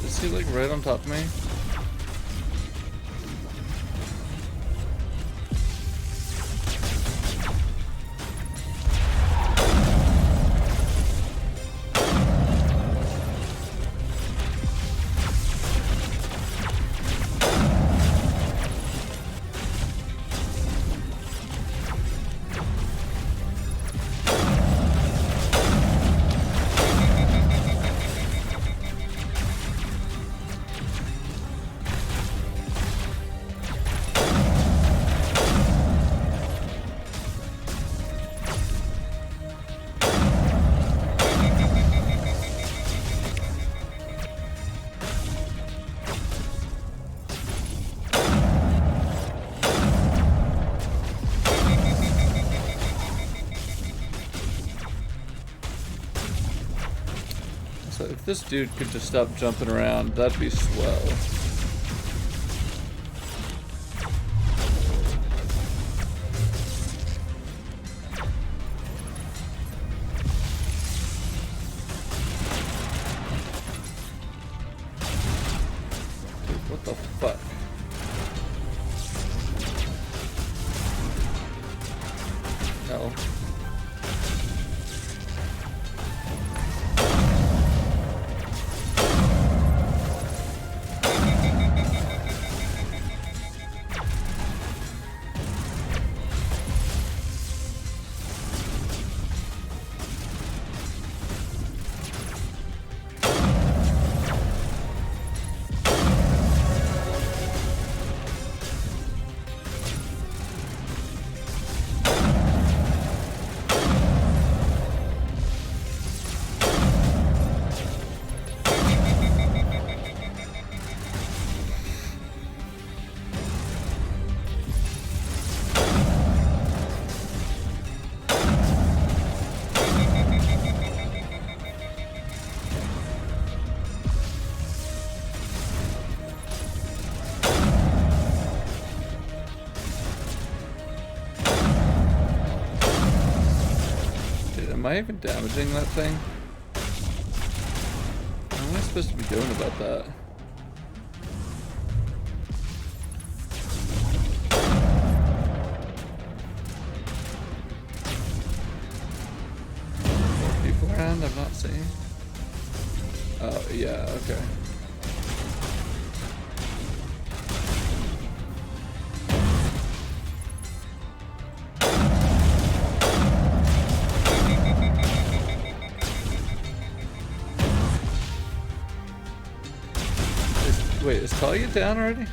Is he like right on top of me? If this dude could just stop jumping around, that'd be swell. Dude, what the fuck? No. Am I even damaging that thing? What am I supposed to be doing about that? More people around I'm not seeing? Oh, yeah, okay. Wait, is Talia down already?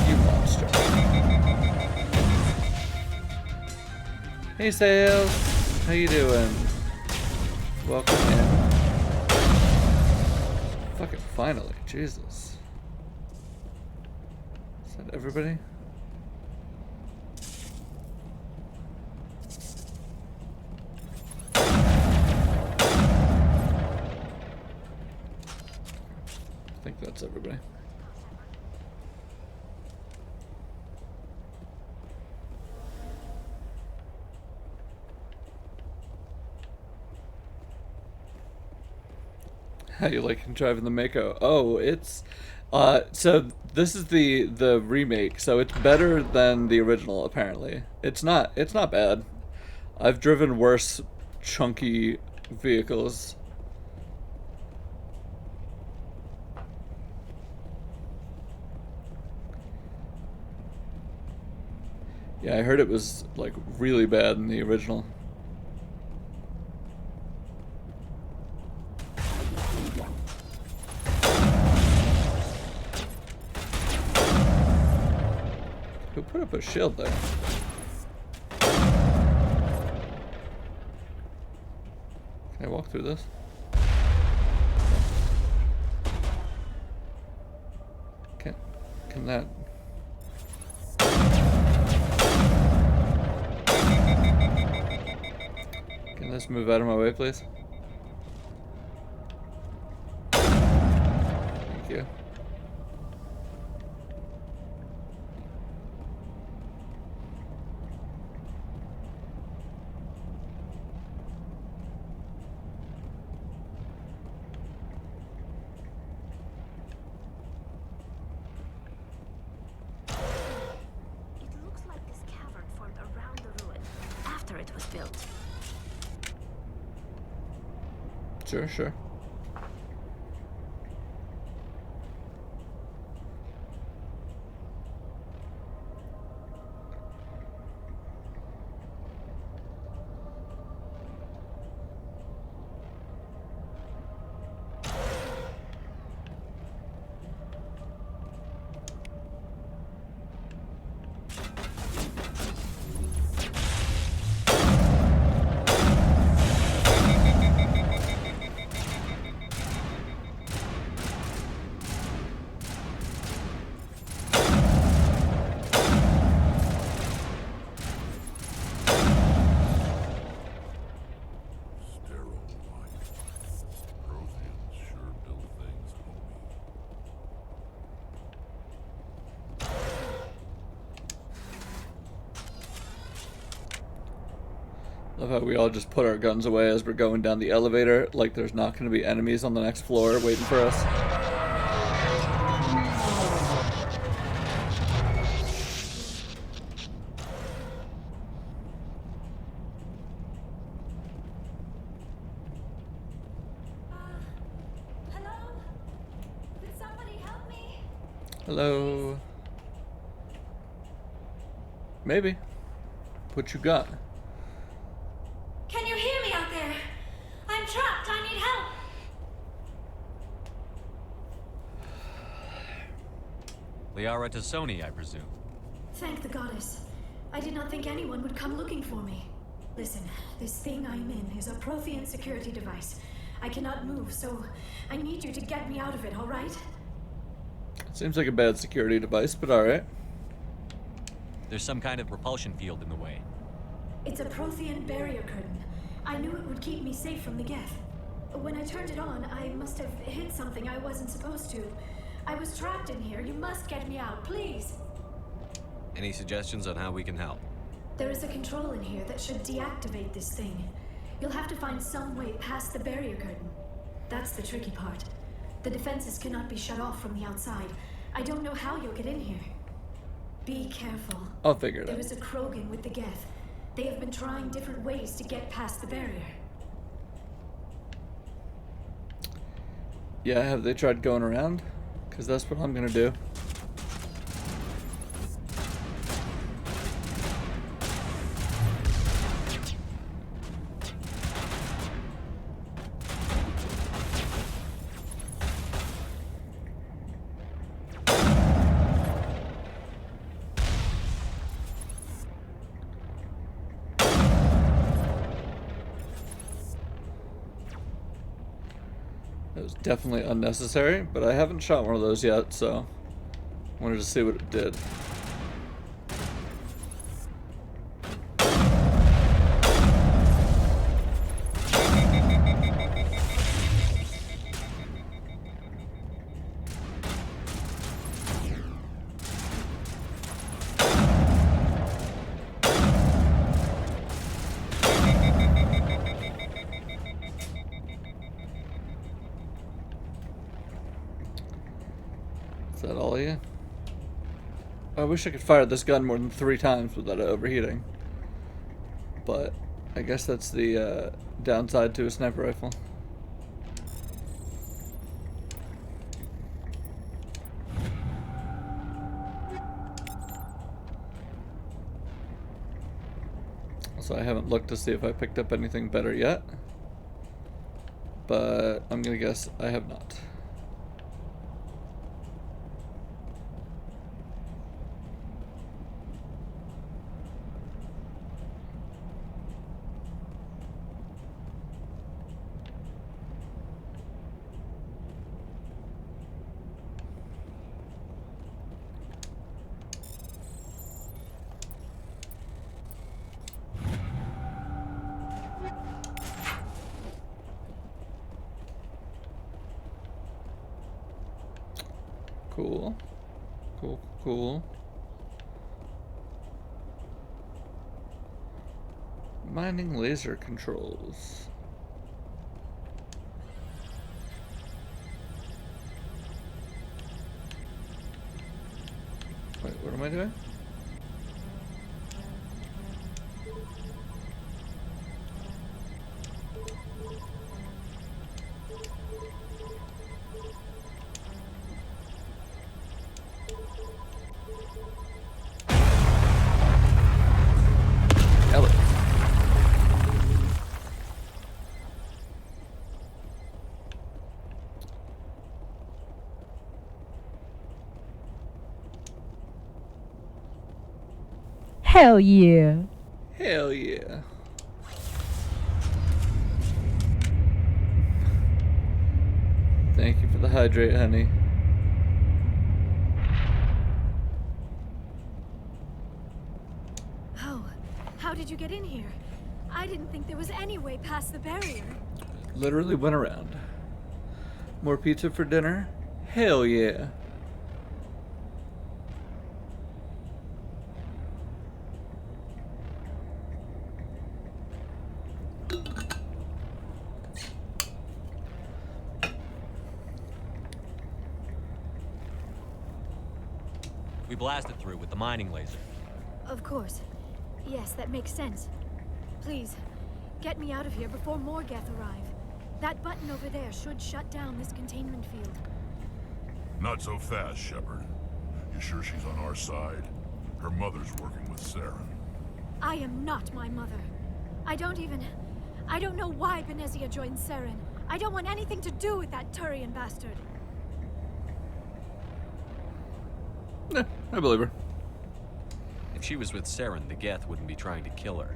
You monster. Hey, Sales. How you doing? Welcome in. Fucking finally, Jesus. Is that everybody? I think that's everybody. How you like driving the Mako? Oh, it's so this is the remake, so it's better than the original apparently. It's not bad. I've driven worse chunky vehicles. Yeah, I heard it was like really bad in the original. Who put up a shield there? Can I walk through this? Can that... Can this move out of my way, please? Thank you. It looks like this cavern formed around the ruin after it was built. Sure, sure. Love how we all just put our guns away as we're going down the elevator, like there's not going to be enemies on the next floor waiting for us. Hello? Could somebody help me? Hello? Maybe. What you got? Can you hear me out there? I'm trapped. I need help. Liara Tassoni, I presume. Thank the goddess. I did not think anyone would come looking for me. Listen, this thing I'm in is a Prothean security device. I cannot move, so I need you to get me out of it, all right? Seems like a bad security device, but alright. There's some kind of repulsion field in the way. It's a Prothean barrier curtain. I knew it would keep me safe from the Geth. When I turned it on, I must have hit something I wasn't supposed to. I was trapped in here. You must get me out, please. Any suggestions on how we can help? There is a control in here that should deactivate this thing. You'll have to find some way past the barrier curtain. That's the tricky part. The defenses cannot be shut off from the outside. I don't know how you'll get in here. Be careful. I'll figure it There out. is a Krogan with the Geth. They have been trying different ways to get past the barrier. Yeah, have they tried going around? Because that's what I'm gonna do. That was definitely unnecessary, but I haven't shot one of those yet, so wanted to see what it did. Is that all of you? I wish I could fire this gun more than 3 times without it overheating. But I guess that's the downside to a sniper rifle. So I haven't looked to see if I picked up anything better yet. But I'm gonna guess I have not. Cool. Cool, cool. Mining laser controls. Wait, what am I doing? Ellie. Hell yeah. Hell yeah. Thank you for the hydrate, honey. Oh, how did you get in here? I didn't think there was any way past the barrier. Literally went around. More pizza for dinner? Hell yeah. blasted through with the mining laser. Of course. Yes, that makes sense. Please, get me out of here before more Geth arrive. That button over there should shut down this containment field. Not so fast, Shepard. You sure she's on our side? Her mother's working with Saren. I am not my mother. I don't know why Benezia joined Saren. I don't want anything to do with that Turian bastard. Yeah, I believe her. If she was with Saren, the Geth wouldn't be trying to kill her.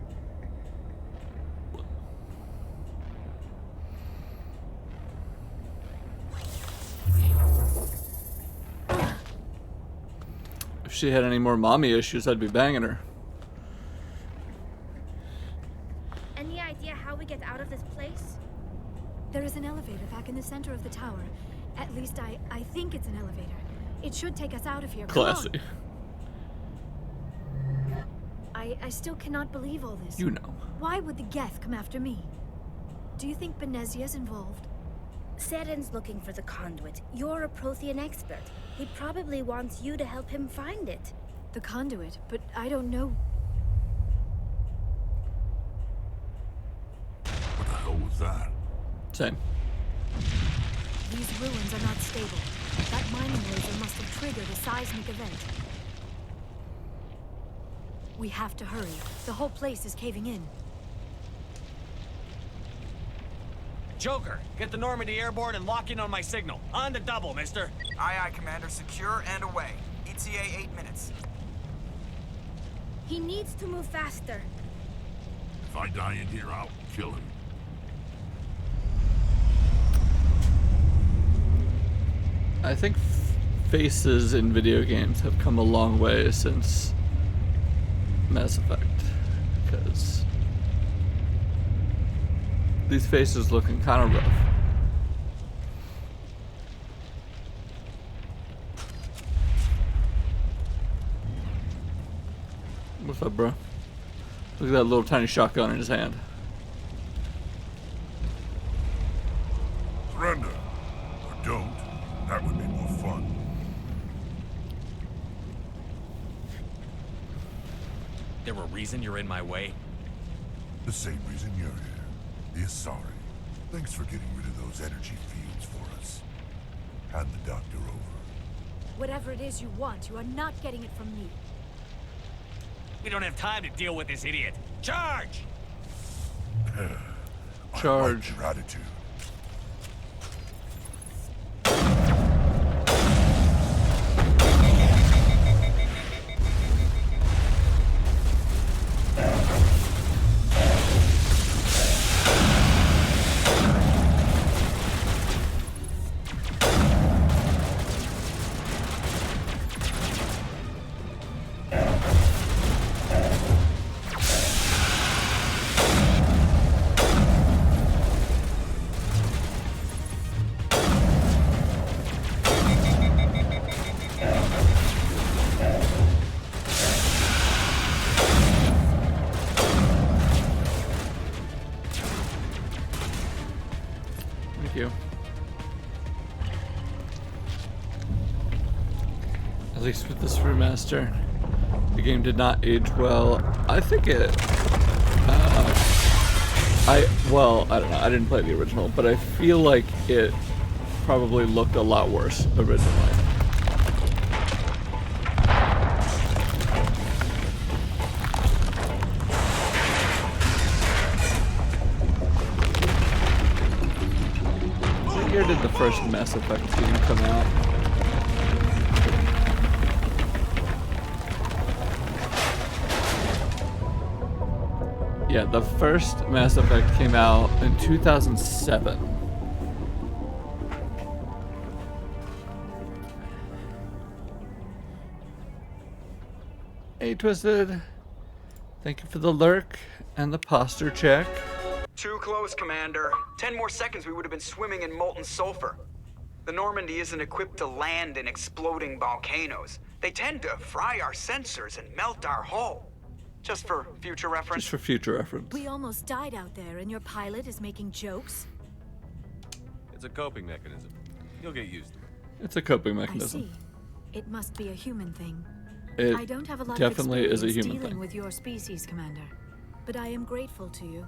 If she had any more mommy issues, I'd be banging her. Any idea how we get out of this place? There is an elevator back in the center of the tower. At least I think it's an elevator. It should take us out of here. Classy. I still cannot believe all this. You know. Why would the Geth come after me? Do you think Benezia's involved? Saren's looking for the conduit. You're a Prothean expert. He probably wants you to help him find it. The conduit? But I don't know. What the hell was that? Same. These ruins are not stable. That mining laser must have triggered a seismic event. We have to hurry. The whole place is caving in. Joker, get the Normandy airborne and lock in on my signal. On the double, mister. Aye, aye, Commander. Secure and away. ETA 8 minutes. He needs to move faster. If I die in here, I'll kill him. I think faces in video games have come a long way since Mass Effect, because these faces looking kind of rough. What's up, bro? Look at that little tiny shotgun in his hand. Surrender. Or don't. That would be more fun. There a reason you're in my way? The same reason you're here. The Asari. Thanks for getting rid of those energy fields for us. Hand the doctor over. Whatever it is you want, you are not getting it from me. We don't have time to deal with this idiot. Charge! Charge. I like your attitude. Thank you. At least with this remaster, the game did not age well. I think it... I don't know, I didn't play the original, but I feel like it probably looked a lot worse originally. What year did the first Mass Effect game come out? Yeah, the first Mass Effect came out in 2007. Hey, Twisted. Thank you for the lurk and the posture check. Too close, Commander. 10 more seconds, we would have been swimming in molten sulfur. The Normandy isn't equipped to land in exploding volcanoes. They tend to fry our sensors and melt our hull. Just for future reference. Just for future reference. We almost died out there, and your pilot is making jokes? It's a coping mechanism. You'll get used to it. It's a coping I mechanism. see. It must be a human thing. It I don't have a lot definitely of is a experience human dealing thing. with your species, Commander. But I am grateful to you.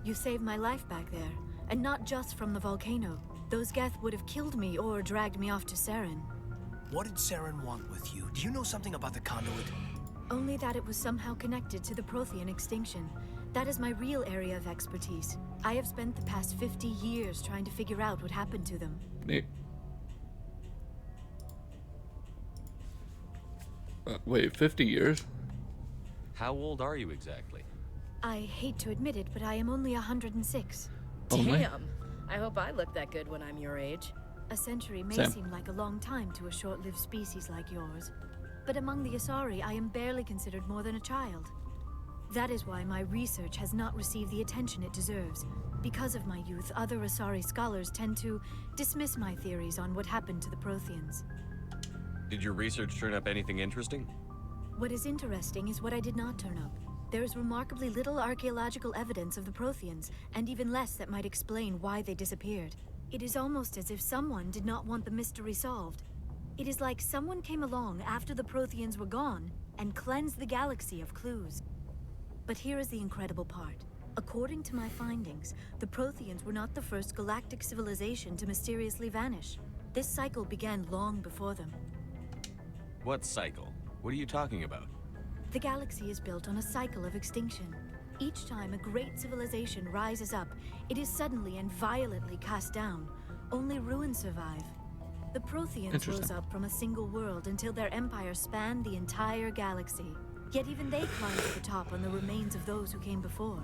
You saved my life back there, and not just from the volcano. Those Geth would have killed me or dragged me off to Saren. What did Saren want with you? Do you know something about the conduit? Only that it was somehow connected to the Prothean extinction. That is my real area of expertise. I have spent the past 50 years trying to figure out what happened to them. Neat. Wait, 50 years? How old are you exactly? I hate to admit it, but I am only 106. Only? Damn. I hope I look that good when I'm your age. A century may Same. seem like a long time to a short-lived species like yours. But among the Asari, I am barely considered more than a child. That is why my research has not received the attention it deserves. Because of my youth, other Asari scholars tend to dismiss my theories on what happened to the Protheans. Did your research turn up anything interesting? What is interesting is what I did not turn up. There is remarkably little archaeological evidence of the Protheans, and even less that might explain why they disappeared. It is almost as if someone did not want the mystery solved. It is like someone came along after the Protheans were gone and cleansed the galaxy of clues. But here is the incredible part. According to my findings, the Protheans were not the first galactic civilization to mysteriously vanish. This cycle began long before them. What cycle? What are you talking about? The galaxy is built on a cycle of extinction. Each time a great civilization rises up, it is suddenly and violently cast down. Only ruins survive. The Protheans rose up from a single world until their empire spanned the entire galaxy. Yet even they climbed to the top on the remains of those who came before.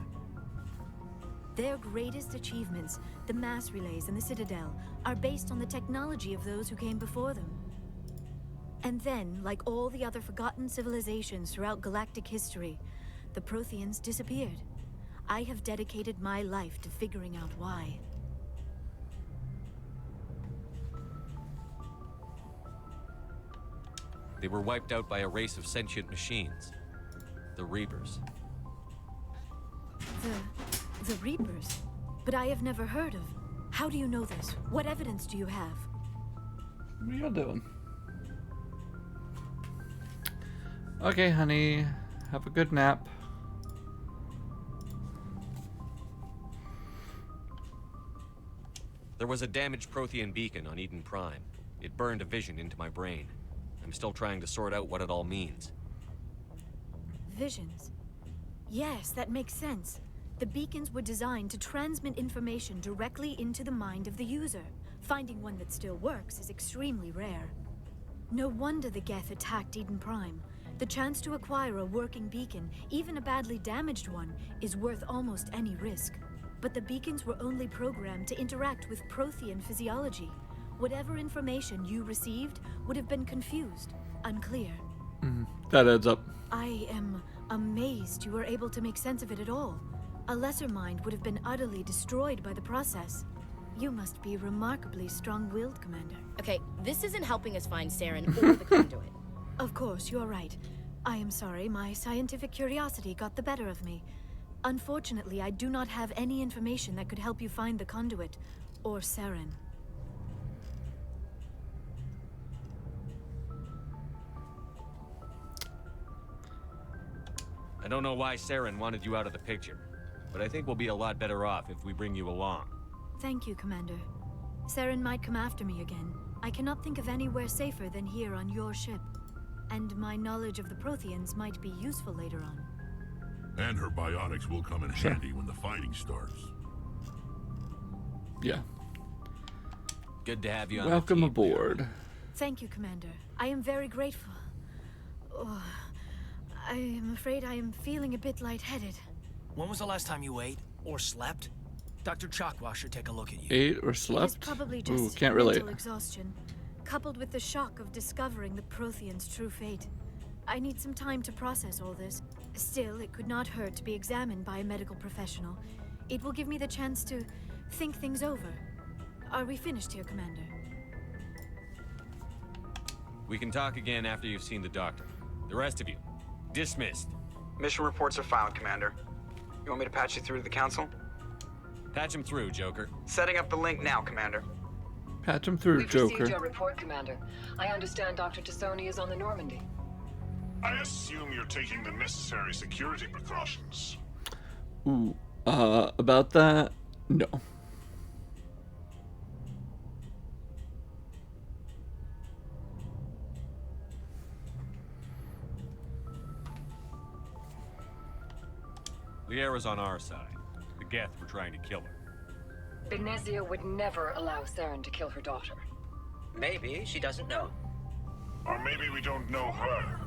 Their greatest achievements, the mass relays and the Citadel, are based on the technology of those who came before them. And then, like all the other forgotten civilizations throughout galactic history, the Protheans disappeared. I have dedicated my life to figuring out why. They were wiped out by a race of sentient machines. The Reapers. The Reapers? But I have never heard of. How do you know this? What evidence do you have? What are you doing? Okay, honey. Have a good nap. There was a damaged Prothean beacon on Eden Prime. It burned a vision into my brain. I'm still trying to sort out what it all means. Visions. Yes, that makes sense. The beacons were designed to transmit information directly into the mind of the user. Finding one that still works is extremely rare. No wonder the Geth attacked Eden Prime. The chance to acquire a working beacon, even a badly damaged one, is worth almost any risk. But the beacons were only programmed to interact with Prothean physiology. Whatever information you received would have been confused, unclear. That adds up. I am amazed you were able to make sense of it at all. A lesser mind would have been utterly destroyed by the process. You must be remarkably strong-willed, Commander. Okay, this isn't helping us find Saren or the conduit. Of course, you're right. I am sorry, my scientific curiosity got the better of me. Unfortunately, I do not have any information that could help you find the conduit, or Saren. I don't know why Saren wanted you out of the picture, but I think we'll be a lot better off if we bring you along. Thank you, Commander. Saren might come after me again. I cannot think of anywhere safer than here on your ship. And my knowledge of the Protheans might be useful later on. And her biotics will come in handy when the fighting starts. Yeah. Good to have you on Welcome the team. aboard. Thank you, Commander. I am very grateful. Oh, I am afraid I am feeling a bit lightheaded. When was the last time you ate or slept? Dr. Chakwa should take a look at you. Ate or It is slept? probably just Ooh, can't relate. mental exhaustion, coupled with the shock of discovering the Protheans' true fate. I need some time to process all this. Still, it could not hurt to be examined by a medical professional. It will give me the chance to think things over. Are we finished here, Commander? We can talk again after you've seen the doctor. The rest of you, dismissed. Mission reports are filed, Commander. You want me to patch you through to the Council? Patch him through, Joker. Setting up the link now, Commander. Patch him through, We've Joker. received your report, Commander. I understand Dr. Tassoni is on the Normandy. I assume you're taking the necessary security precautions. Ooh, about that, no. Liara's on our side. The Geth were trying to kill her. Benezia would never allow Saren to kill her daughter. Maybe she doesn't know. Or maybe we don't know her.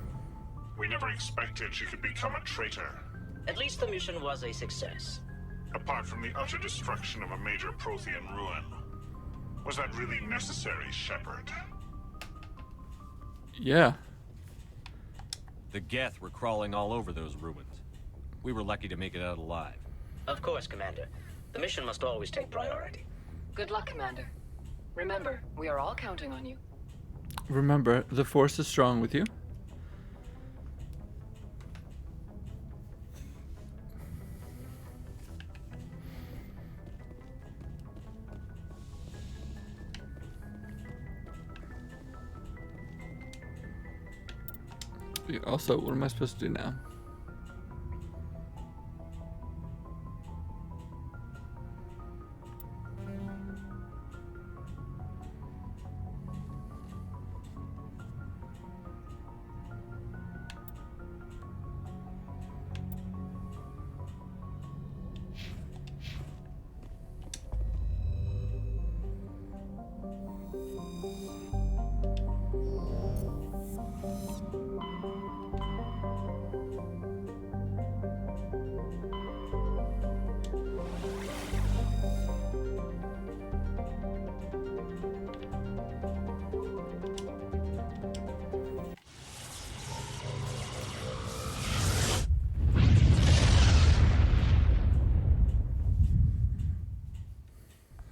We never expected she could become a traitor. At least the mission was a success. Apart from the utter destruction of a major Prothean ruin. Was that really necessary, Shepard? Yeah. The Geth were crawling all over those ruins. We were lucky to make it out alive. Of course, Commander. The mission must always take priority. Good luck, Commander. Remember, we are all counting on you. Remember, the Force is strong with you. Also, what am I supposed to do now?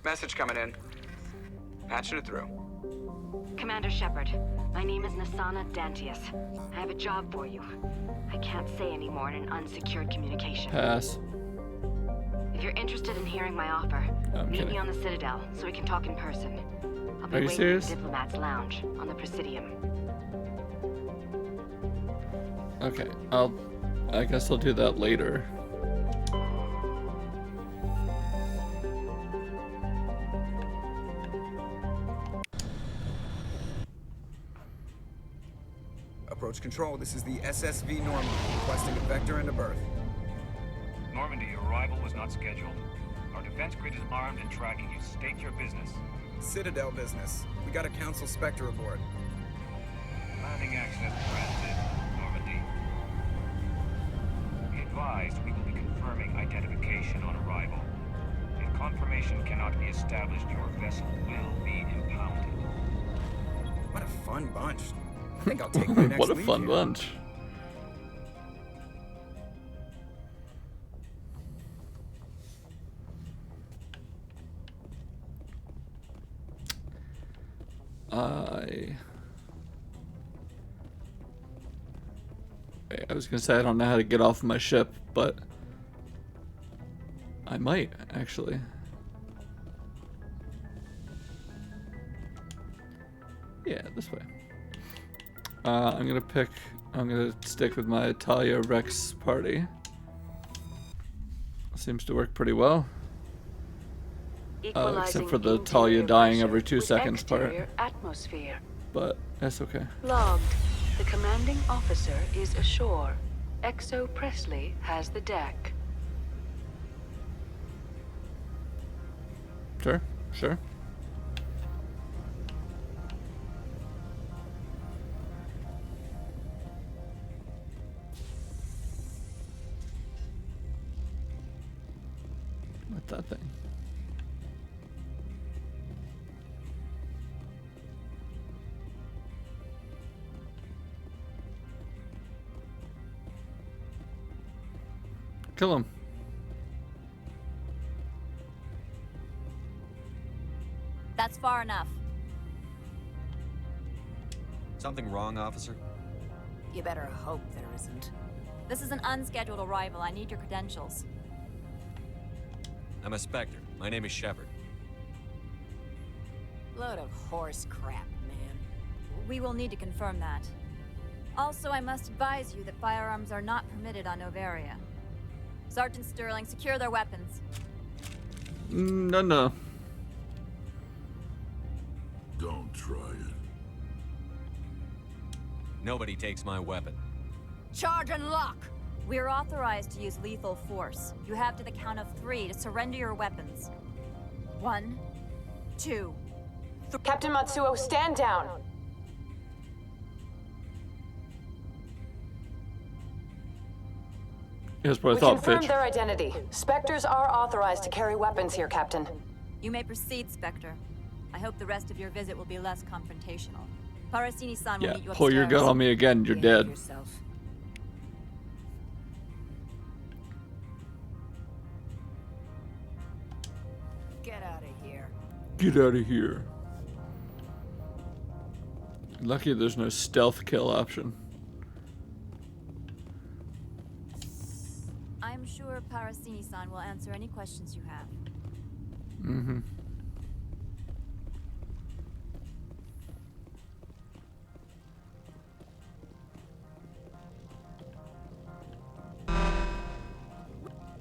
Message coming in. Patching it through. Commander Shepard, my name is Nasana Dantius. I have a job for you. I can't say any more in an unsecured communication. Pass. If you're interested in hearing my offer, meet me on the Citadel so we can talk in person. I'll be Are you waiting serious? in the Diplomat's Lounge on the Presidium. Okay, I guess I'll do that later. Approach control, this is the SSV Normandy, requesting a vector and a berth. Normandy, your arrival was not scheduled. Our defense grid is armed and tracking you. State your business. Citadel business. We got a Council Spectre aboard. Landing access granted, Normandy. Be advised, we will be confirming identification on arrival. If confirmation cannot be established, your vessel will be impounded. What a fun bunch. I think I'll take my next What a leave fun here. bunch. I was gonna say I don't know how to get off my ship, but I might actually. Yeah, this way. I'm gonna stick with my Talia Rex party. Seems to work pretty well. Except for the Talia dying every 2 seconds part. Atmosphere. But that's okay. Logged. The commanding officer is ashore. Exo Presley has the deck. Sure, sure. What's that thing? Kill him. That's far enough. Something wrong, officer? You better hope there isn't. This is an unscheduled arrival. I need your credentials. I'm a Spectre. My name is Shepard. Load of horse crap, man. We will need to confirm that. Also, I must advise you that firearms are not permitted on Novaria. Sergeant Sterling, secure their weapons. No. Don't try it. Nobody takes my weapon. Charge and lock! We're authorized to use lethal force. You have to the count of 3 to surrender your weapons. 1, 2, 3. Captain Matsuo, stand down! Here's what I We thought, confirmed bitch. their identity. Spectres are authorized to carry weapons here, Captain. You may proceed, Spectre. I hope the rest of your visit will be less confrontational. Parasini-san will Yeah, meet you upstairs. pull your gun on me again, you're Behave dead. yourself. Get out of here. Get out of here. Lucky there's no stealth kill option. I'm sure Parasini-san will answer any questions you have. Mm-hmm.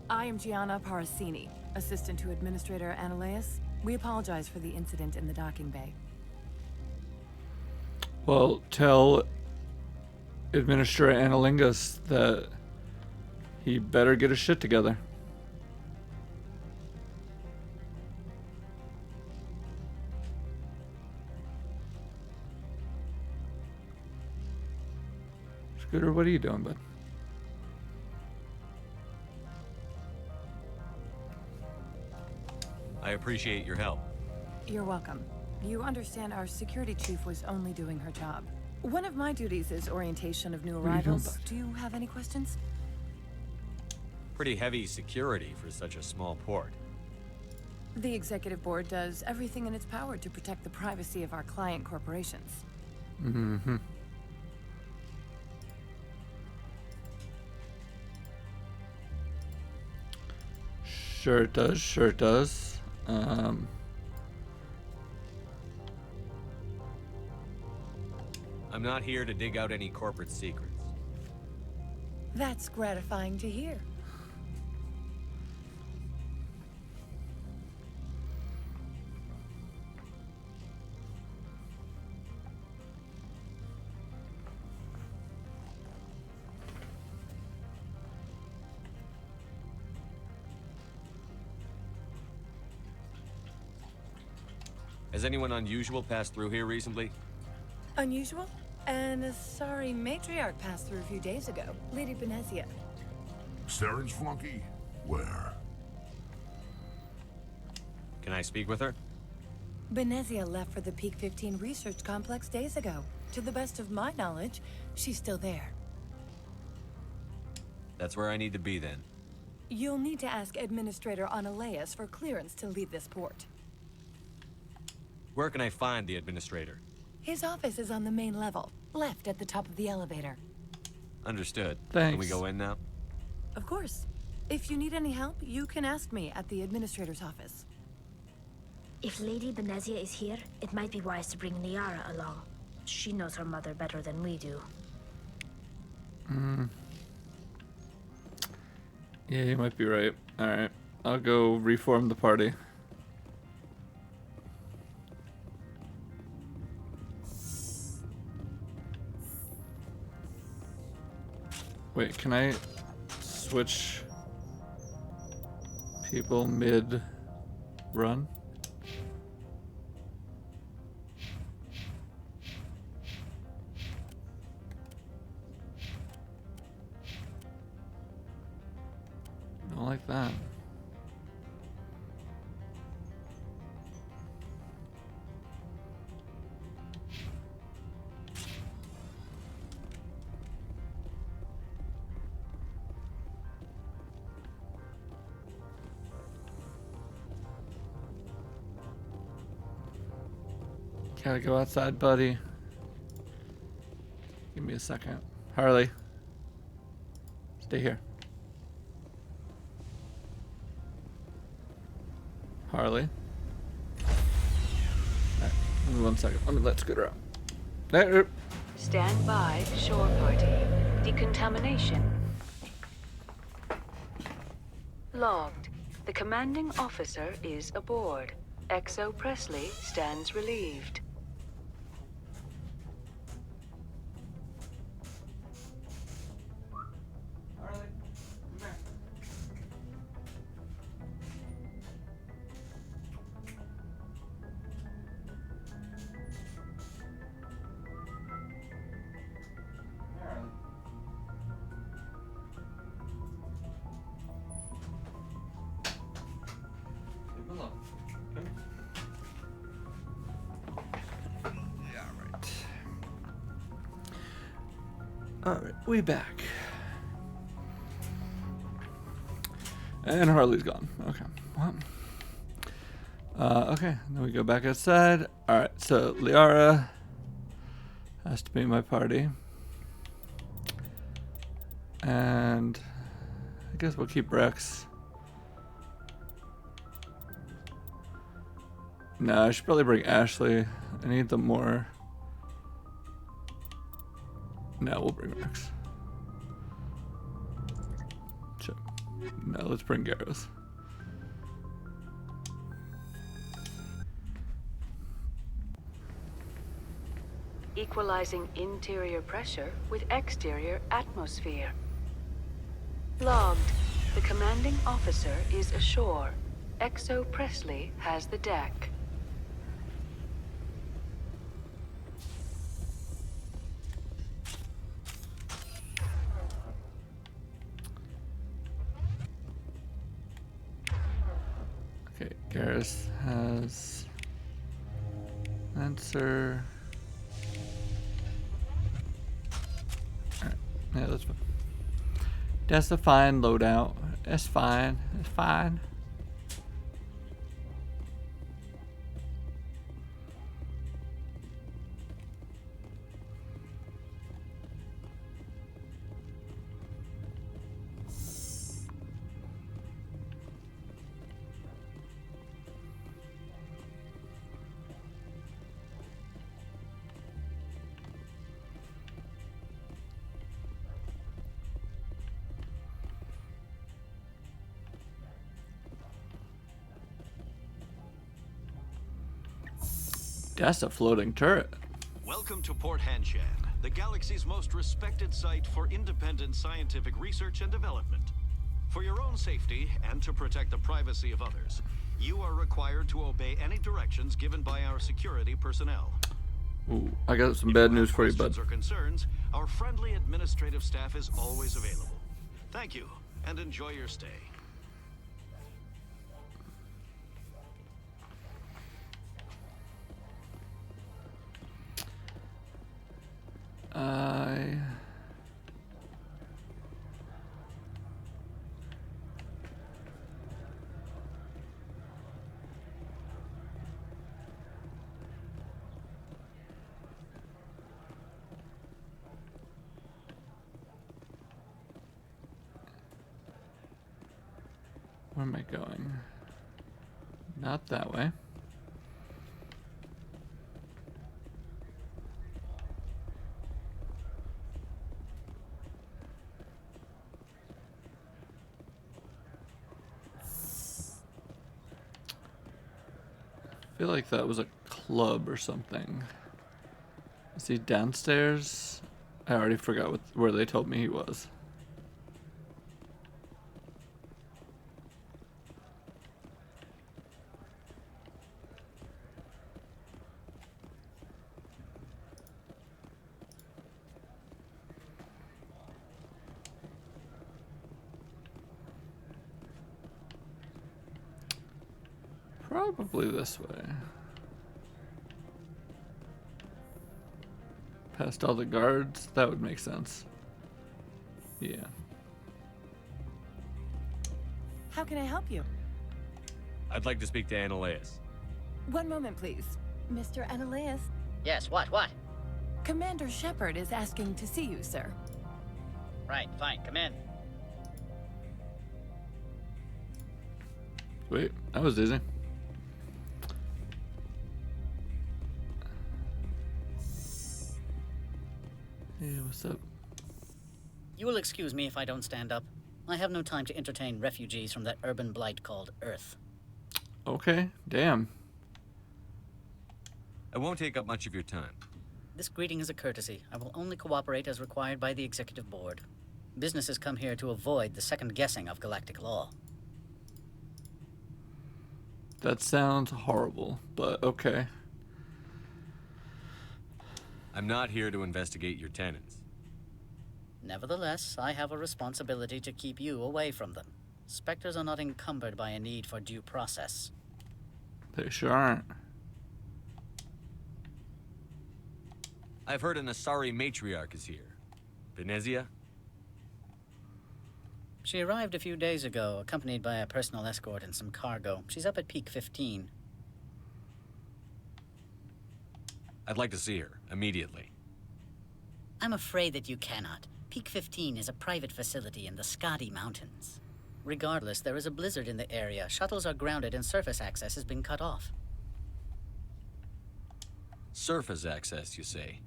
I am Gianna Parasini, assistant to Administrator Ananias. We apologize for the incident in the docking bay. Well, tell Administrator Analingus that he better get his shit together. Scooter, what are you doing, bud? I appreciate your help. You're welcome. You understand our security chief was only doing her job. One of my duties is orientation of new What are you doing, arrivals. bud? Do you have any questions? Pretty heavy security for such a small port. The executive board does everything in its power to protect the privacy of our client corporations. Mm-hmm. Sure it does, sure it does. I'm not here to dig out any corporate secrets. That's gratifying to hear. Has anyone unusual passed through here recently? Unusual? And a sorry matriarch passed through a few days ago. Lady Benezia. Saren's flunky? Where? Can I speak with her? Benezia left for the Peak 15 research complex days ago. To the best of my knowledge, she's still there. That's where I need to be then. You'll need to ask Administrator Ananias for clearance to leave this port. Where can I find the administrator? His office is on the main level, left at the top of the elevator. Understood. Thanks. Can we go in now? Of course. If you need any help, you can ask me at the Administrator's office. If Lady Benezia is here, it might be wise to bring Niara along. She knows her mother better than we do. Yeah, you might be right. Alright, I'll go reform the party. Wait, can I switch people mid-run? Don't like that. Gotta go outside, buddy. Give me a second. Harley. Stay here. Harley. Alright, give me 1 second. Let me let Scooter out. There. Stand by, shore party. Decontamination. Logged. The commanding officer is aboard. XO Presley stands relieved. Alright, we back. And Harley's gone. Okay. Well. Okay, then we go back outside. Alright, so Liara has to be my party. And I guess we'll keep Rex. No, I should probably bring Ashley. I need them more. No, we'll bring Rex. Shit. No, let's bring Gareth. Equalizing interior pressure with exterior atmosphere. Logged. The commanding officer is ashore. XO Presley has the deck. Okay, Gareth has answer. Alright, yeah, that's fine. That's a fine loadout. That's fine. That's fine. That's a floating turret. Welcome to Port Hanshan, the galaxy's most respected site for independent scientific research and development. For your own safety and to protect the privacy of others, you are required to obey any directions given by our security personnel. Ooh, I got some bad news for you, bud. Questions or concerns, our friendly administrative staff is always available. Thank you, and enjoy your stay. Where am I going? Not that way. I feel like that was a club or something. Is he downstairs? I already forgot where they told me he was. Probably this way. Past all the guards? That would make sense. Yeah. How can I help you? I'd like to speak to Annaleas. One moment, please. Mr. Annaleas. Yes, what? Commander Shepard is asking to see you, sir. Right, fine, come in. Wait, that was easy. Hey, what's up? You will excuse me if I don't stand up. I have no time to entertain refugees from that urban blight called Earth. Okay, damn. I won't take up much of your time. This greeting is a courtesy. I will only cooperate as required by the Executive Board. Businesses come here to avoid the second guessing of galactic law. That sounds horrible, but okay. I'm not here to investigate your tenants. Nevertheless, I have a responsibility to keep you away from them. Spectres are not encumbered by a need for due process. They sure aren't. I've heard an Asari matriarch is here. Venezia? She arrived a few days ago, accompanied by a personal escort and some cargo. She's up at Peak 15. I'd like to see her, immediately. I'm afraid that you cannot. Peak 15 is a private facility in the Skadi Mountains. Regardless, there is a blizzard in the area. Shuttles are grounded and surface access has been cut off. Surface access, you say?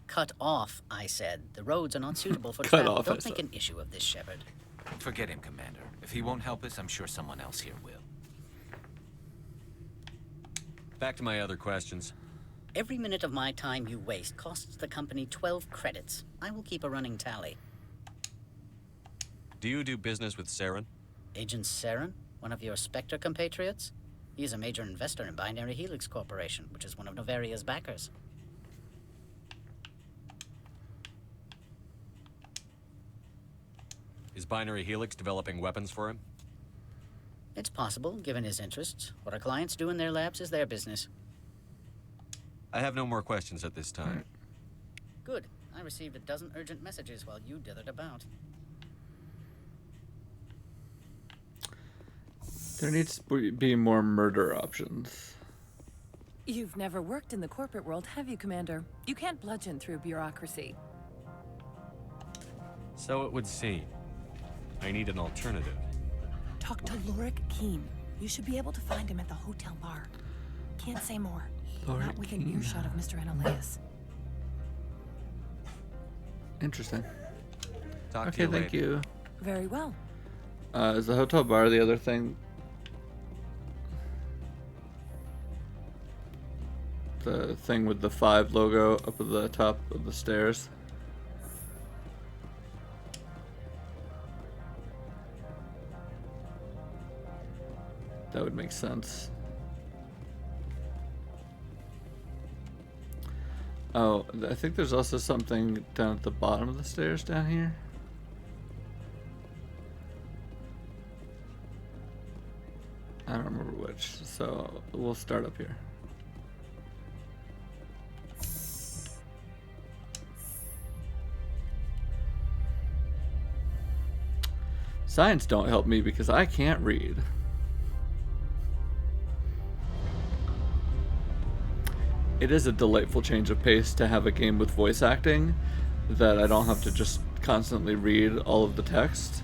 Cut off, I said. The roads are not suitable for Cut travel. off, Don't I make said. an issue of this, Shepard. Forget him, Commander. If he won't help us, I'm sure someone else here will. Back to my other questions. Every minute of my time you waste costs the company 12 credits. I will keep a running tally. Do you do business with Saren? Agent Saren? One of your Spectre compatriots? He is a major investor in Binary Helix Corporation, which is one of Novaria's backers. Is Binary Helix developing weapons for him? It's possible, given his interests. What our clients do in their labs is their business. I have no more questions at this time. Good. I received a dozen urgent messages while you dithered about. There needs to be more murder options. You've never worked in the corporate world, have you, Commander? You can't bludgeon through bureaucracy. So it would seem. I need an alternative. Talk to Lorik Keen. You should be able to find him at the hotel bar. Can't say more. Not within earshot of Mr. Ananias. Interesting. Talk to Okay, you thank later. you. Very well. Is the hotel bar the other thing? The thing with the 5 logo up at the top of the stairs? That would make sense. Oh, I think there's also something down at the bottom of the stairs down here. I don't remember which, so we'll start up here. Signs don't help me because I can't read. It is a delightful change of pace to have a game with voice acting that I don't have to just constantly read all of the text.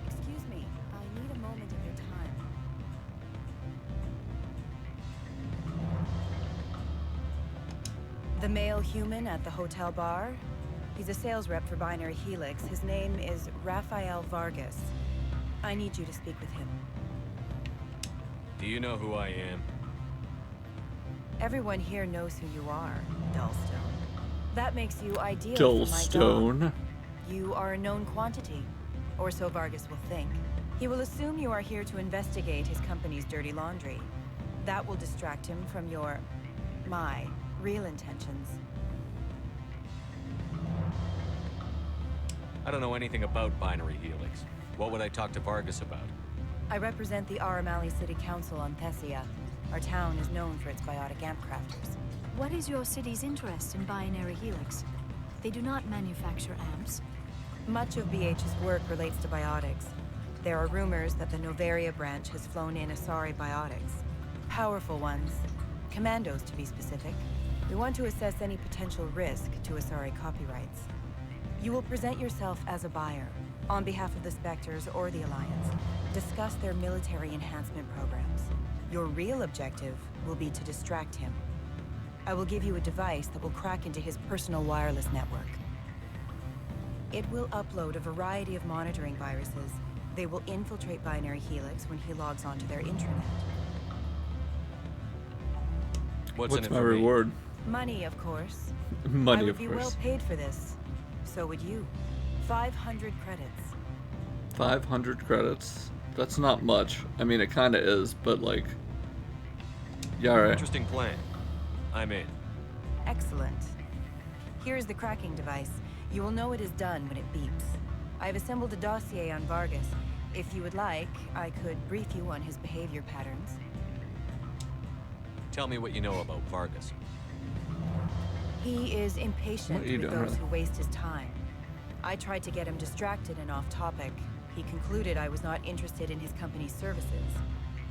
Excuse me. I need a moment of your time. The male human at the hotel bar? He's a sales rep for Binary Helix. His name is Rafael Vargas. I need you to speak with him. Do you know who I am? Everyone here knows who you are, Dullstone. That makes you ideal for my Dullstone. job. You are a known quantity, or so Vargas will think. He will assume you are here to investigate his company's dirty laundry. That will distract him from my real intentions. I don't know anything about Binary Helix. What would I talk to Vargas about? I represent the Aramali City Council on Thessia. Our town is known for its biotic amp crafters. What is your city's interest in Binary Helix? They do not manufacture amps. Much of BH's work relates to biotics. There are rumors that the Novaria branch has flown in Asari biotics. Powerful ones. Commandos, to be specific. We want to assess any potential risk to Asari copyrights. You will present yourself as a buyer, on behalf of the Spectres or the Alliance. Discuss their military enhancement programs. Your real objective will be to distract him. I will give you a device that will crack into his personal wireless network. It will upload a variety of monitoring viruses. They will infiltrate Binary Helix when he logs onto their intranet. What's my reward? Money, of course. Money, I would of be course. well paid for this. So would you. 500 credits. 500 credits? That's not much. I mean, it kind of is, but like... Yeah, all right. Interesting plan. I'm in. Excellent. Here's the cracking device. You will know it is done when it beeps. I've assembled a dossier on Vargas. If you would like, I could brief you on his behavior patterns. Tell me what you know about Vargas. He is impatient What are you with doing, those really? who waste his time. I tried to get him distracted and off topic. He concluded I was not interested in his company's services.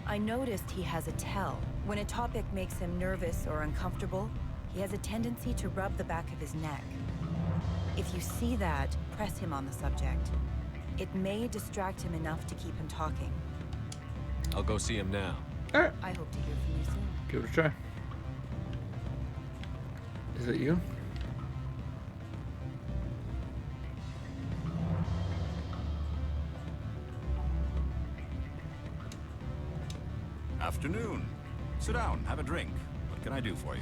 I noticed he has a tell. When a topic makes him nervous or uncomfortable, he has a tendency to rub the back of his neck. If you see that, press him on the subject. It may distract him enough to keep him talking. I'll go see him now. Alright. I hope to hear from you soon. Give it a try. Is it you? Afternoon. Sit down, have a drink. What can I do for you?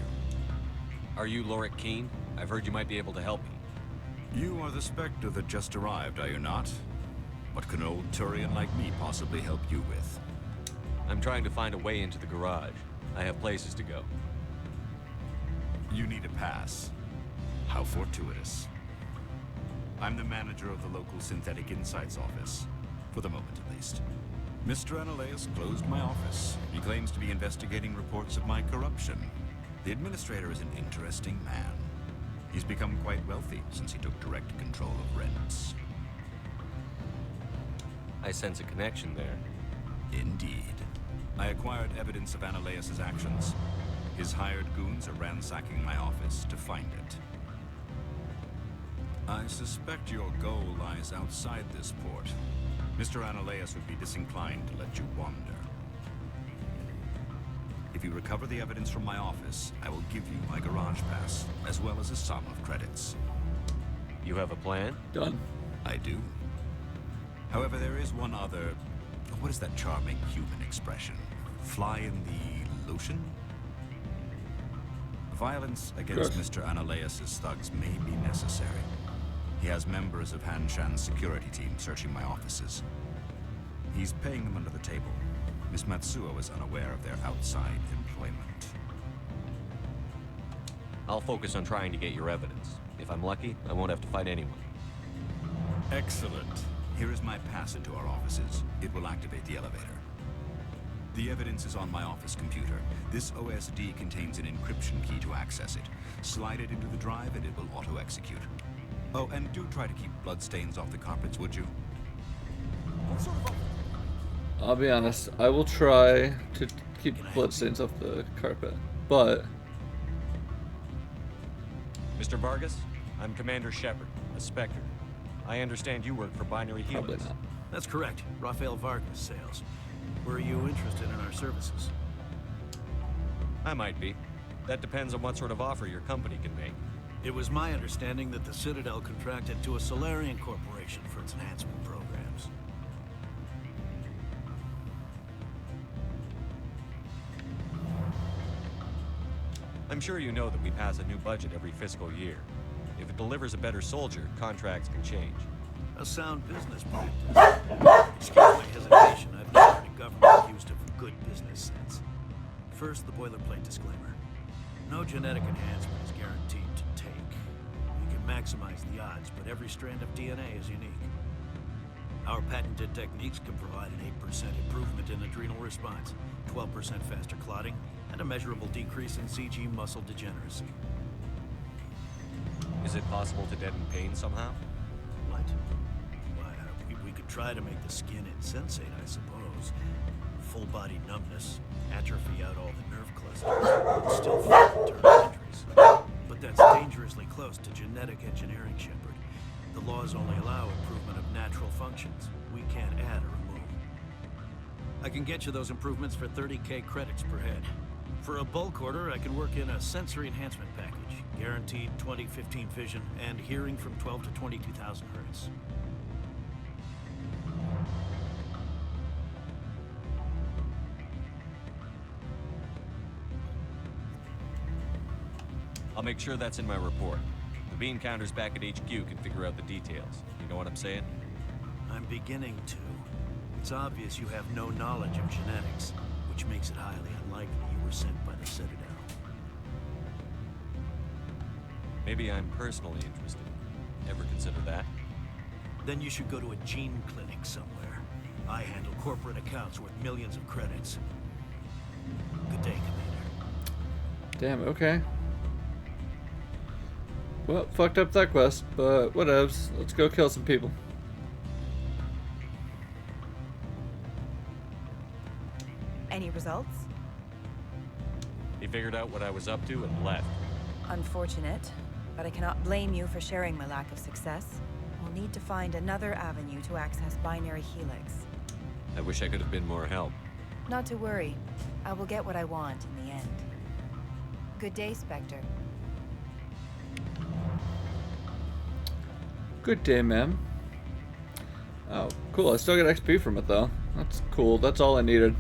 Are you Lorik Keene? I've heard you might be able to help me. You are the Spectre that just arrived, are you not? What can an old Turian like me possibly help you with? I'm trying to find a way into the garage. I have places to go. You need a pass. How fortuitous. I'm the manager of the local Synthetic Insights office. For the moment, at least. Mr. Analeas closed my office. He claims to be investigating reports of my corruption. The administrator is an interesting man. He's become quite wealthy since he took direct control of rents. I sense a connection there. Indeed. I acquired evidence of Analeas' actions. His hired goons are ransacking my office to find it. I suspect your goal lies outside this port. Mr. Analeas would be disinclined to let you wander. If you recover the evidence from my office, I will give you my garage pass, as well as a sum of credits. You have a plan? Done. I do. However, there is one other... What is that charming human expression? Fly in the lotion? Violence against Mr. Analeas' thugs may be necessary. He has members of Han Shan's security team searching my offices. He's paying them under the table. Miss Matsuo is unaware of their outside employment. I'll focus on trying to get your evidence. If I'm lucky, I won't have to fight anyone. Excellent. Here is my pass into our offices. It will activate the elevator. The evidence is on my office computer. This OSD contains an encryption key to access it. Slide it into the drive and it will auto-execute. Oh, and do try to keep bloodstains off the carpets, would you? I'll be honest, I will try to keep bloodstains off the carpet, but... Mr. Vargas, I'm Commander Shepard, a Spectre. I understand you work for Binary Helix. Probably not. That's correct. Rafael Vargas sales. Were you interested in our services? I might be. That depends on what sort of offer your company can make. It was my understanding that the Citadel contracted to a Solarian corporation for its enhancement programs. I'm sure you know that we pass a new budget every fiscal year. If it delivers a better soldier, contracts can change. A sound business practice. Excuse my hesitation, I've never heard a government accused of good business sense. First, the boilerplate disclaimer. No genetic enhancement is guaranteed to take. You can maximize the odds, but every strand of DNA is unique. Our patented techniques can provide an 8% improvement in adrenal response, 12% faster clotting, and a measurable decrease in CG muscle degeneracy. Is it possible to deaden pain somehow? What? Why, we could try to make the skin insensate, I suppose. Full body numbness, atrophy out all the nerve clusters, and still feel internal injuries. But that's dangerously close to genetic engineering, Shepard. The laws only allow improvement of natural functions. We can't add or remove. I can get you those improvements for 30k credits per head. For a bulk order, I can work in a sensory enhancement package. Guaranteed 20/15 vision and hearing from 12 to 22,000 hertz. I'll make sure that's in my report. The bean counters back at HQ can figure out the details. You know what I'm saying? I'm beginning to. It's obvious you have no knowledge of genetics, which makes it highly unlikely you were sent by the Citadel. Maybe I'm personally interested. Ever consider that? Then you should go to a gene clinic somewhere. I handle corporate accounts worth millions of credits. Good day, Commander. Damn, okay. Well, fucked up that quest, but whatevs. Let's go kill some people. Any results? He figured out what I was up to and left. Unfortunate, but I cannot blame you for sharing my lack of success. We'll need to find another avenue to access Binary Helix. I wish I could have been more help. Not to worry. I will get what I want in the end. Good day, Spectre. Good day, ma'am. Oh, cool. I still get XP from it, though. That's cool. That's all I needed.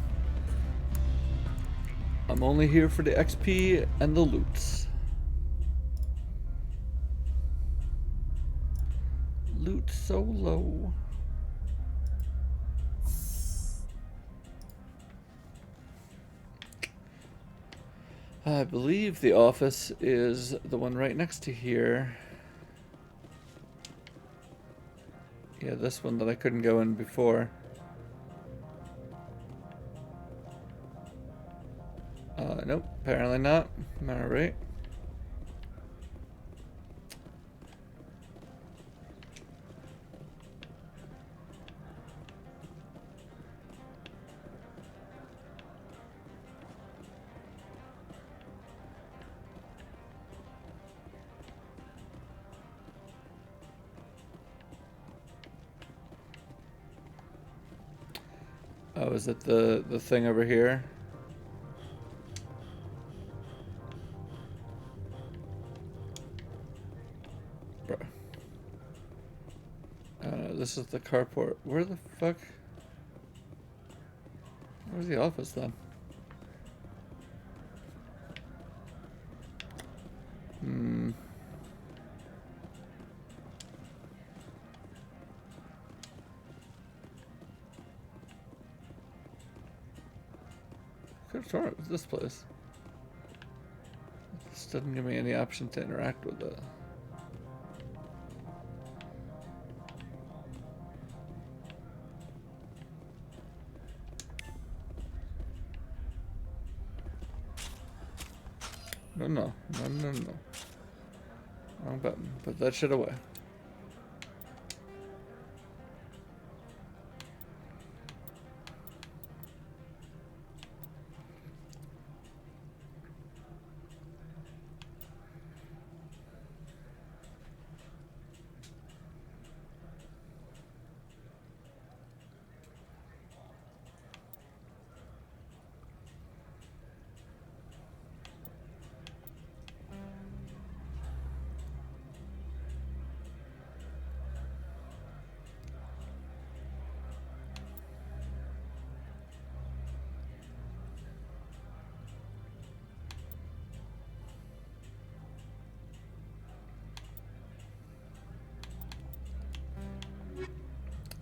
I'm only here for the XP and the loots. Loot so low. I believe the office is the one right next to here. Yeah, this one that I couldn't go in before. Nope, apparently not. Alright. Oh, is it the thing over here? Bro. This is the carport. Where the fuck? Where's the office then? Could have sworn it was this place. This doesn't give me any option to interact with it. No. Wrong button. Put that shit away.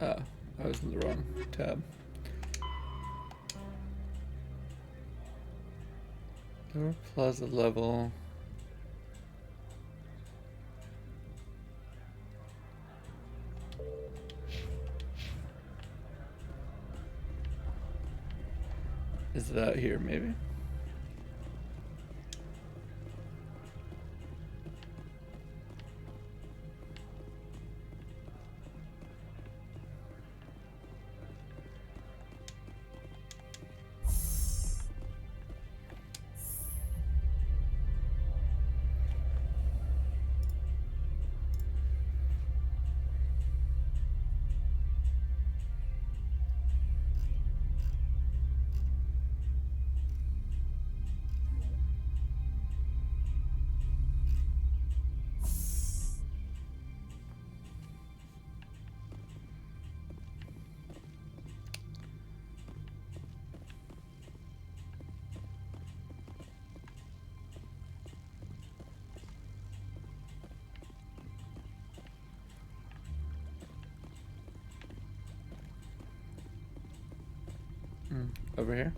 Oh, I was in the wrong tab. Lower plaza level. Is it out here, maybe? Over here?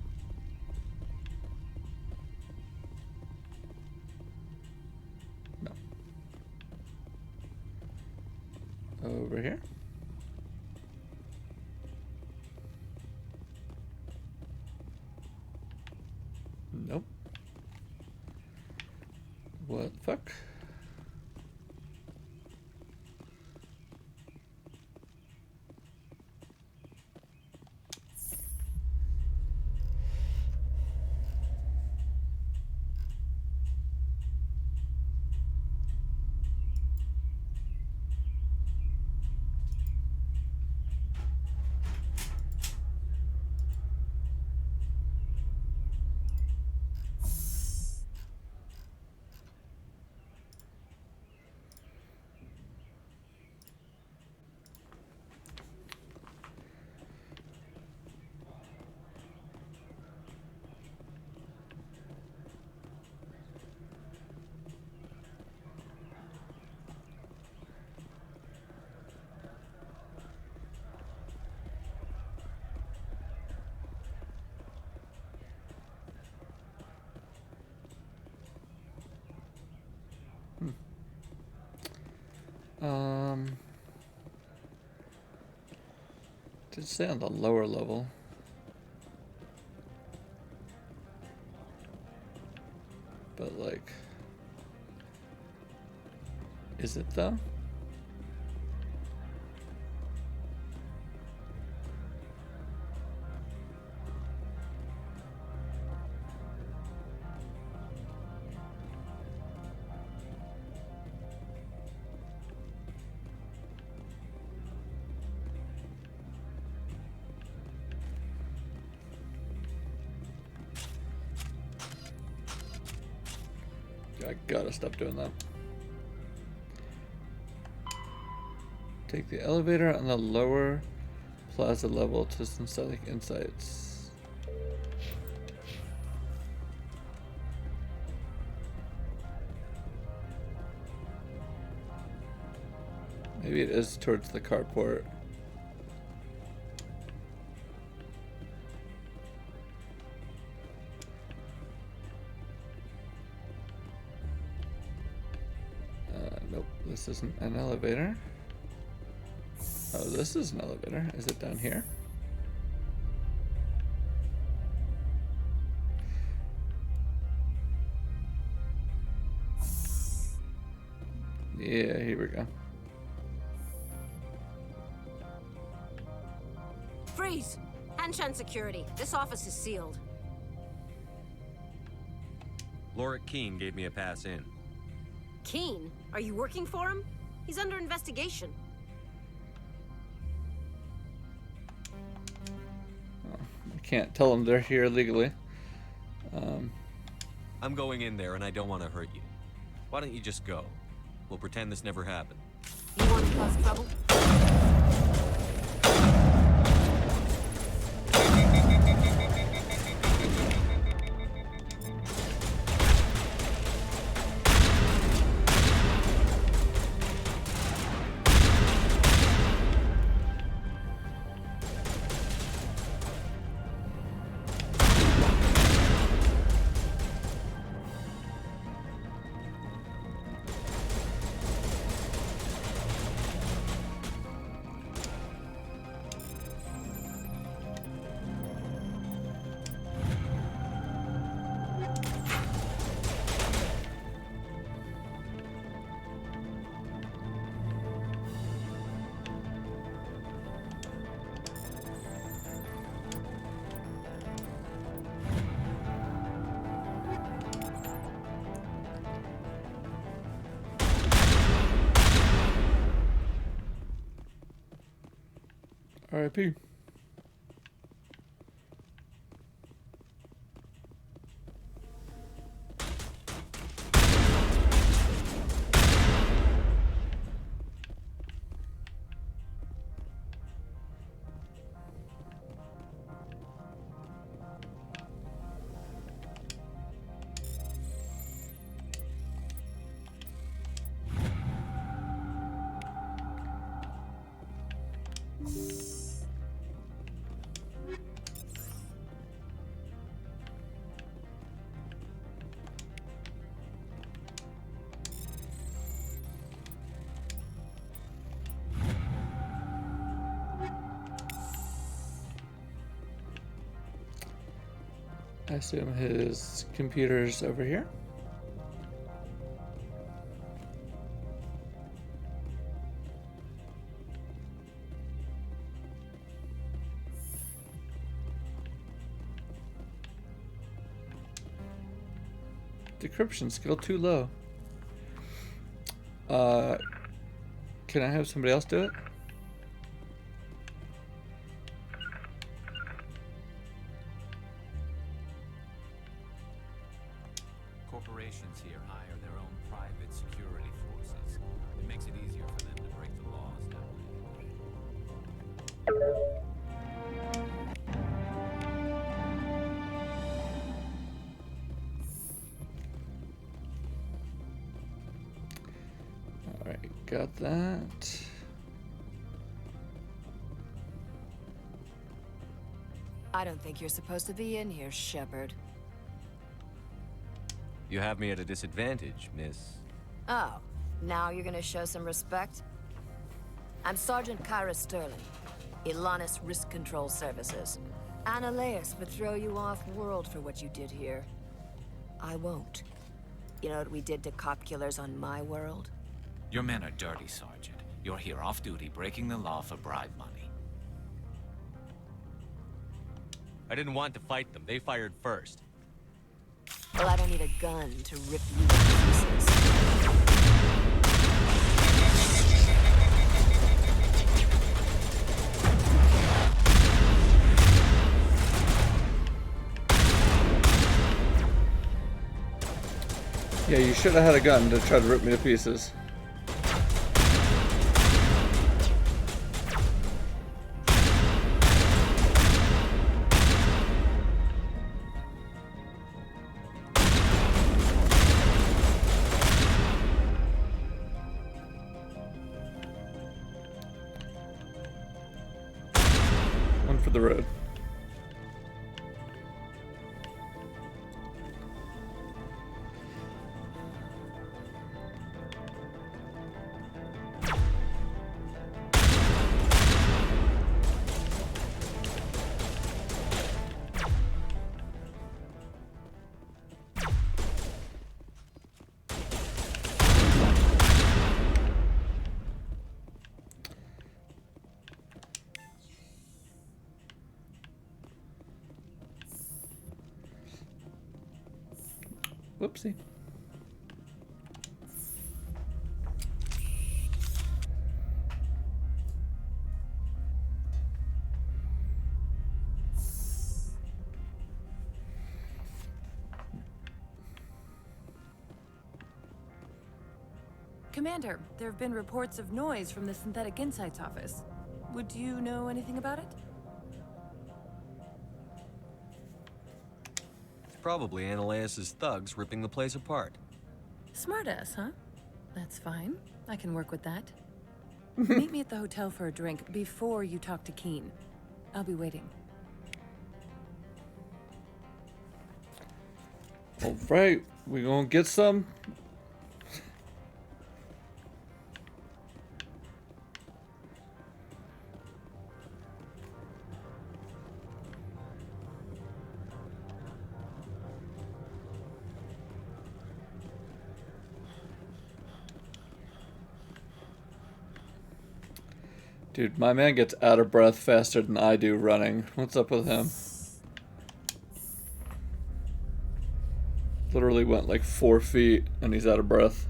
No. Over here? Nope. What the fuck? Did say on the lower level. But like, is it though? I gotta stop doing that. Take the elevator on the lower plaza level to Synthetic Insights. Maybe it is towards the carport. Nope, this isn't an elevator. Oh, this is an elevator. Is it down here? Yeah, here we go. Freeze! Hanshan security. This office is sealed. Lorik Keene gave me a pass in. Keene? Are you working for him? He's under investigation. I can't tell them they're here legally. I'm going in there and I don't want to hurt you. Why don't you just go? We'll pretend this never happened. You want to cause trouble? R.I.P. I assume his computer's over here. Decryption skill too low. Can I have somebody else do it? Corporations here hire their own private security forces. It makes it easier for them to break the laws that way. Alright, got that. I don't think you're supposed to be in here, Shepard. You have me at a disadvantage, miss. Oh, now you're gonna show some respect? I'm Sergeant Kyra Sterling, Ilanis Risk Control Services. Annaleus would throw you off-world for what you did here. I won't. You know what we did to cop killers on my world? Your men are dirty, Sergeant. You're here off-duty, breaking the law for bribe money. I didn't want to fight them. They fired first. Well, I don't need a gun to rip you to pieces. Yeah, you should have had a gun to try to rip me to pieces. One for the road. Whoopsie. Commander, there have been reports of noise from the Synthetic Insights office. Would you know anything about it? Probably Annaleus' thugs ripping the place apart. Smartass, huh? That's fine. I can work with that. Meet me at the hotel for a drink before you talk to Keen. I'll be waiting. All right, we gonna get some. Dude, my man gets out of breath faster than I do running. What's up with him? Literally went like 4 feet and he's out of breath.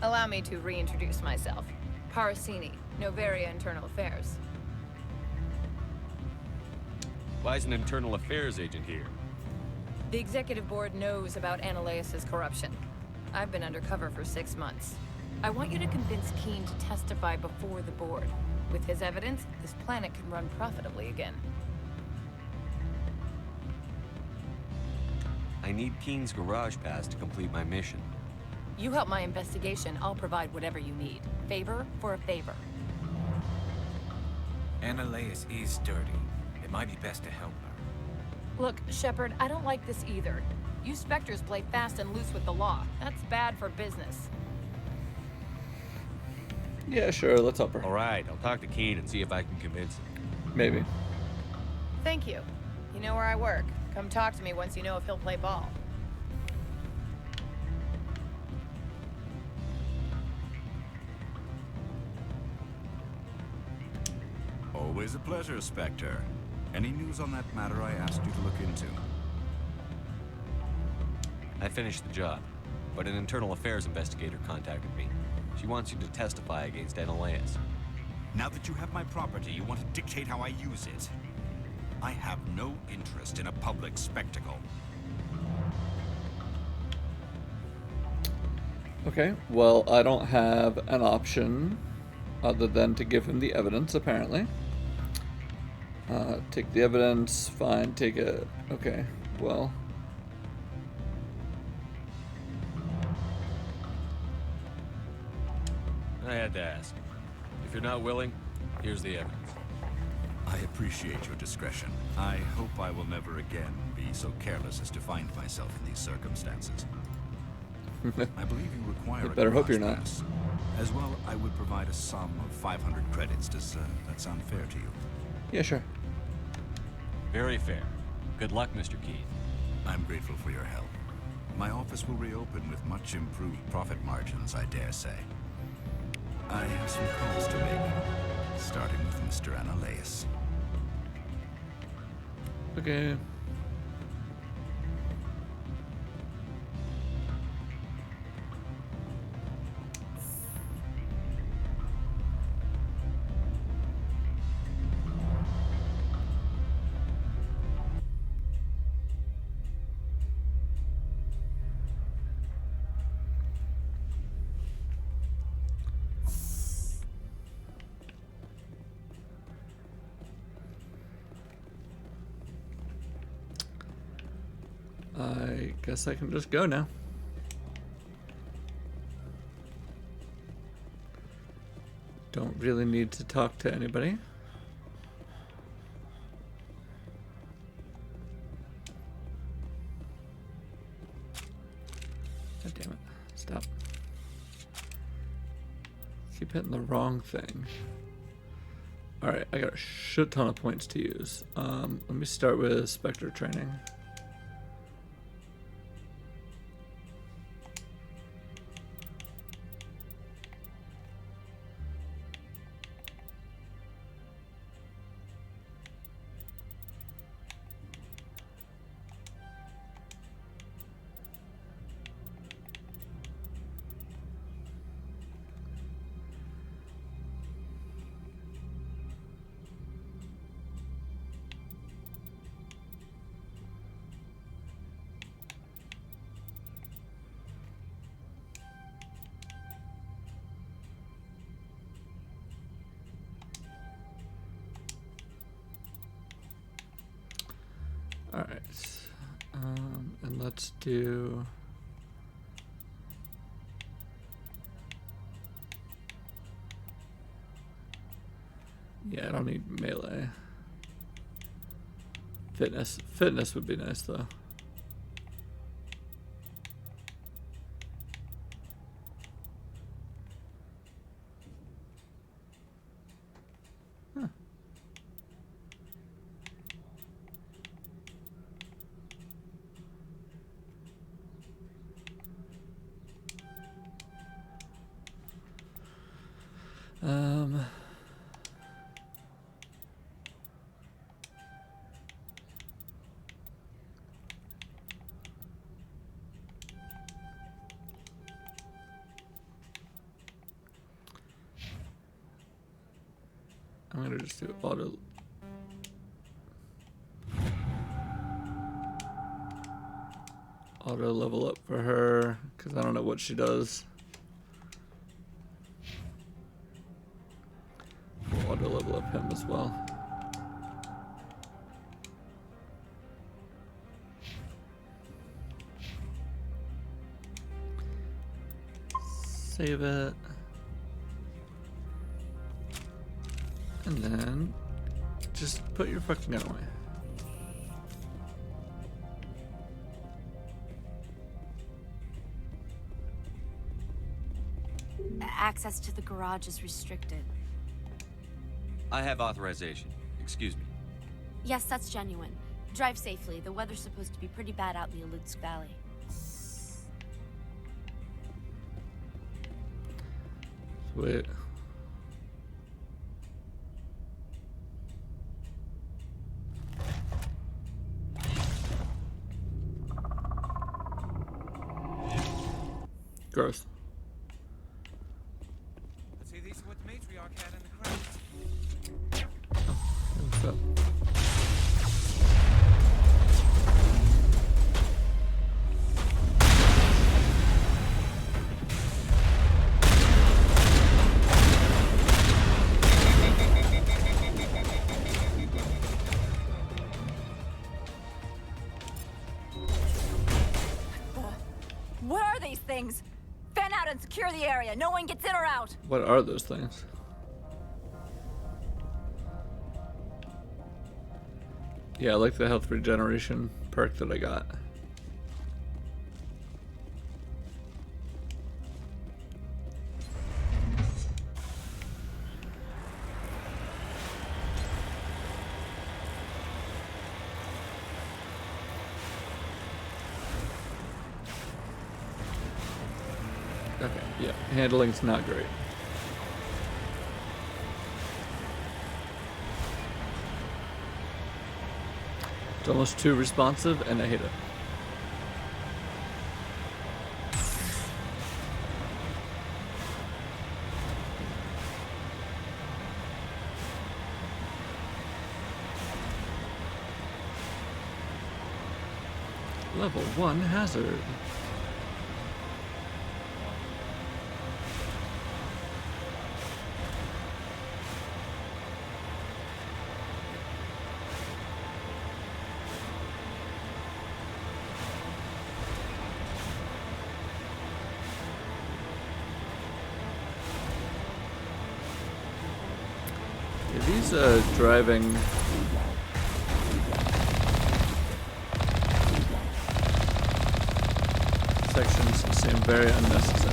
Allow me to reintroduce myself. Parasini, Novaria Internal Affairs. Why is an internal affairs agent here? The executive board knows about Annaleus' corruption. I've been undercover for 6 months. I want you to convince Keen to testify before the board. With his evidence, this planet can run profitably again. I need Keen's garage pass to complete my mission. You help my investigation, I'll provide whatever you need. Favor for a favor. Annaleas is dirty. It might be best to help her. Look, Shepard, I don't like this either. You Spectres play fast and loose with the law. That's bad for business. Yeah, sure, let's help her. All right, I'll talk to Keen and see if I can convince him. Maybe. Thank you. You know where I work. Come talk to me once you know if he'll play ball. Always a pleasure, Spectre. Any news on that matter I asked you to look into? I finished the job, but an internal affairs investigator contacted me. She wants you to testify against Annaleas. Now that you have my property, you want to dictate how I use it. I have no interest in a public spectacle. Okay, well, I don't have an option other than to give him the evidence, apparently. Take the evidence, fine, take it. Okay, well. I had to ask. If you're not willing, here's the evidence. I appreciate your discretion. I hope I will never again be so careless as to find myself in these circumstances. I believe you require I a better hope garage you're not. pass. As well, I would provide a sum of 500 credits. Does that sound fair to you? Yeah, sure. Very fair. Good luck, Mr. Keen. I'm grateful for your help. My office will reopen with much improved profit margins, I dare say. I have some calls to make, starting with Mr. Annaleas. Okay. I guess I can just go now. Don't really need to talk to anybody. God damn it. Stop. Keep hitting the wrong thing. Alright, I got a shit ton of points to use. Let me start with Spectre Training. Alright, and let's do... Yeah, I don't need melee. Fitness. Fitness would be nice, though. Huh. I'm gonna just do auto level up for her, because I don't know what she does. We'll auto level up him as well. Save it. And then just put your fucking gun away. Access to the garage is restricted. I have authorization. Excuse me. Yes, that's genuine. Drive safely. The weather's supposed to be pretty bad out in the Alutsk Valley. Sweet. Gross. Let's see, these are what the matriarch had in the credits. What's up? What are these things? Fan out and secure the area. No one gets in or out. What are those things? Yeah, I like the health regeneration perk that I got. Okay, yeah, handling's not great. It's almost too responsive, and I hate it. Level 1 hazard. These driving sections seem very unnecessary.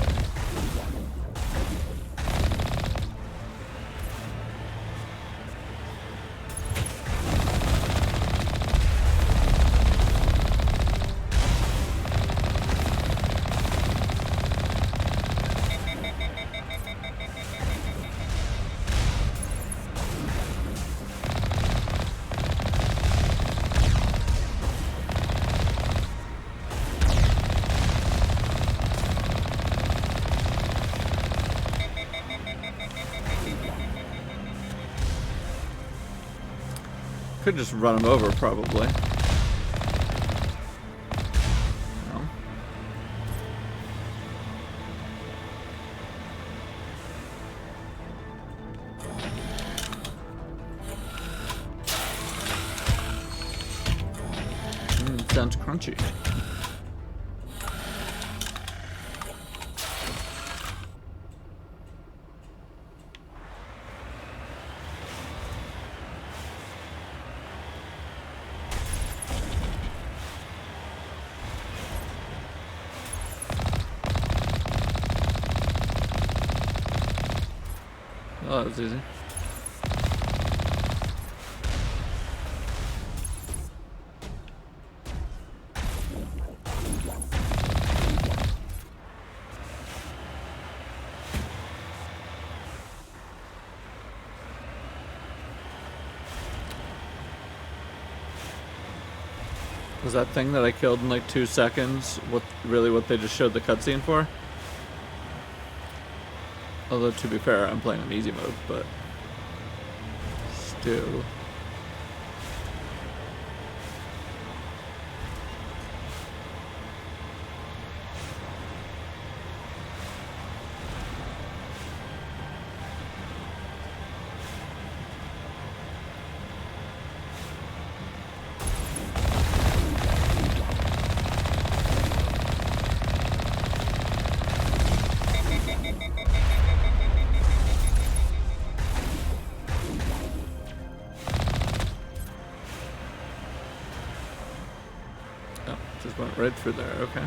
Could just run him over, probably. No. Sounds crunchy. Oh, that was easy. Was that thing that I killed in like 2 seconds what they just showed the cutscene for? Although, to be fair, I'm playing on easy mode, but still. right through there, okay.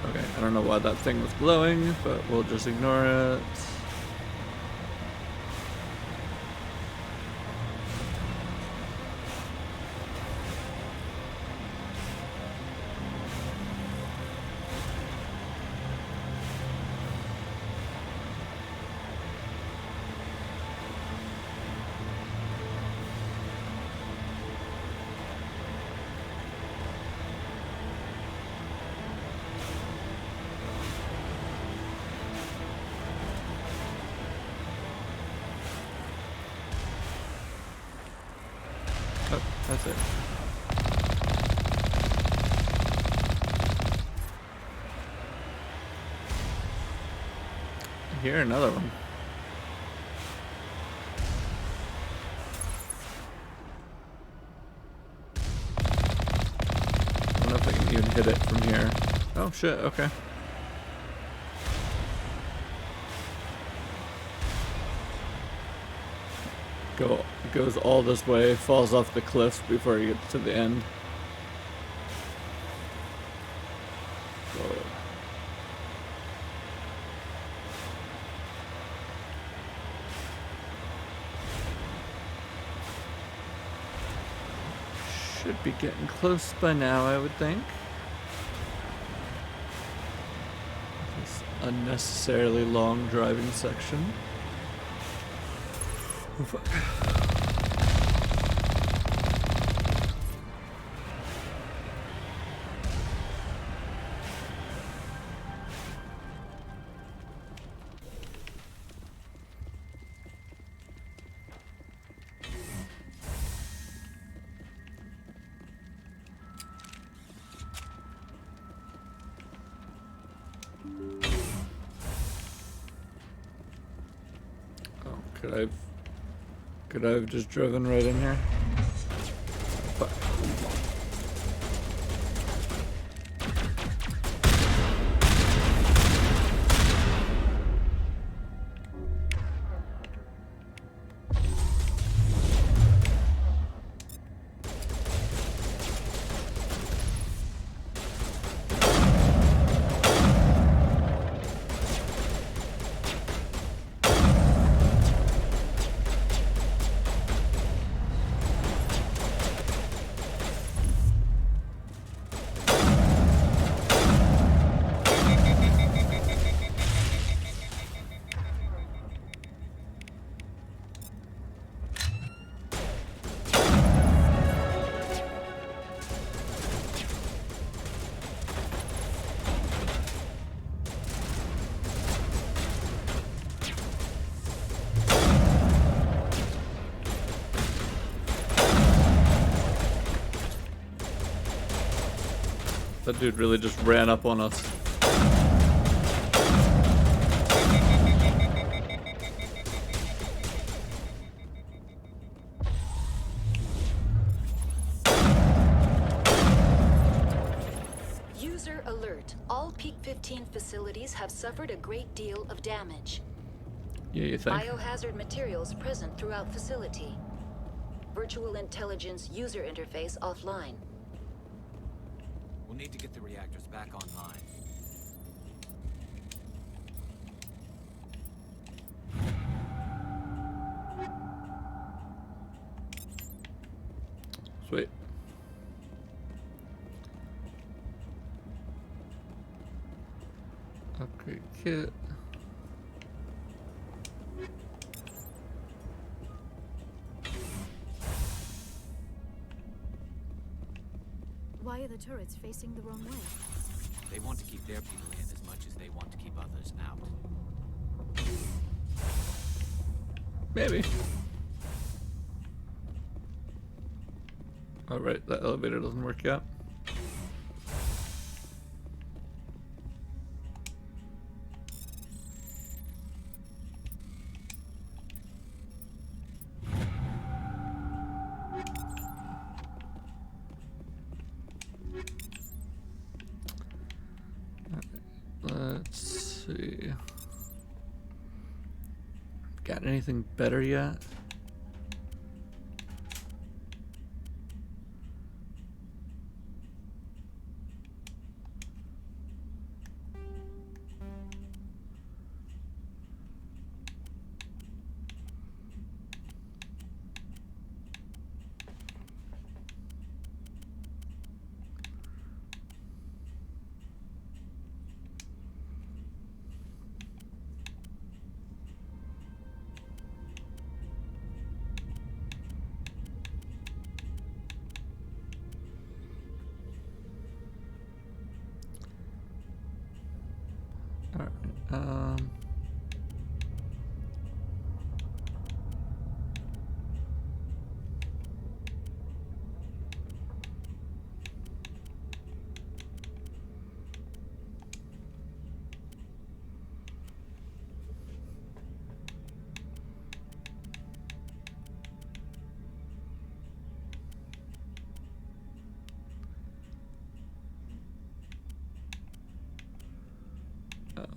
Okay, I don't know why that thing was glowing, but we'll just ignore it. Oh, that's it. Here, another one. I don't know if I can even hit it from here. Oh shit, okay. Goes all this way, falls off the cliffs before he gets to the end. Whoa. Should be getting close by now, I would think. This unnecessarily long driving section. Oh, fuck. Oh, could I have just driven right in here? Fuck. That dude really just ran up on us. User alert. All Peak 15 facilities have suffered a great deal of damage. Yeah, you think? Biohazard materials present throughout facility. Virtual intelligence user interface offline. We'll need to get the reactors back online. Sweet. Upgrade kit. Why are the turrets facing the wrong way? They want to keep their people in because they want to keep others out. Maybe. Oh, right, that elevator doesn't work yet. Let's see. Got anything better yet?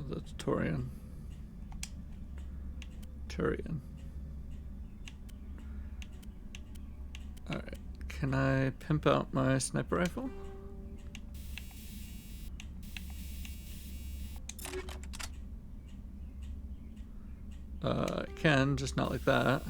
That's Turian. Alright, can I pimp out my sniper rifle? I can, just not like that.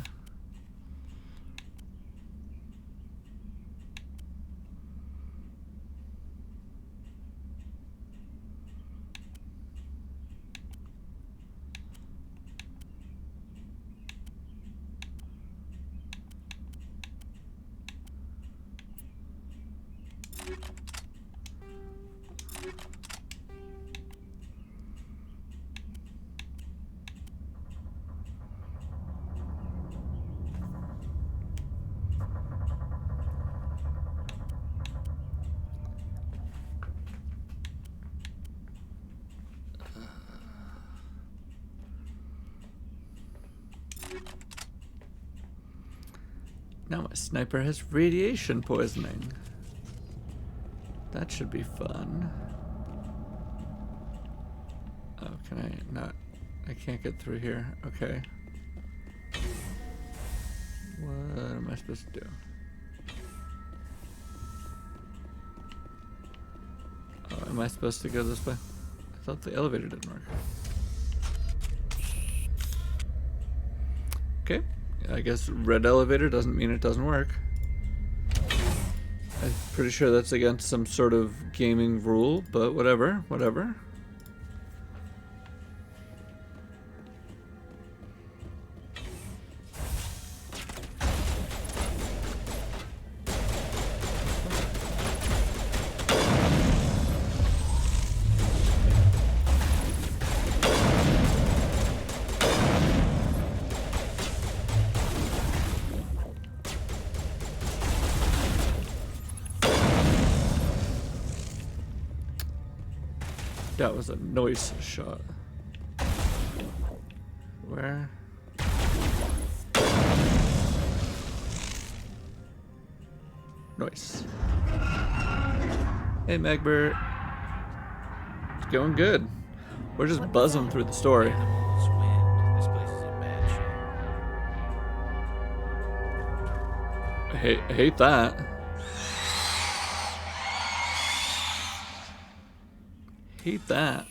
Now my sniper has radiation poisoning. That should be fun. Oh, can I not? I can't get through here. Okay. What am I supposed to do? Oh, am I supposed to go this way? I thought the elevator didn't work. Okay. I guess red elevator doesn't mean it doesn't work. I'm pretty sure that's against some sort of gaming rule, but whatever, whatever. That was a noise shot. Where? Noise. Hey, Megbert. It's going good. We're just buzzing through the story. This place is in bad shape. I hate that. Hate that.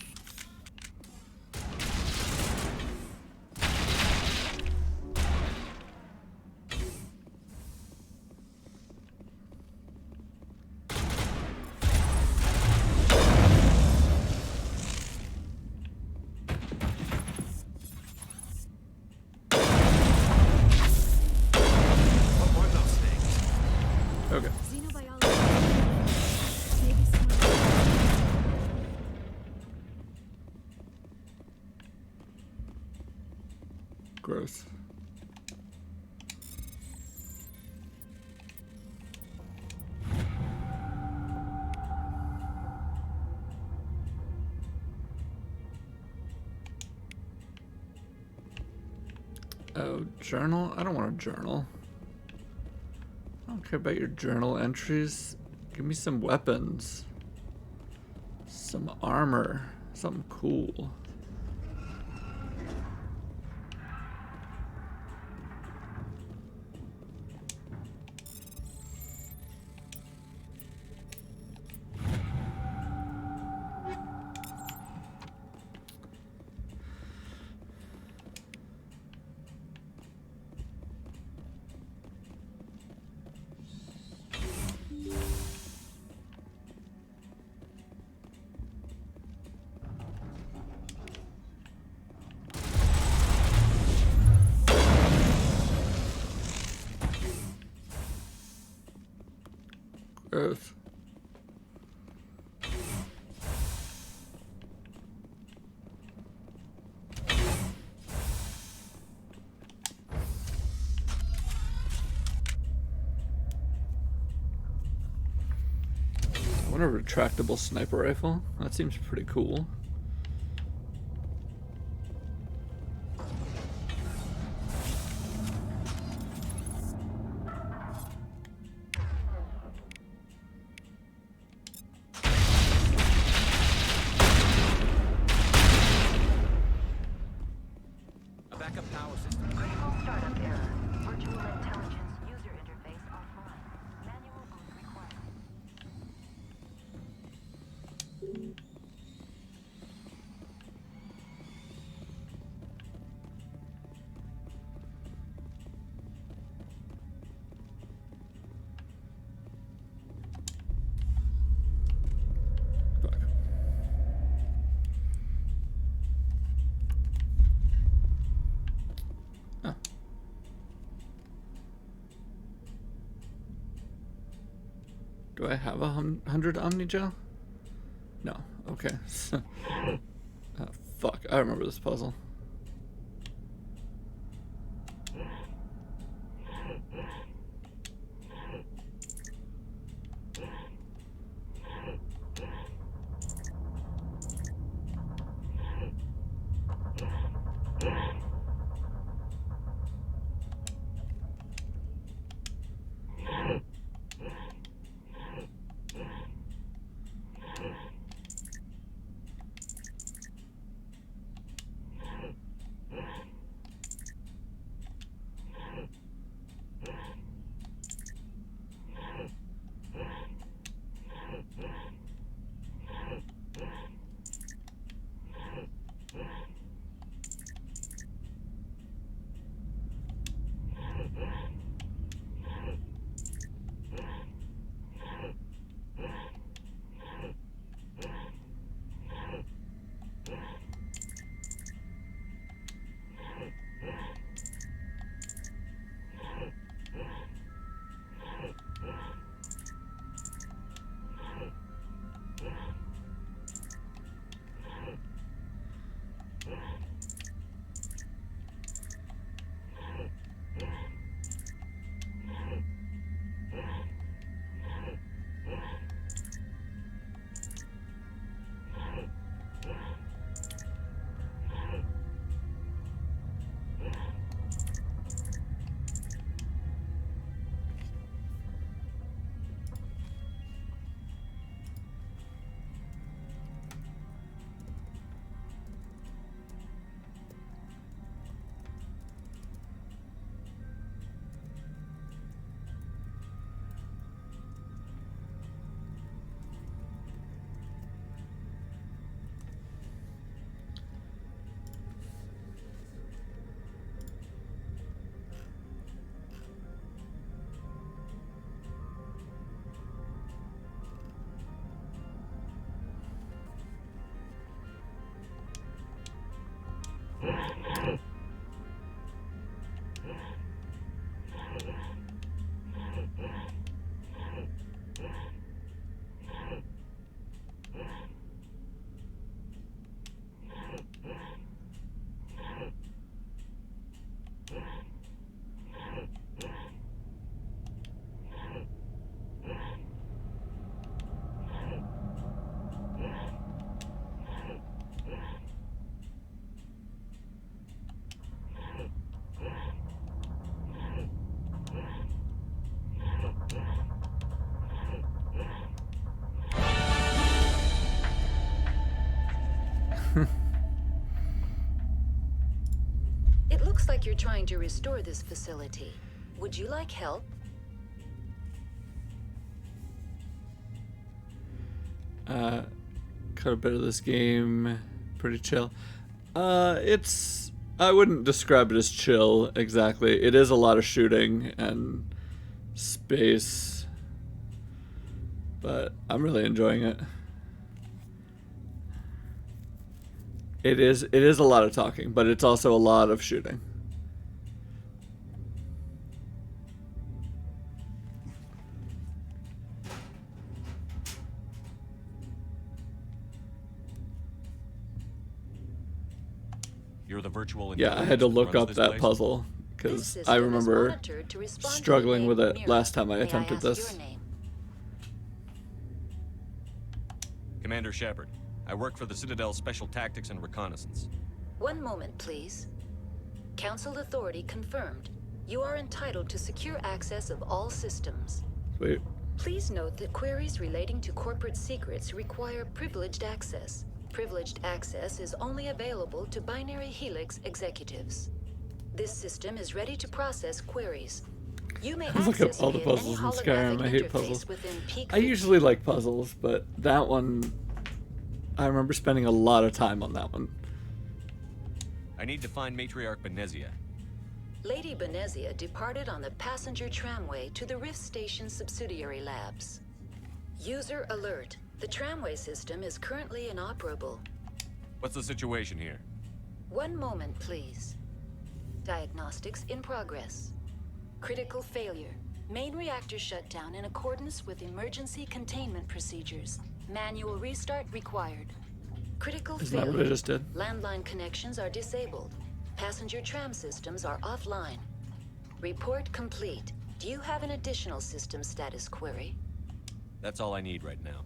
Okay. Gross. Oh, journal? I don't want a journal. I don't care about your journal entries. Give me some weapons. Some armor. Something cool. Gross. I want a retractable sniper rifle. That seems pretty cool. A backup power system. Critical startup error. Virtual intelligence user interface offline. Manual boot required. Do I have 100 Omnigel? No. Okay. Oh, fuck. I remember this puzzle. It looks like you're trying to restore this facility. Would you like help? Cut a bit of this game. Pretty chill. It's... I wouldn't describe it as chill, exactly. It is a lot of shooting and space. But I'm really enjoying it. It is a lot of talking, but it's also a lot of shooting. You're the virtual. Yeah, I had to look up that place? puzzle because I remember struggling with it last time I attempted this. Commander Shepard, I work for the Citadel's Special Tactics and Reconnaissance. One moment, please. Council authority confirmed. You are entitled to secure access of all systems. Sweet. Please note that queries relating to corporate secrets require privileged access. Privileged access is only available to Binary Helix executives. This system is ready to process queries. You may Look up access all the via any puzzles in holographic Skyrim. I hate interface puzzles. within Peak I usually like puzzles, but that one, I remember spending a lot of time on that one. I need to find Matriarch Benezia. Lady Benezia departed on the passenger tramway to the Rift Station subsidiary labs. User alert. The tramway system is currently inoperable. What's the situation here? One moment, please. Diagnostics in progress. Critical failure. Main reactor shut down in accordance with emergency containment procedures. Manual restart required. Critical Isn't that failure. what I just did? Landline connections are disabled. Passenger tram systems are offline. Report complete. Do you have an additional system status query? That's all I need right now.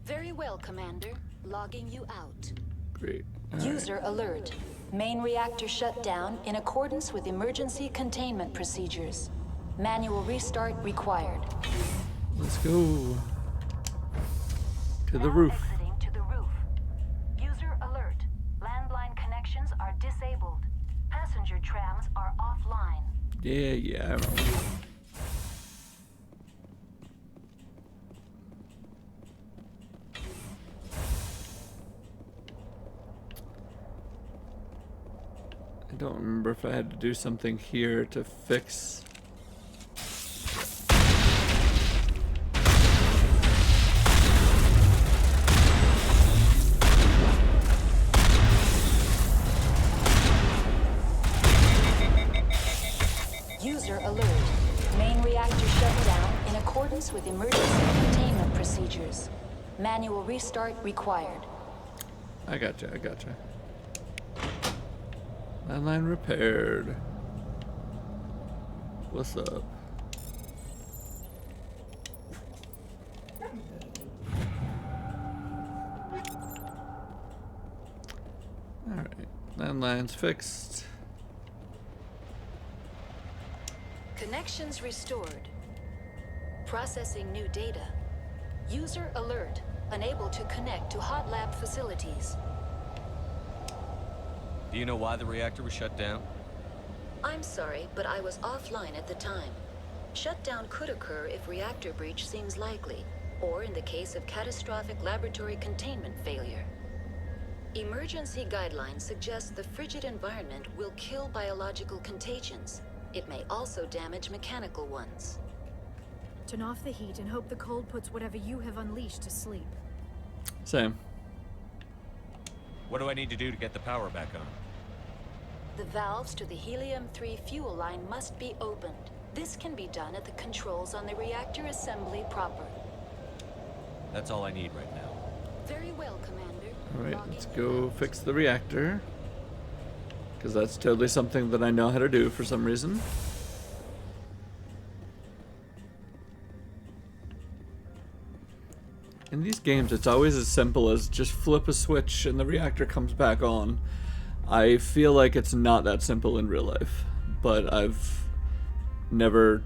Very well, Commander. Logging you out. Great. User alert. Main reactor shut down in accordance with emergency containment procedures. Manual restart required. Let's go to the roof. Exiting to the roof. User alert. Landline connections are disabled. Passenger trams are offline. Yeah, I remember. I don't remember if I had to do something here to fix. User alert. Main reactor shut down in accordance with emergency containment procedures. Manual restart required. I gotcha. Landline repaired. What's up? Alright, landline's fixed. Connections restored. Processing new data. User alert. Unable to connect to hot lab facilities. Do you know why the reactor was shut down? I'm sorry, but I was offline at the time. Shutdown could occur if reactor breach seems likely, or in the case of catastrophic laboratory containment failure. Emergency guidelines suggest the frigid environment will kill biological contagions. It may also damage mechanical ones. Turn off the heat and hope the cold puts whatever you have unleashed to sleep. Same. What do I need to do to get the power back on? The valves to the helium-3 fuel line must be opened. This can be done at the controls on the reactor assembly proper. That's all I need right now. Very well, Commander. Alright, let's go fix the reactor. Because that's totally something that I know how to do for some reason. In these games, it's always as simple as just flip a switch and the reactor comes back on. I feel like it's not that simple in real life, but I've never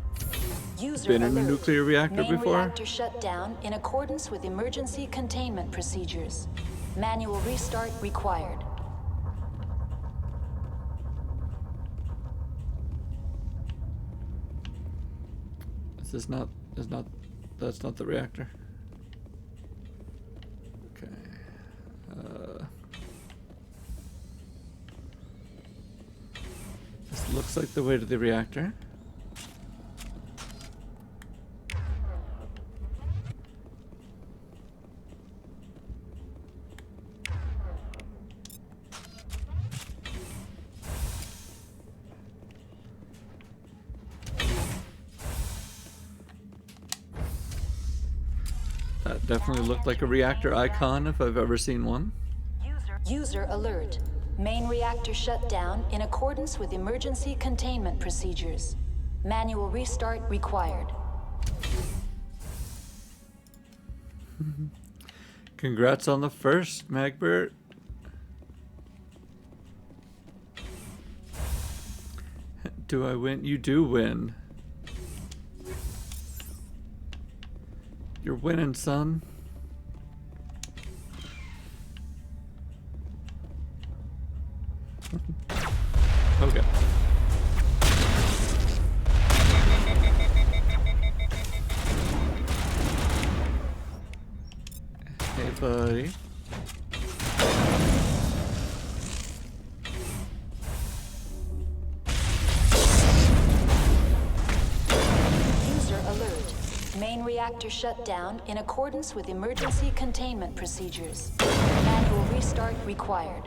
been in a nuclear reactor Main before. reactor shut down in accordance with emergency containment procedures. Manual restart required. That's not the reactor. Okay. This looks like the way to the reactor. That definitely looked like a reactor icon if I've ever seen one. User alert. Main reactor shut down in accordance with emergency containment procedures. Manual restart required. Congrats on the first, Magbert. Do I win? You do win. You're winning, son. Okay. Hey, buddy. User alert. Main reactor shut down in accordance with emergency containment procedures. Manual restart required.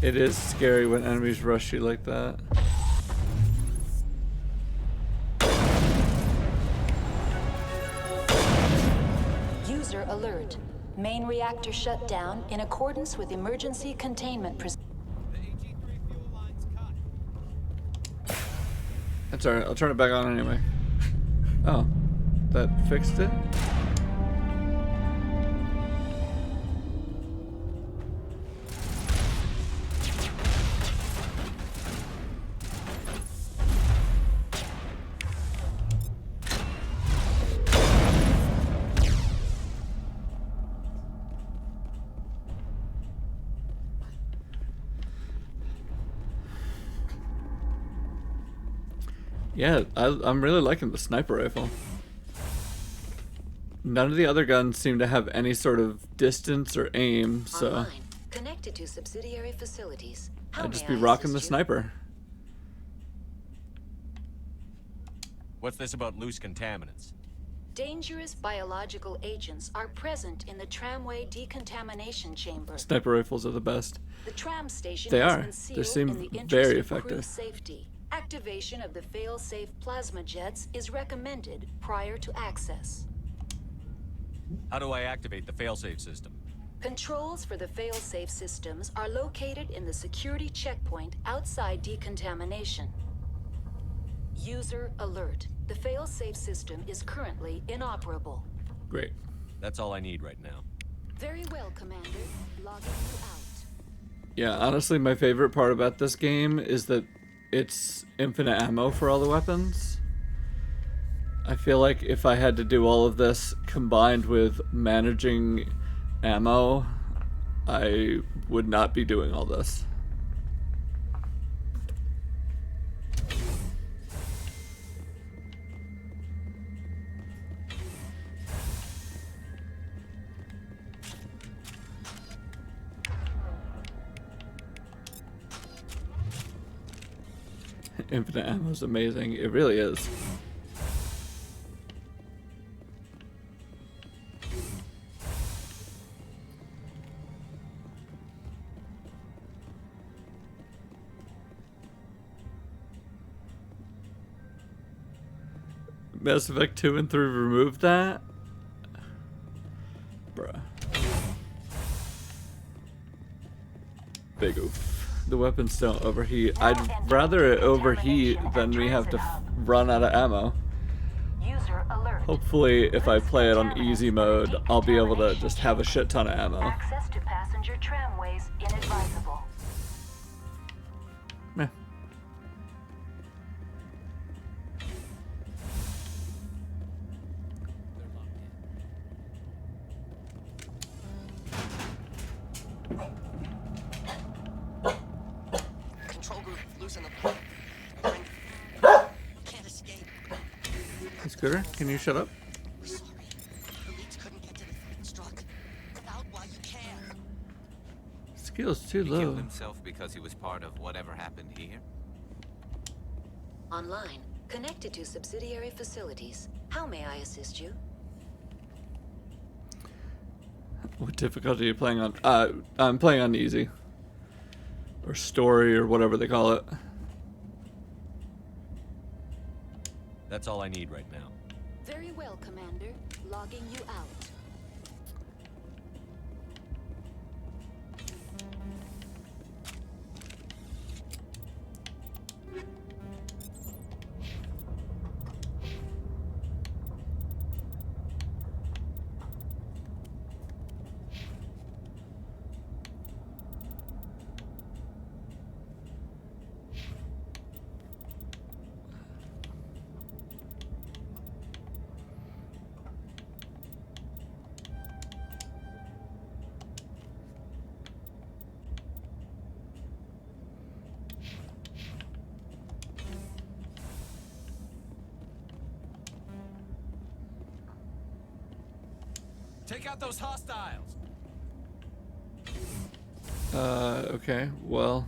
It is scary when enemies rush you like that. User alert. Main reactor shut down in accordance with emergency containment procedures. That's alright, I'll turn it back on anyway. Oh, that fixed it? Yeah, I'm really liking the sniper rifle. None of the other guns seem to have any sort of distance or aim, so Online. Connected to subsidiary facilities. How I'd just may be I rocking the assist you? sniper. What's this about loose contaminants? Dangerous biological agents are present in the tramway decontamination chamber. Sniper rifles are the best. The tram station They has are. been They sealed seem in the interest very of crew effective. safety. Activation of the fail-safe plasma jets is recommended prior to access. How do I activate the failsafe system? Controls for the fail-safe systems are located in the security checkpoint outside decontamination. User alert. The fail-safe system is currently inoperable. Great. That's all I need right now. Very well, Commander. Logging you out. Yeah, honestly, my favorite part about this game is that it's infinite ammo for all the weapons. I feel like if I had to do all of this combined with managing ammo, I would not be doing all this. Infinite ammo is amazing. It really is. Mass Effect 2 and 3 removed that? Bruh. Big oof. The weapons don't overheat. I'd rather it overheat than we have to run out of ammo. User alert. Hopefully, if I play it on easy mode, I'll be able to just have a shit ton of ammo. Access to passenger tramways inadvisable. Meh. Control group, losing the plane. Can't escape. Hey, Scooter, can you shut up? We're sorry. The leads couldn't get to the struck. About why you care. Skill's too He low. killed himself because he was part of whatever happened here? Online, connected to subsidiary facilities. How may I assist you? What difficulty are you playing on? I'm playing on easy. Or story, or whatever they call it. That's all I need right now. Very well, Commander. Logging you out. Take out those hostiles! Okay, well.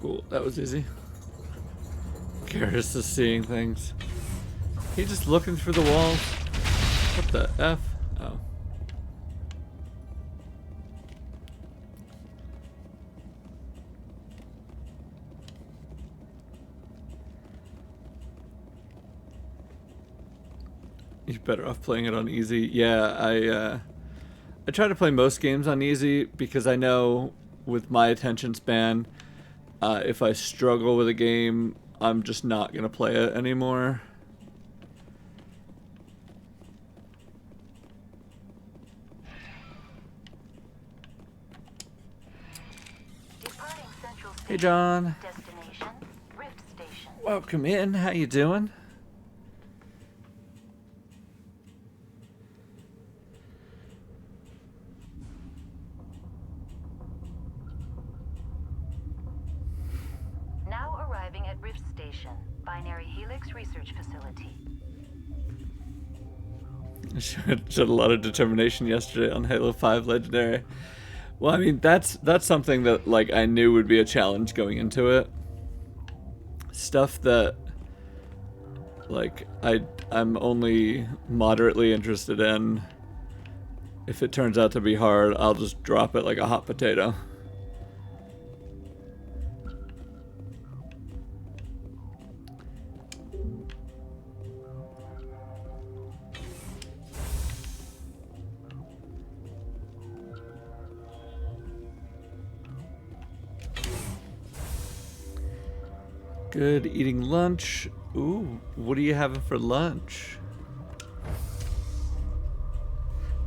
Cool. That was easy. Garrus is seeing things. He just looking through the walls. What the F? Oh. You're better off playing it on easy. Yeah, I try to play most games on easy because I know with my attention span, if I struggle with a game, I'm just not going to play it anymore. Hey, John. Destination, Rift Station. Welcome in. How you doing? Now arriving at Rift Station, Binary Helix Research Facility. I showed a lot of determination yesterday on Halo 5 Legendary. Well, I mean, that's something that like I knew would be a challenge going into it. Stuff that like I'm only moderately interested in. If it turns out to be hard, I'll just drop it like a hot potato. Good, eating lunch. Ooh, what are you having for lunch?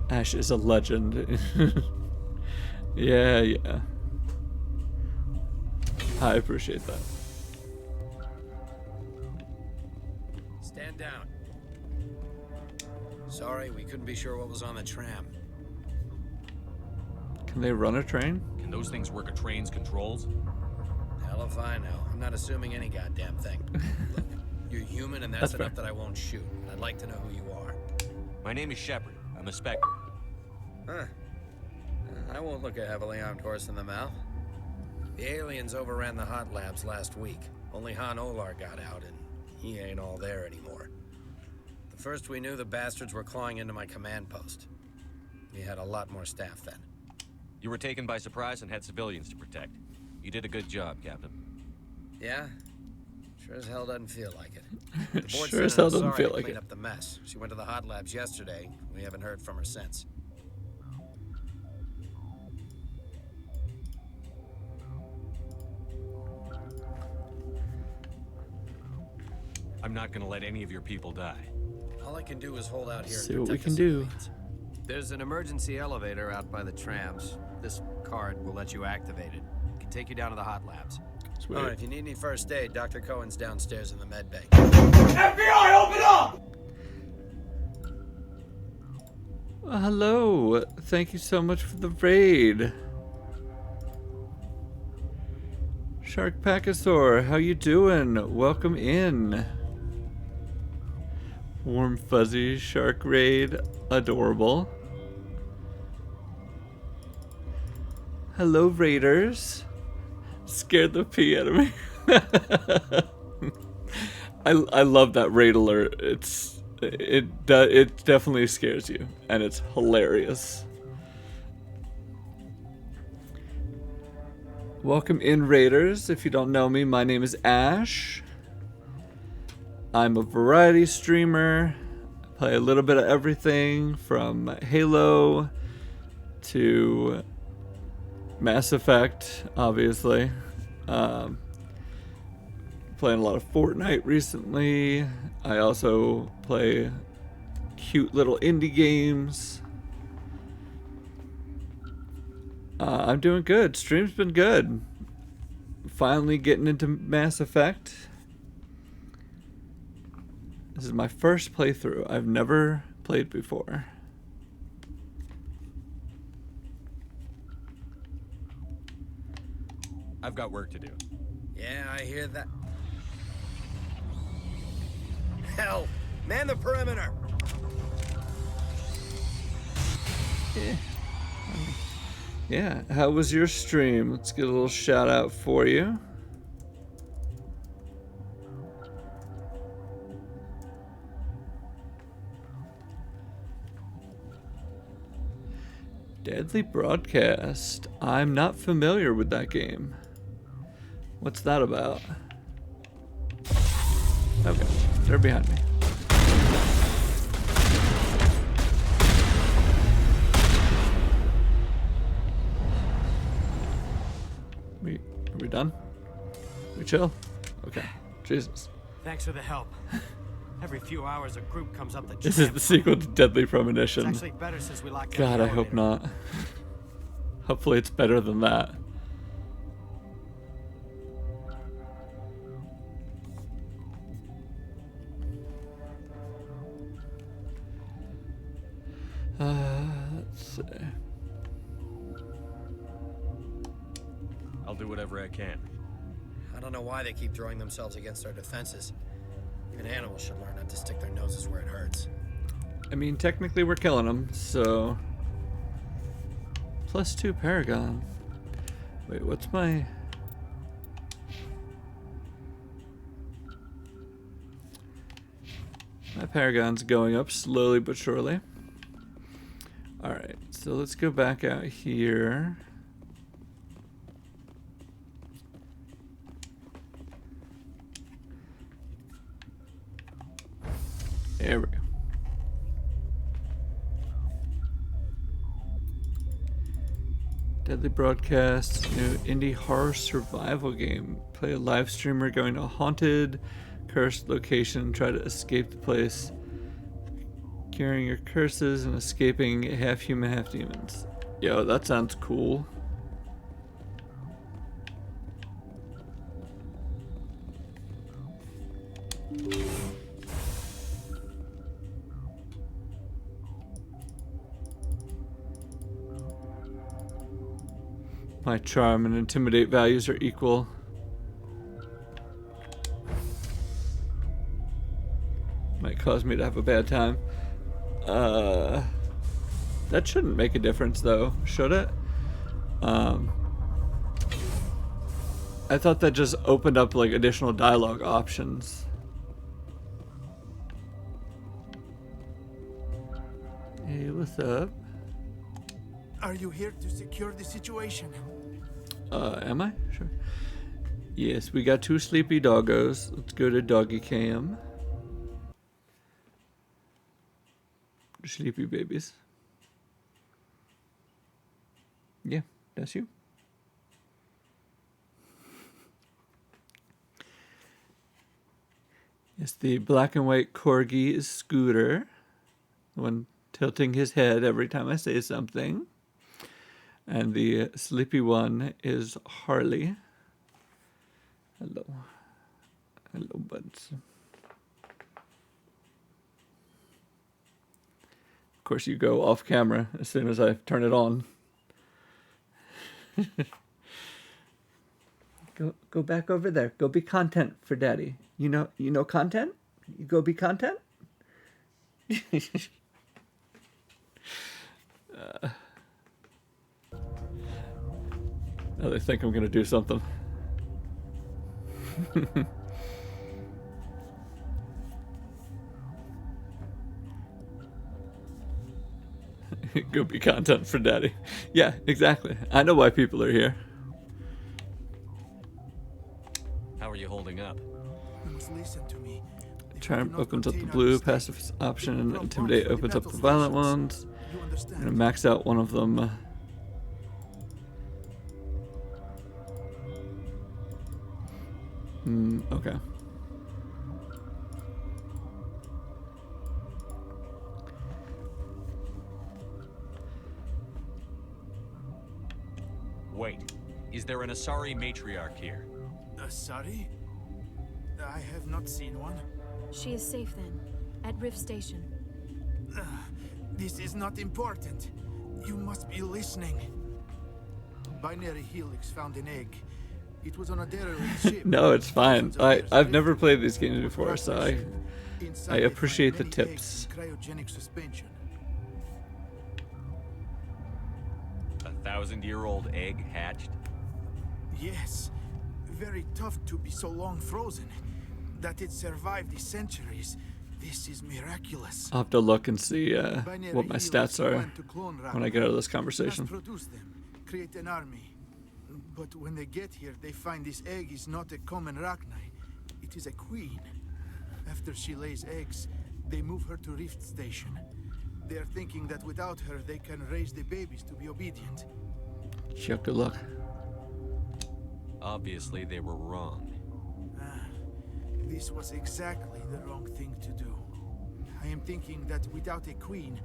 Ash is a legend. Yeah. I appreciate that. Stand down. Sorry, we couldn't be sure what was on the tram. Can they run a train? Can those things work a train's controls? Hell if I know. I'm not assuming any goddamn thing. Look, you're human and that's enough that I won't shoot. I'd like to know who you are. My name is Shepard. I'm a Spectre. Huh. I won't look a heavily armed horse in the mouth. The aliens overran the hot labs last week. Only Han Olar got out, and he ain't all there anymore. The first we knew, the bastards were clawing into my command post. We had a lot more staff then. You were taken by surprise and had civilians to protect. You did a good job, Captain. Yeah? Sure as hell doesn't feel like it. The board Sure as sent hell an doesn't Asari feel to like clean it. up the mess. She went to the hot labs yesterday. We haven't heard from her since. I'm not gonna let any of your people die. All I can do is hold out here See and what we protect can the do. civilians. There's an emergency elevator out by the trams. This card will let you activate it. It can take you down to the hot labs. Sweet. All right, if you need any first aid, Dr. Cohen's downstairs in the med bay. FBI, open up! Well, hello. Thank you so much for the raid. Shark Pacosaur, how you doing? Welcome in. Warm fuzzy shark raid. Adorable. Hello, raiders. Scared the pee out of me. I love that raid alert. It definitely scares you, and it's hilarious. Welcome in, raiders. If you don't know me, my name is Ash. I'm a variety streamer. I play a little bit of everything from Halo to Mass Effect, obviously. Playing a lot of Fortnite recently. I also play cute little indie games. I'm doing good. Stream's been good. Finally getting into Mass Effect. This is my first playthrough. I've never played before. I've got work to do. Yeah, I hear that. Hell, man the perimeter! Yeah, how was your stream? Let's get a little shout out for you. Deadly Broadcast. I'm not familiar with that game. What's that about? Okay, they're behind me. Are we done? We chill? Okay. Jesus. Thanks for the help. Every few hours a group comes up the This is the sequel to Deadly Premonition. It's actually better since we locked God, down the I hope elevator. not. Hopefully it's better than that. Let's see. I'll do whatever I can. I don't know why they keep throwing themselves against our defenses. Even animals should learn not to stick their noses where it hurts. I mean, technically we're killing them, so... +2 Paragon. Wait, what's my... My Paragon's going up slowly but surely. Alright, so let's go back out here. There we go. Deadly Broadcast, new indie horror survival game. Play a live streamer going to a haunted, cursed location, try to escape the place, curing your curses and escaping half human, half demons. Yo, that sounds cool. My charm and intimidate values are equal. Might cause me to have a bad time. That shouldn't make a difference though, should it? I thought that just opened up like additional dialogue options. Hey, what's up? Are you here to secure the situation? Am I? Sure. Yes, we got 2 sleepy doggos. Let's go to doggy cam. Sleepy babies. Yeah, that's you. It's the black and white corgi is Scooter, the one tilting his head every time I say something. And the sleepy one is Harley. Hello. Hello, buds. Of course, you go off camera as soon as I turn it on. Go back over there. Go be content for daddy. You know content? You go be content? Now they think I'm gonna do something. Go be content for daddy. Yeah, exactly. I know why people are here. How are you holding up? You must listen to me. Charm opens up the blue passive option, and Intimidate opens up the violent ones. I'm gonna max out one of them. Okay. Wait, is there an Asari matriarch here? Sorry? I have not seen one. She is safe then, at Rift Station. This is not important. You must be listening. Binary Helix found an egg. It was on a derelict ship. No, it's fine. I've never played these games before, so I appreciate the tips. Cryogenic suspension. 1,000-year-old egg hatched? Yes. Very tough to be so long frozen. That it survived the centuries. This is miraculous. I'll have to look and see what my stats are when I get out of this conversation. Produce them, create an army. But when they get here, they find this egg is not a common Rachni. It is a queen. After she lays eggs, they move her to Rift Station. They are thinking that without her, they can raise the babies to be obedient. Sure, good luck. Obviously, they were wrong. This was exactly the wrong thing to do. I am thinking that without a queen,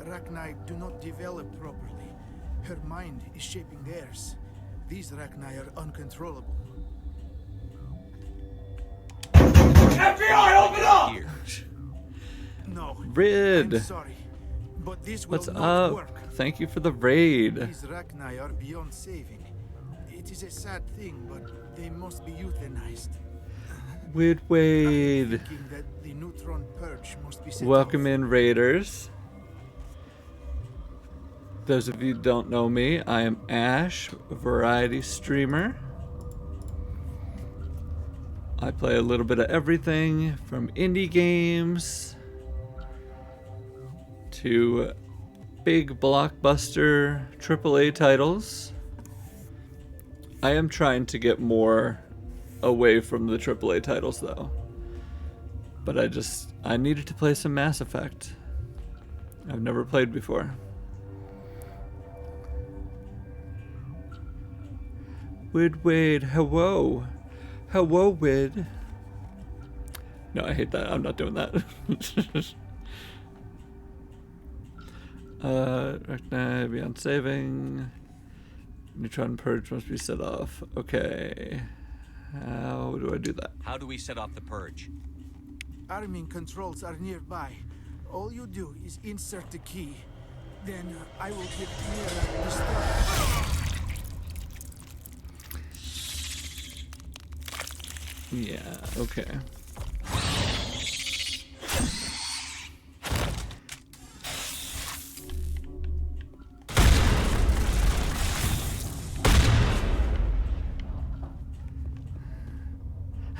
Rachni do not develop properly. Her mind is shaping theirs. These Rachni are uncontrollable. FBI, open up! Here. No. Rid. I'm sorry, but this will What's not up? work. Thank you for the raid. These Rachni are beyond saving. It is a sad thing, but they must be euthanized. Wade. Thinking that the neutron purge must be set Welcome off. in, raiders. Those of you who don't know me, I am Ash, a variety streamer. I play a little bit of everything from indie games to big blockbuster AAA titles. I am trying to get more away from the AAA titles though. But I needed to play some Mass Effect. I've never played before. Wade, hello. Hello, Wade. No, I hate that. I'm not doing that. Rachni, beyond saving. Neutron purge must be set off. Okay. How do I do that? How do we set off the purge? Arming controls are nearby. All you do is insert the key. Then I will hit near the start. Yeah, okay.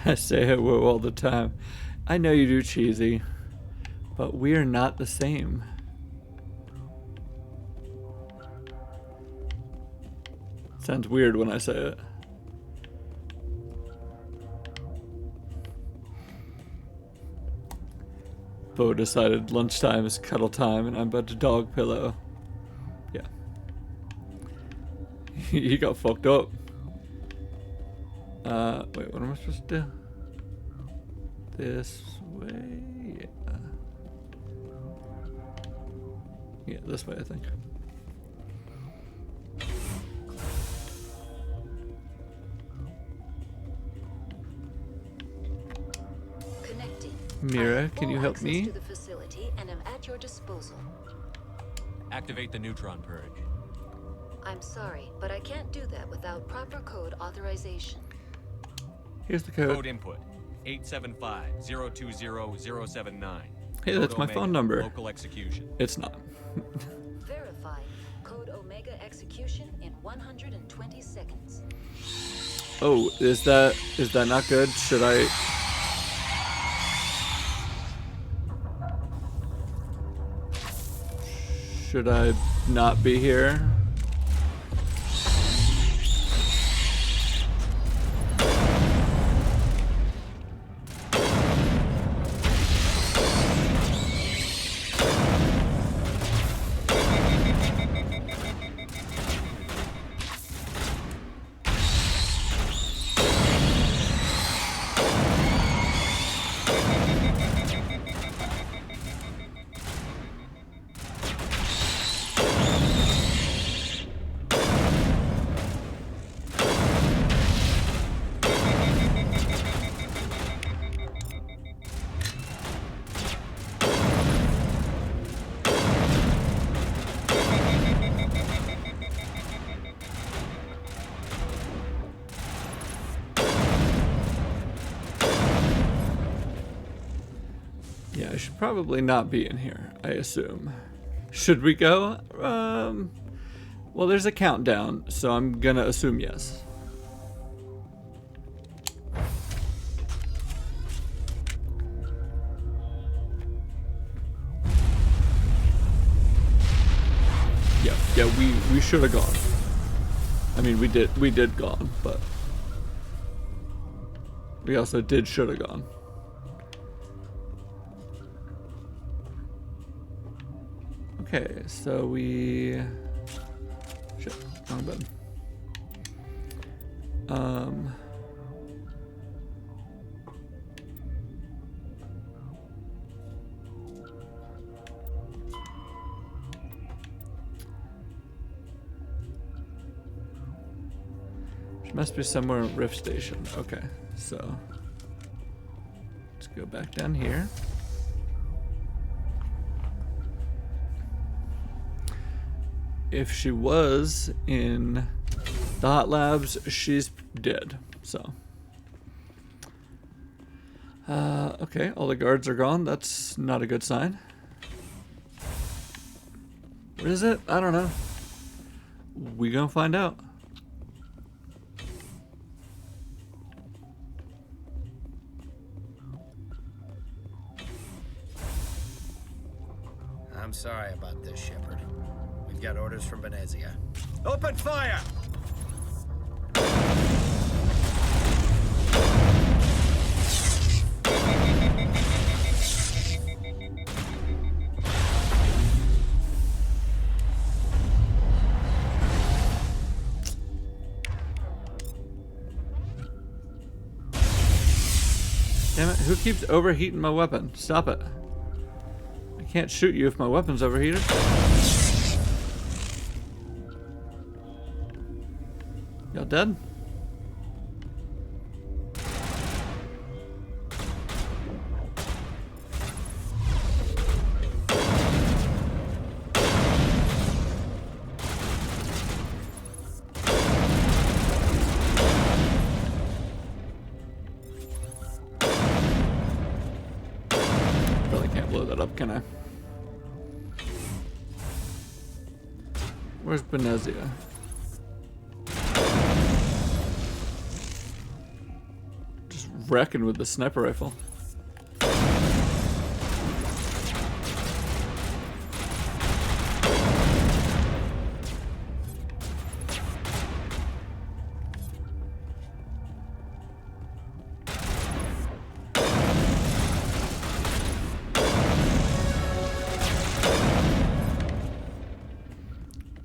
I say hello all the time. I know you do, Cheesy, but we are not the same. Sounds weird when I say it. Bo decided lunchtime is cuddle time and I'm about to dog pillow. Yeah. He got fucked up. Wait, what am I supposed to do? This way? Yeah. Yeah, this way, I think. Connecting. Mira, can you help me? To the facility and am at your disposal. Activate the neutron purge. I'm sorry, but I can't do that without proper code authorization. Here's the code. Code input 875-020-079. Hey, that's my phone number. Local execution. It's not. Verify. Code Omega execution in 120 seconds. Oh, is that not good? Should I? Should I not be here? Yeah, I should probably not be in here, I assume. Should we go? Well, there's a countdown, so I'm gonna assume yes. Yeah, we should have gone. I mean, we did gone, but we also did should have gone. Okay, so we... Shit, wrong button. She must be somewhere in Rift Station. Okay, so let's go back down here. If she was in the hot labs, she's dead, so. Okay, all the guards are gone. That's not a good sign. What is it? I don't know. We gonna find out. I'm sorry about this, Shepard. We've got orders from Venezia. Open fire! Damn it, who keeps overheating my weapon? Stop it. I can't shoot you if my weapon's overheated. Y'all dead? Probably can't blow that up, can I? Where's Venezia? wrecking with the sniper rifle.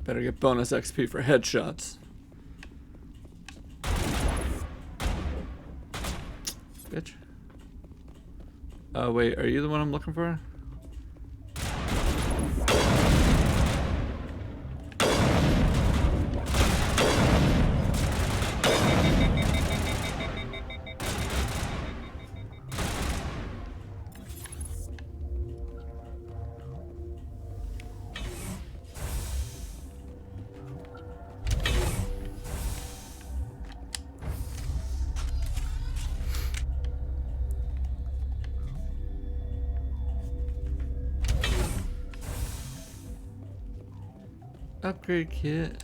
Better get bonus XP for headshots. Bitch. Oh, wait, are you the one I'm looking for? Upgrade kit.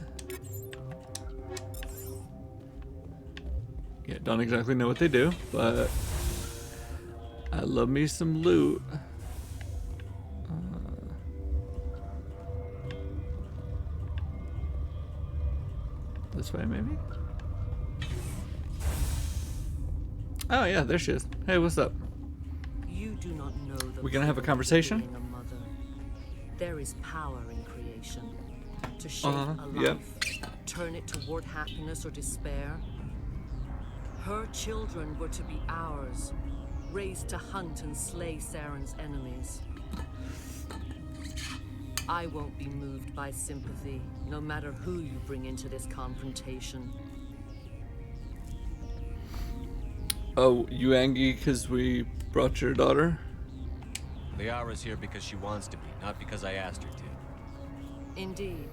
Yeah, don't exactly know what they do, but I love me some loot. This way, maybe? Oh yeah, there she is. Hey, what's up? You do not know the We gonna have a conversation? feeling of being a mother. There is power in creation. To shape a life, yeah. turn it toward happiness or despair. Her children were to be ours, raised to hunt and slay Saren's enemies. I won't be moved by sympathy, no matter who you bring into this confrontation. Oh, you angry because we brought your daughter? Liara's here because she wants to be, not because I asked her to. Indeed.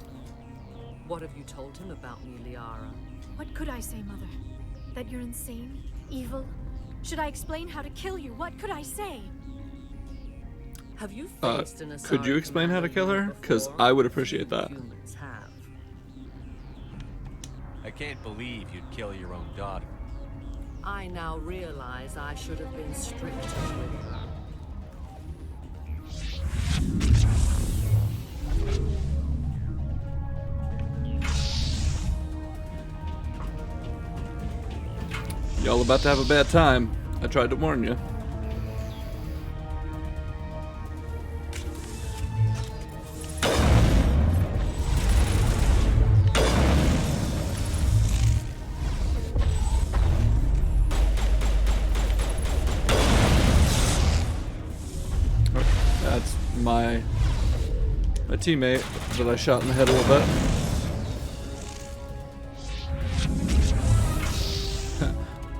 What have you told him about me, Liara? What could I say, Mother? That you're insane? Evil? Should I explain how to kill you? What could I say? Have you faced an could you explain how to kill her? Because I would appreciate that. Humans have. I can't believe you'd kill your own daughter. I now realize I should have been stricter with her. Y'all about to have a bad time. I tried to warn you. That's my teammate that I shot in the head a little bit.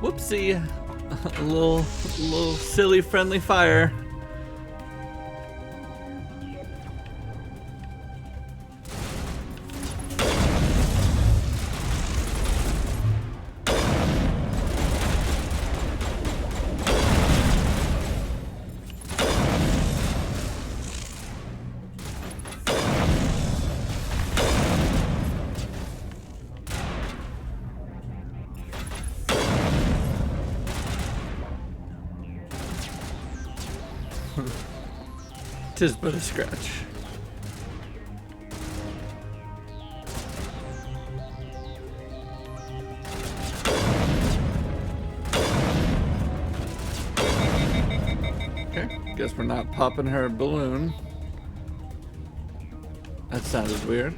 Whoopsie. A little silly friendly fire. Tis but a scratch. Okay, guess we're not popping her balloon. That sounded weird.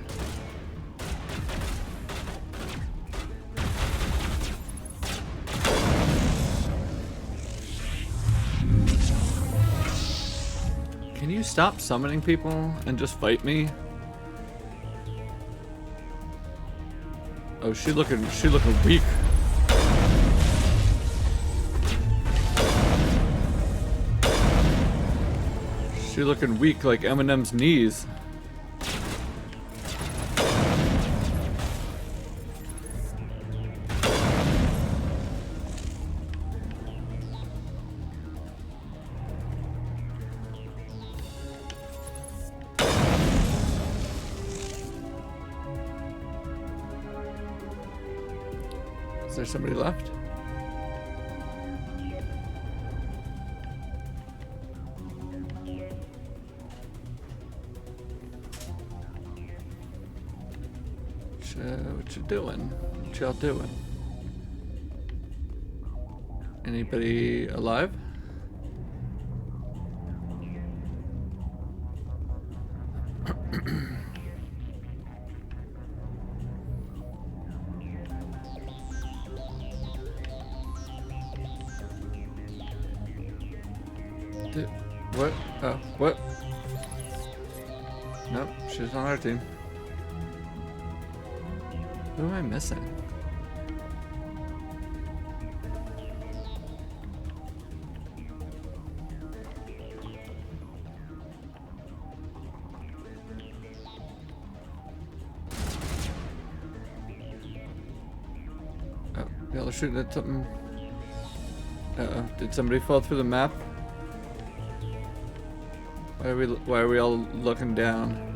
Can you stop summoning people and just fight me? Oh, she looking weak. She looking weak like Eminem's knees. Is there somebody left? doing? What y'all doing? Anybody alive? What? Oh, what? Nope, she's on our team. Who am I missing? Oh, y'all are shooting at something. Uh-oh, did somebody fall through the map? Why are we all looking down?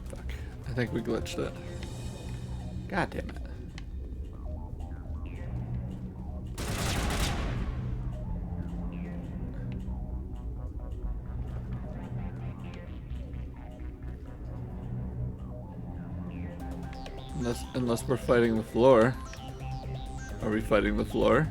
Fuck. I think we glitched it. God damn it. Unless we're fighting the floor. Are we fighting the floor?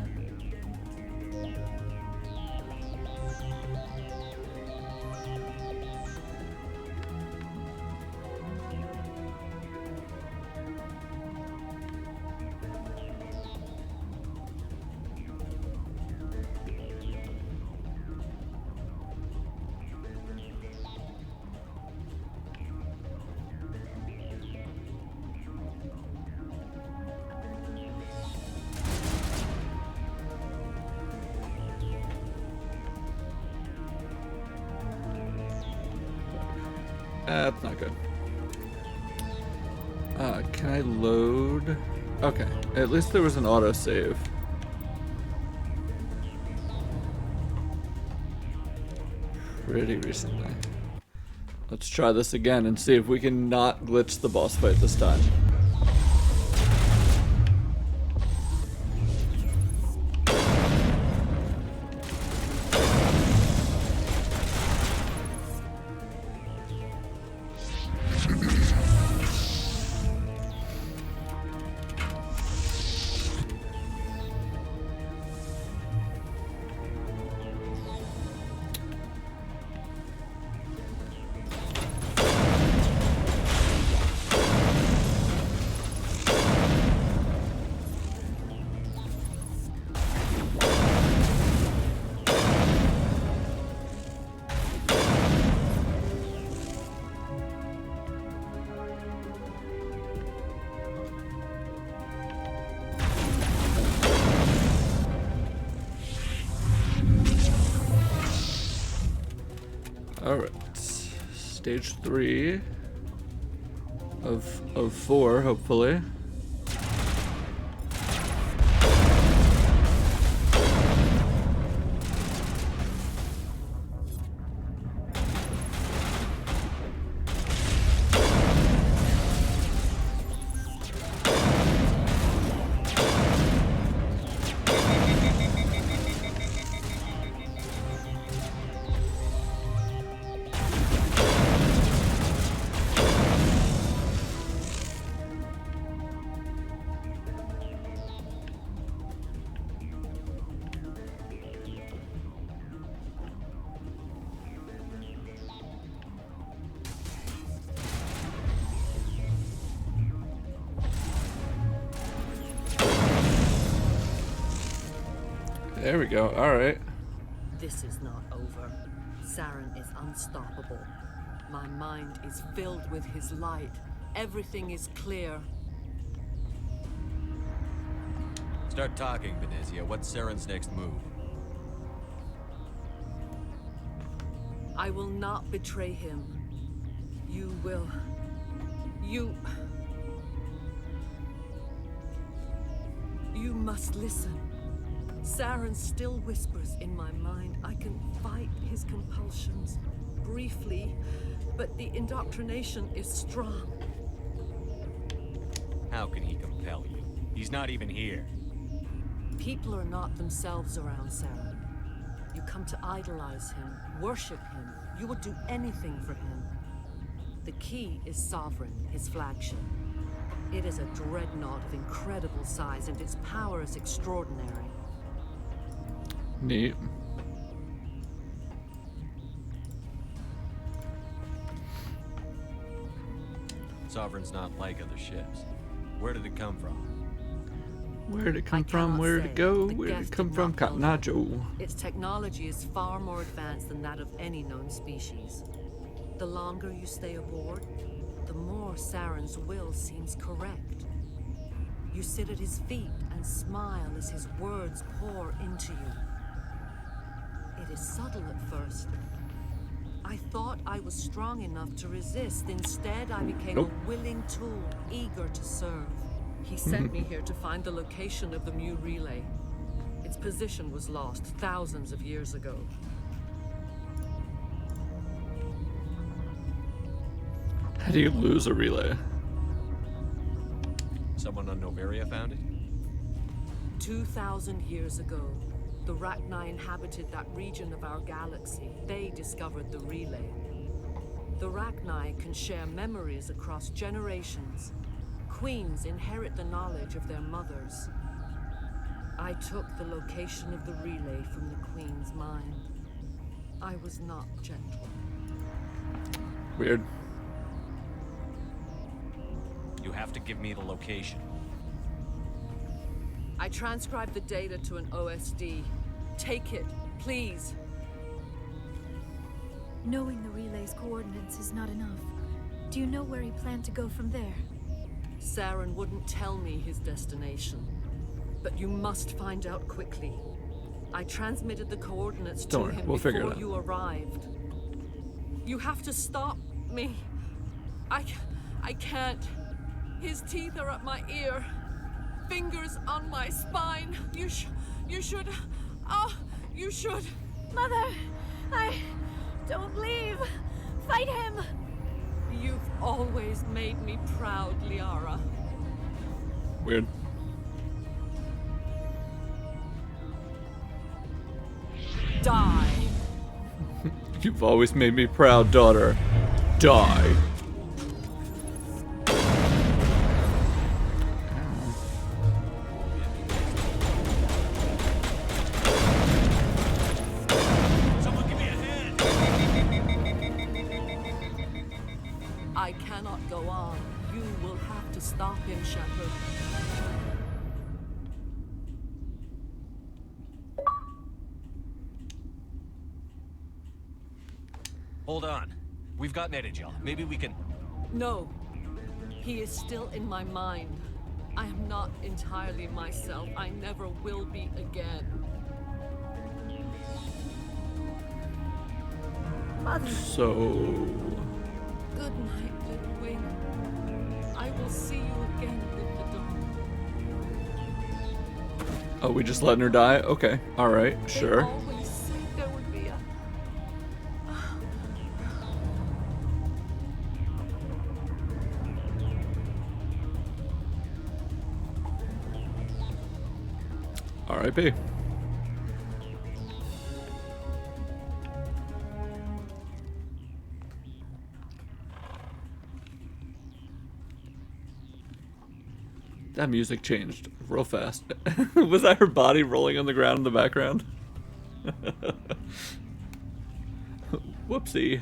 That's not good. Can I load? Okay, at least there was an autosave. Pretty recently. Let's try this again and see if we can not glitch the boss fight this time. Alright, stage 3 of 4, hopefully. There we go. All right. This is not over. Saren is unstoppable. My mind is filled with his light. Everything is clear. Start talking, Venezia. What's Saren's next move? I will not betray him. You will. You must listen. Saren still whispers in my mind. I can fight his compulsions briefly, but the indoctrination is strong. How can he compel you? He's not even here. People are not themselves around Saren. You come to idolize him, worship him. You would do anything for him. The key is Sovereign, his flagship. It is a dreadnought of incredible size, and its power is extraordinary. Neat. Sovereign's not like other ships. Where did it come from? Where did it come from? Where did it go? Where did it come from? Capnajo. Its technology is far more advanced than that of any known species. The longer you stay aboard, the more Saren's will seems correct. You sit at his feet and smile as his words pour into you. It is subtle at first. I thought I was strong enough to resist. Instead, I became a willing tool, eager to serve. He sent me here to find the location of the Mu relay. Its position was lost thousands of years ago. How do you lose a relay? Someone on Noveria found it? 2,000 years ago, the Rachni inhabited that region of our galaxy. They discovered the relay. The Rachni can share memories across generations. Queens inherit the knowledge of their mothers. I took the location of the relay from the Queen's mind. I was not gentle. Weird. You have to give me the location. I transcribed the data to an OSD. Take it, please. Knowing the relay's coordinates is not enough. Do you know where he planned to go from there? Saren wouldn't tell me his destination. But you must find out quickly. I transmitted the coordinates to him before you arrived. You have to stop me. I can't. His teeth are at my ear. Fingers on my spine. You should. Oh, you should. Mother, don't leave. Fight him. You've always made me proud, Liara. Weird. Die. You've always made me proud, daughter. Die. Someone give me a hand! I cannot go on. You will have to stop him, Shepard. Hold on. We've got Metagel. Maybe we can... No. He is still in my mind. I am not entirely myself. I never will be again. Mother. So... Good night, little wing. I will see you again with the dawn. Oh, we just letting her die? Okay. Alright, sure. They always said there would be a... R.I.P. That music changed real fast. Was that her body rolling on the ground in the background? Whoopsie.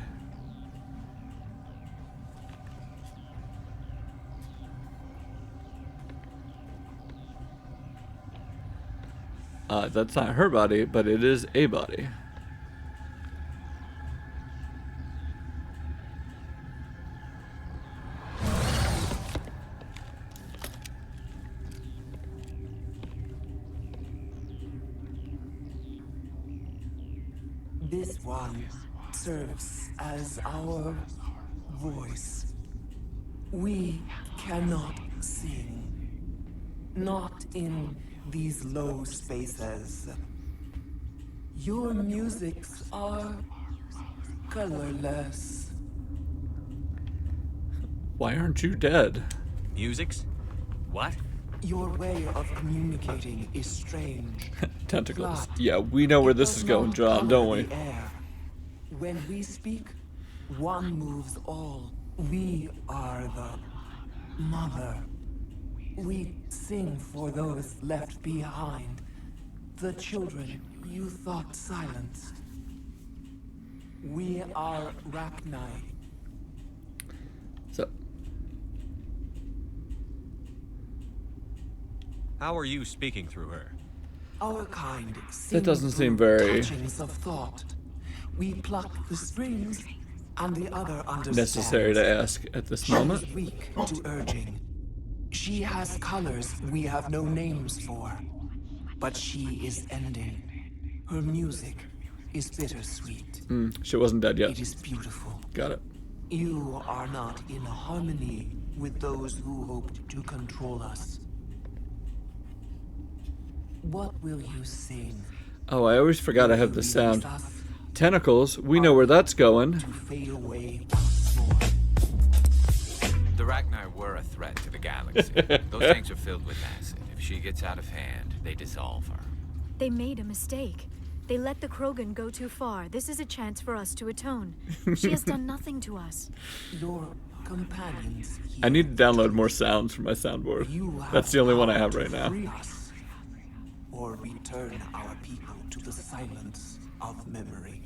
That's not her body, but it is a body. This one serves as our voice. We cannot sing. Not in these low spaces. Your musics are colorless. Why aren't you dead? Musics? What? Your way of communicating is strange. Tentacles. Flat. Yeah, we know where It this does is going, not John, cover don't we? the air. When we speak, one moves all. We are the mother. We sing for those left behind. The children you thought silenced. We are Rachni. So, How are you speaking through her? Our kind that doesn't sing seem through very touchings of thought. We pluck the strings, and the other understands. necessary to ask at this She moment. is weak to urging. She has colors we have no names for. But she is ending. Her music is bittersweet. She wasn't dead yet. It is beautiful. Got it. You are not in harmony with those who hoped to control us. What will you sing? Oh, I always forgot I have the sound. Tentacles, we know where that's going. To fade away. The Rachni were a threat to the galaxy. Those tanks are filled with acid. If she gets out of hand, they dissolve her. They made a mistake. They let the Krogan go too far. This is a chance for us to atone. She has done nothing to us. Your companions. I need to download more sounds for my soundboard. That's the only one I have right now. Free us, or return our people to the silence of memory.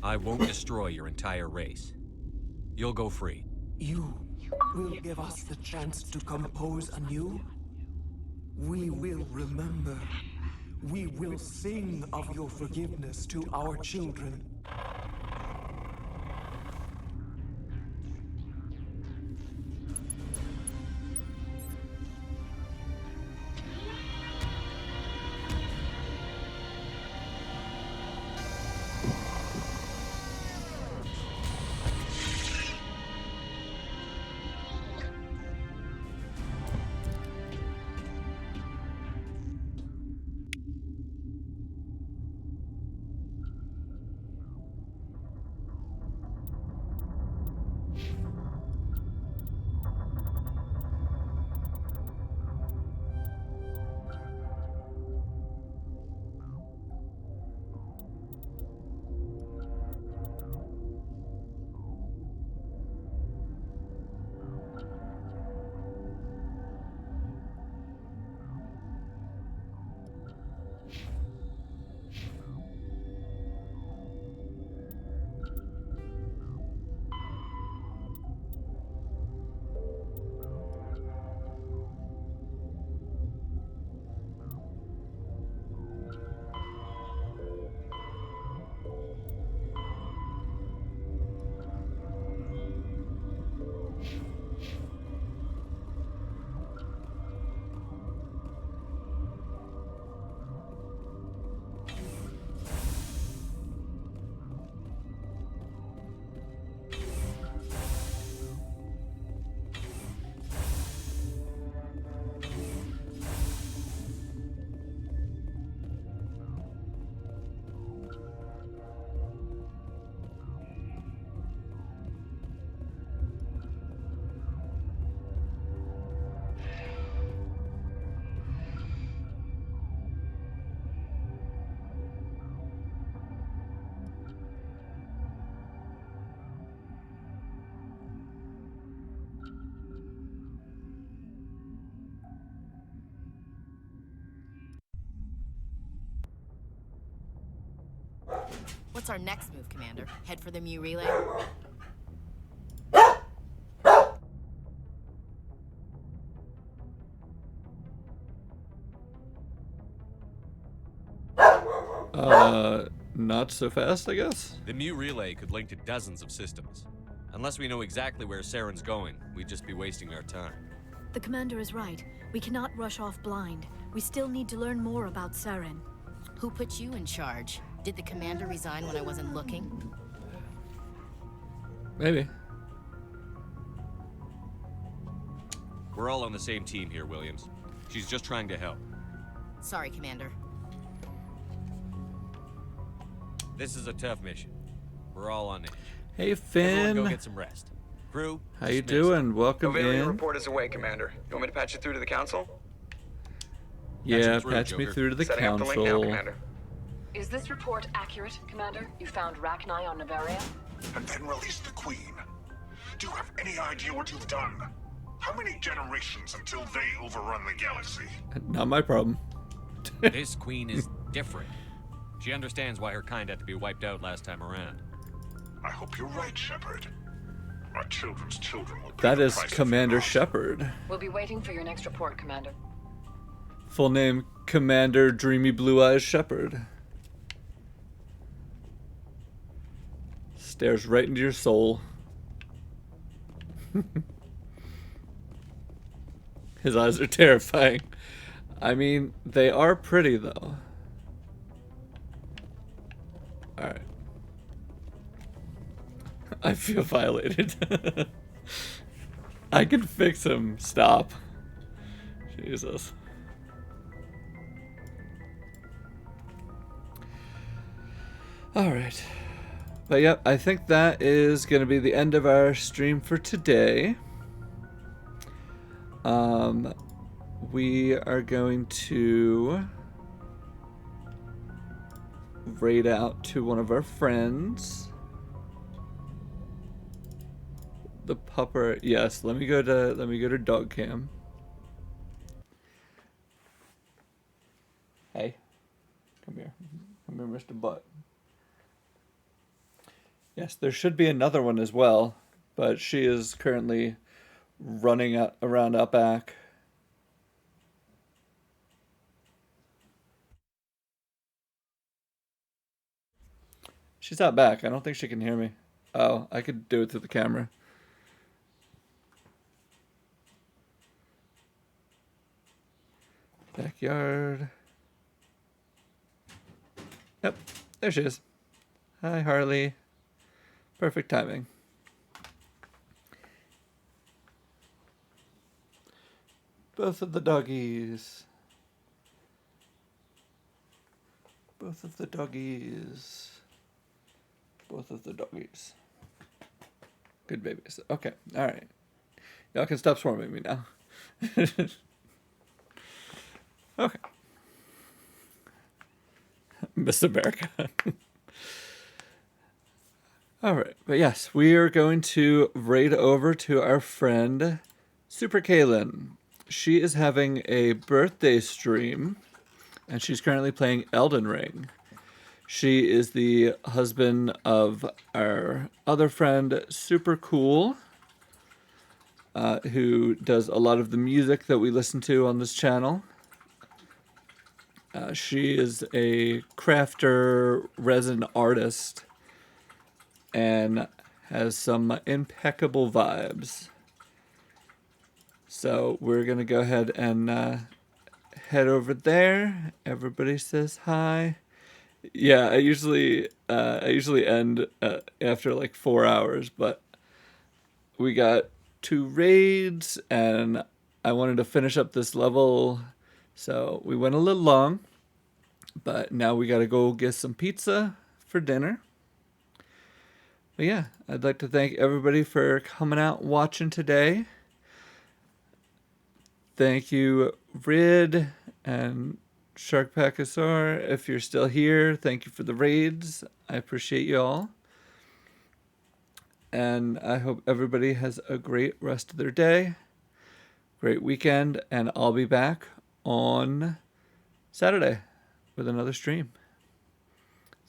I won't destroy your entire race. You'll go free. You will give us the chance to compose anew. We will remember. We will sing of your forgiveness to our children. What's our next move, Commander? Head for the Mu relay? Not so fast, I guess. The Mu relay could link to dozens of systems. Unless we know exactly where Saren's going, we'd just be wasting our time. The Commander is right. We cannot rush off blind. We still need to learn more about Saren. Who put you in charge? Did the commander resign when I wasn't looking? Maybe. We're all on the same team here, Williams. She's just trying to help. Sorry, Commander. This is a tough mission. We're all on edge. Hey, Everyone Finn. go get some rest. Crew, How you dismissed. doing? Welcome Novalia in. report is away, Commander. You want me to patch you through to the council? Yeah, through, patch me Joker. through to the Setting up the link now, council. Commander. Is this report accurate, Commander? You found Rachni on Novaria? And then released the Queen. Do you have any idea what you've done? How many generations until they overrun the galaxy? Not my problem. This queen is different. She understands why her kind had to be wiped out last time around. I hope you're right, Shepard. Our children's children will pay That the is price of Commander your Shepard. We'll be waiting for your next report, Commander. Full name, Commander Dreamy Blue Eyes Shepard. Stares right into your soul. His eyes are terrifying. I mean, they are pretty though. Alright. I feel violated. I can fix him. Stop. Jesus. Alright. But yep, I think that is going to be the end of our stream for today. We are going to raid out to one of our friends. The pupper. Yes, let me go to dog cam. Hey. Come here. Come here, Mr. Butt. Yes, there should be another one as well, but she is currently running around up back. She's out back. I don't think she can hear me. Oh, I could do it through the camera. Backyard. Yep, there she is. Hi, Harley. Perfect timing. Both of the doggies. Both of the doggies. Both of the doggies. Good babies. Okay, alright. Y'all can stop swarming me now. Okay. Miss America. Alright, but yes, we are going to raid over to our friend Super Kaylin. She is having a birthday stream, and she's currently playing Elden Ring. She is the husband of our other friend, Super Cool, who does a lot of the music that we listen to on this channel. She is a crafter, resin artist, and has some impeccable vibes. So we're gonna go ahead and head over there. Everybody says hi. Yeah, I usually end after like 4 hours, but we got 2 raids, and I wanted to finish up this level, so we went a little long. But now we gotta go get some pizza for dinner. But yeah, I'd like to thank everybody for coming out watching today. Thank you, Rid and Sharkpackosaur. If you're still here, thank you for the raids. I appreciate you all. And I hope everybody has a great rest of their day, great weekend, and I'll be back on Saturday with another stream.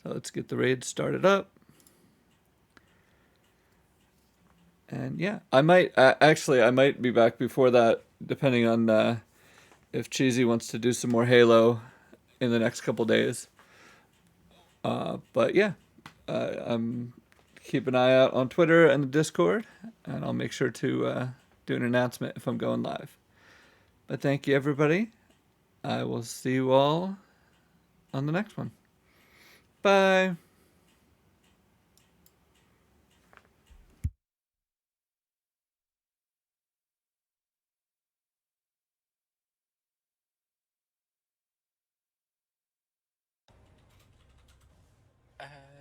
So let's get the raid started up. And yeah, I might be back before that, depending on if Cheesy wants to do some more Halo in the next couple days. But yeah, keep an eye out on Twitter and the Discord, and I'll make sure to do an announcement if I'm going live. But thank you, everybody. I will see you all on the next one. Bye. Uh...